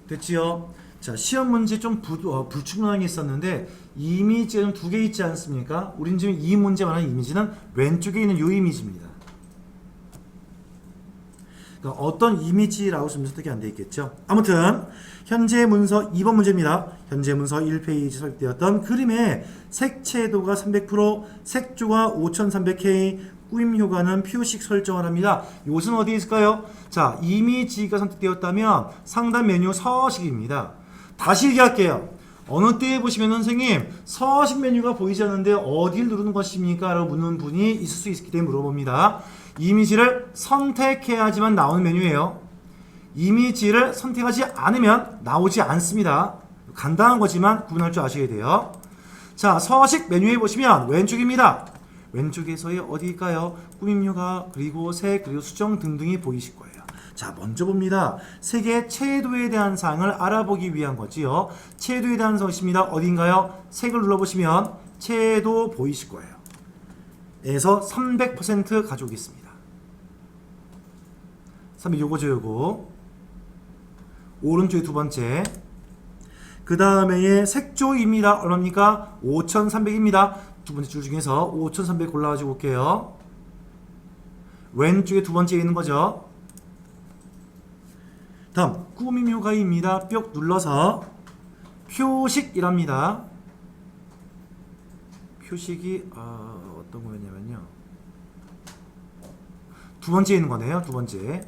됐지요? 자, 시험 문제 좀 불충분한 게 있었는데 이미지는 두 개 있지 않습니까? 우린 지금 이 문제 말하는 이미지는 왼쪽에 있는 이 이미지입니다. 그러니까 어떤 이미지라고 좀 설득이 안 돼 있겠죠? 아무튼 현재 문서 2번 문제입니다. 현재 문서 1페이지 설득되었던 그림의 색채도가 300%, 색조가 5300K, 꾸임 효과는 표식 설정을 합니다. 이것은 어디에 있을까요? 자, 이미지가 선택되었다면 상단 메뉴 서식입니다. 다시 얘기할게요. 어느 때에 보시면 선생님 서식 메뉴가 보이지 않는데 어디를 누르는 것입니까? 라고 묻는 분이 있을 수 있기 때문에 물어봅니다. 이미지를 선택해야지만 나오는 메뉴예요. 이미지를 선택하지 않으면 나오지 않습니다. 간단한 거지만 구분할 줄 아셔야 돼요. 자, 서식 메뉴에 보시면 왼쪽입니다. 왼쪽에서의 어디일까요? 꾸밈 효과, 그리고 색, 그리고 수정 등등이 보이실 거예요. 자, 먼저 봅니다. 색의 채도에 대한 사항을 알아보기 위한 거지요. 채도에 대한 것입니다. 어딘가요? 색을 눌러보시면 채도 보이실 거예요. 에서 300% 가져오겠습니다. 300 요거죠, 요거. 오른쪽에 두 번째. 그 다음에 색조입니다. 얼마입니까? 5300입니다. 두 번째 줄 중에서 5300 골라가지고 올게요. 왼쪽에 두 번째에 있는 거죠. 다음 꾸밈 효과입니다. 뿅 눌러서 표식이랍니다. 표식이 어떤 거였냐면요. 두 번째에 있는 거네요. 두 번째.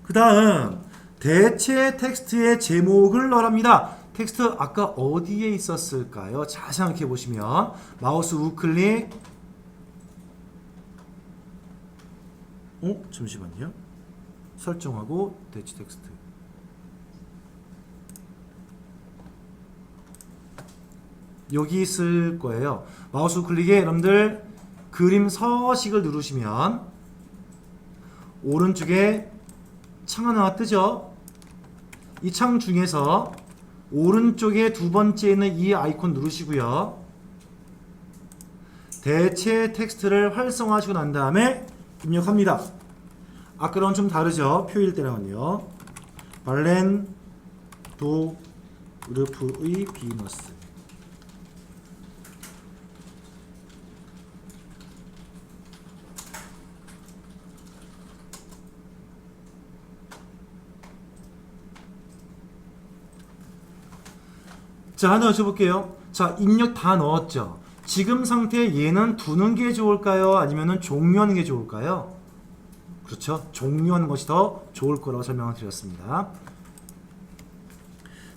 그 다음 대체 텍스트의 제목을 넣으랍니다. 텍스트 아까 어디에 있었을까요? 잘 생각해 보시면 마우스 우클릭. 잠시만요. 설정하고 대체 텍스트. 여기 있을 거예요. 마우스 우클릭에 여러분들 그림 서식을 누르시면 오른쪽에 창 하나 뜨죠? 이 창 중에서 오른쪽에 두 번째에 있는 이 아이콘 누르시고요. 대체 텍스트를 활성화하시고 난 다음에 입력합니다. 아까랑 좀 다르죠? 표일 때랑은요. 발렌 도 그룹의 비너스. 자, 하나 여쭤볼게요. 자, 입력 다 넣었죠? 지금 상태에 얘는 두는 게 좋을까요? 아니면 종료하는 게 좋을까요? 그렇죠. 종료하는 것이 더 좋을 거라고 설명을 드렸습니다.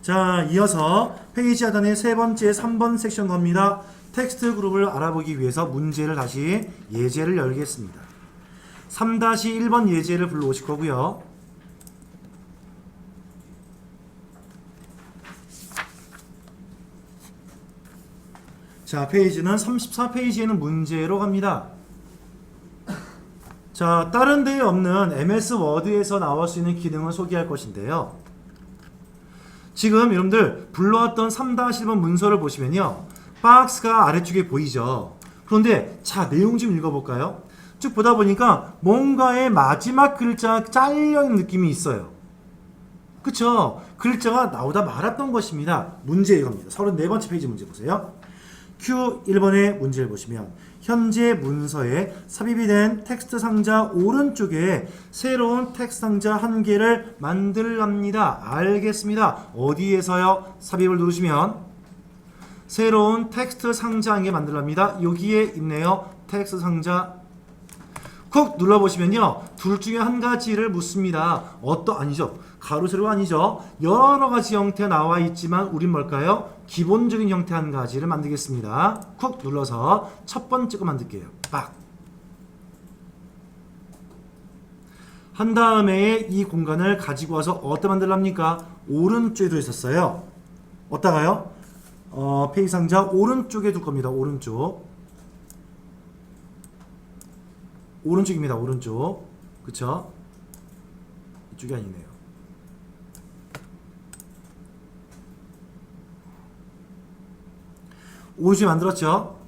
자, 이어서 페이지 하단의 세 번째 3번 섹션 겁니다. 텍스트 그룹을 알아보기 위해서 문제를 다시 예제를 열겠습니다. 3-1번 예제를 불러오실 거고요. 자, 페이지는 34페이지에는 문제로 갑니다. 자, 다른 데에 없는 MS 워드에서 나올 수 있는 기능을 소개할 것인데요. 지금 여러분들 불러왔던 3-1번 문서를 보시면요. 박스가 아래쪽에 보이죠. 그런데 자, 내용 좀 읽어볼까요? 쭉 보다 보니까 뭔가의 마지막 글자가 잘려있는 느낌이 있어요. 그쵸? 글자가 나오다 말았던 것입니다. 문제 이겁니다. 34번째 페이지 문제 보세요. Q1번의 문제를 보시면 현재 문서에 삽입이 된 텍스트 상자 오른쪽에 새로운 텍스트 상자 한 개를 만들랍니다. 알겠습니다. 어디에서요? 삽입을 누르시면 새로운 텍스트 상자 한 개 만들랍니다. 여기에 있네요. 텍스트 상자. 콕 눌러보시면요. 둘 중에 한 가지를 묻습니다. 아니죠. 가로 세로가 아니죠. 여러 가지 형태가 나와 있지만 우린 뭘까요? 기본적인 형태 한 가지를 만들겠습니다. 콕 눌러서 첫 번째 거 만들게요. 빡. 한 다음에 이 공간을 가지고 와서 어디다 만들랍니까? 오른쪽에 두 있었어요. 어디다가요? 페이지 상자 오른쪽에 둘 겁니다. 오른쪽입니다. 오른쪽. 그쵸? 이쪽이 아니네요. 오른쪽에 만들었죠?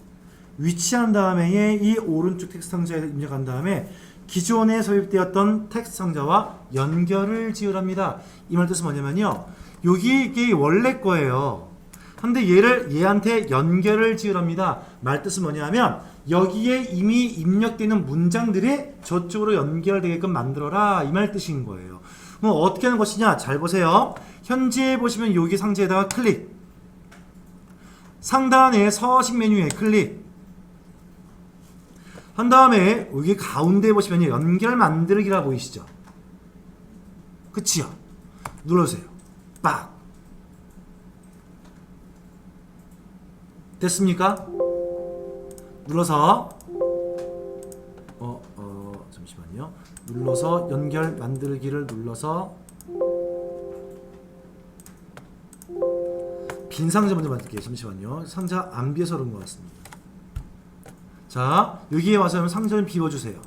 위치한 다음에 이 오른쪽 텍스트 상자에 입력한 다음에 기존에 삽입되었던 텍스트 상자와 연결을 지으랍니다. 이 말 뜻은 뭐냐면요. 이게 원래 거예요. 근데 얘한테 연결을 지으랍니다. 말 뜻은 뭐냐면 여기에 이미 입력되는 문장들이 저쪽으로 연결되게끔 만들어라. 이 말 뜻인 거예요. 그럼 어떻게 하는 것이냐? 잘 보세요. 현재 보시면 여기 상자에다가 클릭. 상단의 서식 메뉴에 클릭. 한 다음에 여기 가운데 보시면 연결 만들기라 보이시죠? 그치요? 눌러주세요. 빡. 됐습니까? 눌러서 잠시만요. 눌러서 연결 만들기를 눌러서 빈 상자 먼저 만들게요. 잠시만요. 상자 안 비어서 그런 것 같습니다. 자, 여기에 와서 상자를 비워주세요.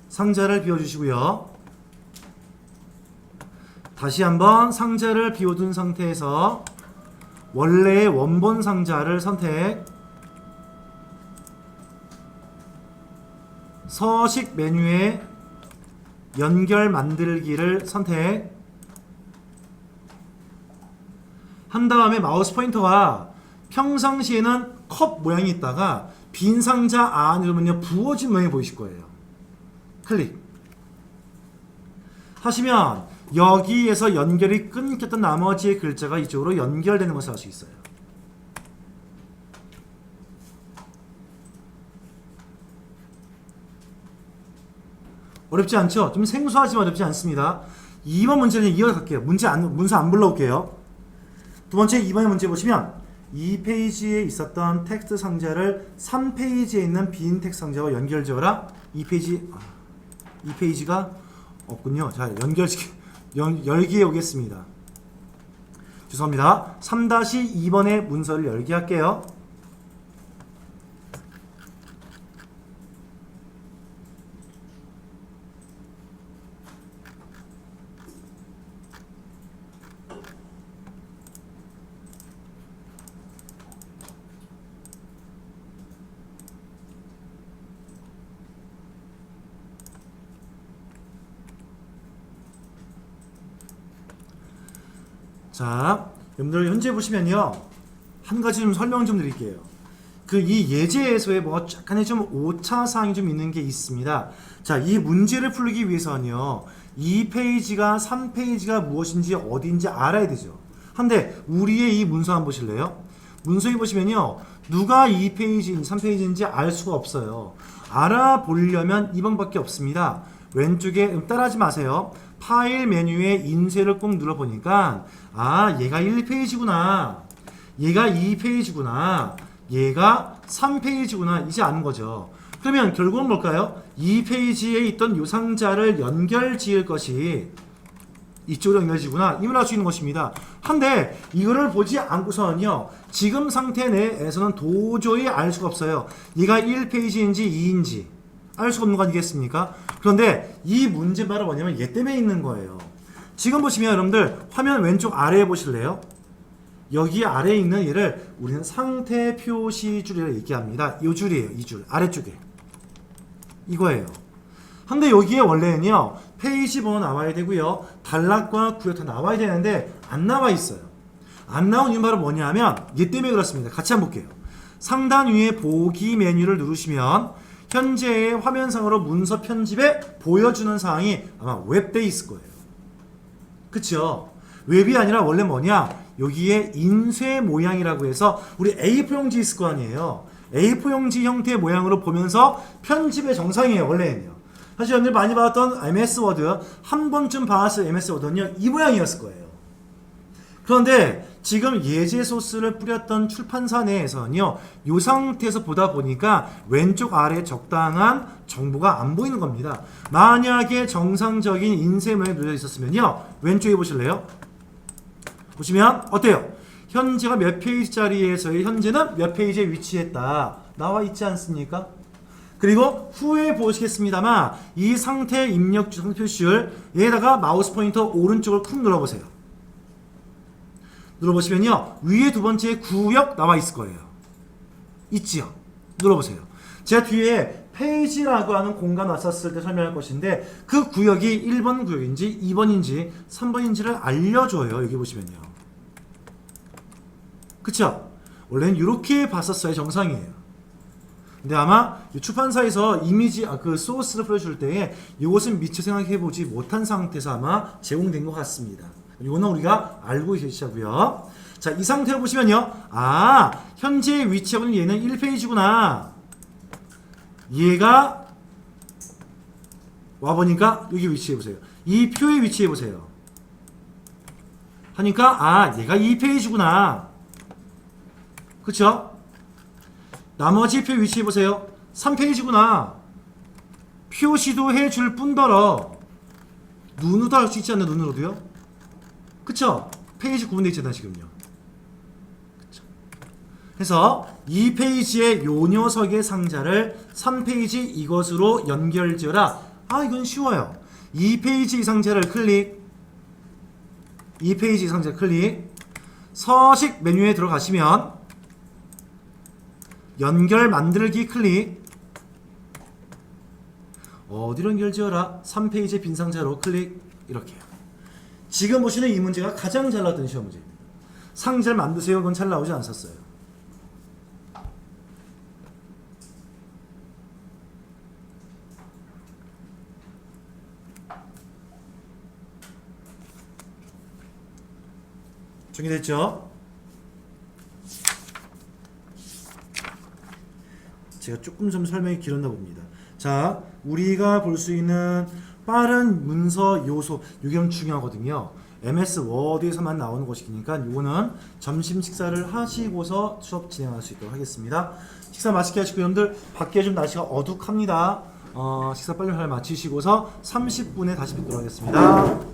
상자를 비워주시고요. 다시 한번 상자를 비워둔 상태에서 원래의 원본 상자를 선택. 서식 메뉴에 연결 만들기를 선택. 한 다음에 마우스 포인터가 평상시에는 컵 모양이 있다가 빈 상자 안으로는요 부어진 모양이 보이실 거예요. 클릭 하시면 여기에서 연결이 끊겼던 나머지의 글자가 이쪽으로 연결되는 것을 알 수 있어요. 어렵지 않죠? 좀 생소하지만 어렵지 않습니다. 2번 문제는 이어서 갈게요. 문서 안 불러올게요. 두 번째 2번의 문제 보시면 이 페이지에 있었던 텍스트 상자를 3페이지에 있는 빈 텍스트 상자와 연결지어라. 이 페이지가 없군요. 자, 열기에 오겠습니다. 죄송합니다. 3-2번의 문서를 열기 할게요. 자, 여러분들 현재 보시면요. 한 가지 좀 설명 좀 드릴게요. 이 예제에서의 뭐 약간의 좀 오차 사항이 좀 있는 게 있습니다. 자, 이 문제를 풀기 위해서는요. 이 페이지가 3페이지가 무엇인지 어디인지 알아야 되죠. 한데 우리의 이 문서 한번 보실래요? 문서에 보시면요. 누가 2페이지인지 3페이지인지 알 수가 없어요. 알아보려면 이 방법밖에 없습니다. 왼쪽에 따라하지 마세요. 파일 메뉴에 인쇄를 꼭 눌러보니까 아 얘가 1페이지구나. 얘가 2페이지구나. 얘가 3페이지구나. 이제 아는 거죠. 그러면 결국은 뭘까요? 2페이지에 있던 요 상자를 연결 지을 것이 이쪽으로 연결지구나. 이걸 알 수 있는 것입니다. 한데 이거를 보지 않고서는요. 지금 상태 내에서는 도저히 알 수가 없어요. 얘가 1페이지인지 2인지 알 수가 없는 거 아니겠습니까? 그런데 이 문제 바로 뭐냐면 얘 때문에 있는 거예요. 지금 보시면 여러분들 화면 왼쪽 아래에 보실래요? 여기 아래에 있는 얘를 우리는 상태 표시줄이라고 얘기합니다. 이 줄이에요. 이 줄 아래쪽에 이거예요. 근데 여기에 원래는요 페이지 번호 나와야 되고요 단락과 구역 다 나와야 되는데 안 나와 있어요. 안 나온 이유는 바로 뭐냐면 얘 때문에 그렇습니다. 같이 한번 볼게요. 상단 위에 보기 메뉴를 누르시면 현재의 화면상으로 문서 편집에 보여주는 사항이 아마 웹돼 있을 거예요. 그쵸? 웹이 아니라 원래 뭐냐 여기에 인쇄 모양이라고 해서 우리 A4 용지 있을 거 아니에요. A4 용지 형태의 모양으로 보면서 편집의 정상이에요. 원래는요. 사실 여러분들 많이 봤던 MS 워드 한 번쯤 봤을 MS 워드는요 이 모양이었을 거예요. 그런데 지금 예제 소스를 뿌렸던 출판사 내에서는요 이 상태에서 보다 보니까 왼쪽 아래에 적당한 정보가 안 보이는 겁니다. 만약에 정상적인 인쇄 모양이 눌려 있었으면요 왼쪽에 보실래요? 보시면 어때요? 현재가 몇 페이지짜리에서의 현재는 몇 페이지에 위치했다 나와 있지 않습니까? 그리고 후에 보시겠습니다만 이 상태 입력주 상태 표시줄 얘에다가 마우스 포인터 오른쪽을 쿵 눌러보세요. 눌러보시면요 위에 두 번째 구역 나와 있을 거예요. 있지요? 눌러보세요. 제가 뒤에 페이지라고 하는 공간 왔었을 때 설명할 것인데 그 구역이 1번 구역인지 2번인지 3번인지를 알려줘요. 여기 보시면요. 그쵸? 원래는 이렇게 봤었어야 정상이에요. 근데 아마 출판사에서 이미지 그 소스를 보여줄 때에 이것은 미처 생각해보지 못한 상태에서 아마 제공된 것 같습니다. 이거는 우리가 알고 계시자고요. 자, 이 상태로 보시면요. 아, 현재 위치하고 있는 얘는 1페이지구나. 얘가 와보니까 여기 위치해보세요. 이 표에 위치해보세요. 하니까 아, 얘가 2페이지구나. 그쵸? 나머지 표 위치해보세요. 3페이지구나. 표시도 해줄 뿐더러 눈으로도 할 수 있지 않나? 눈으로도요? 그쵸? 페이지 구분되어 있잖아 지금요. 그쵸? 그래서 2페이지의 요 녀석의 상자를 3페이지 이것으로 연결지어라. 아 이건 쉬워요. 2페이지 이 상자를 클릭 2페이지 이 상자 클릭 서식 메뉴에 들어가시면 연결 만들기 클릭 어디로 연결 지어라 3페이지 빈 상자로 클릭 이렇게요. 지금 보시는 이 문제가 가장 잘 나왔던 시험 문제입니다. 상자를 만드세요. 그건 잘 나오지 않았어요. 정리됐죠? 제가 조금 좀 설명이 길었나 봅니다. 자, 우리가 볼 수 있는 빠른 문서 요소 이게 좀 중요하거든요. MS 워드에서만 나오는 것이니까 이거는 점심 식사를 하시고서 수업 진행할 수 있도록 하겠습니다. 식사 맛있게 하시고 여러분들 밖에 좀 날씨가 어둑합니다. 식사 빨리 마치시고서 30분에 다시 뵙도록 하겠습니다.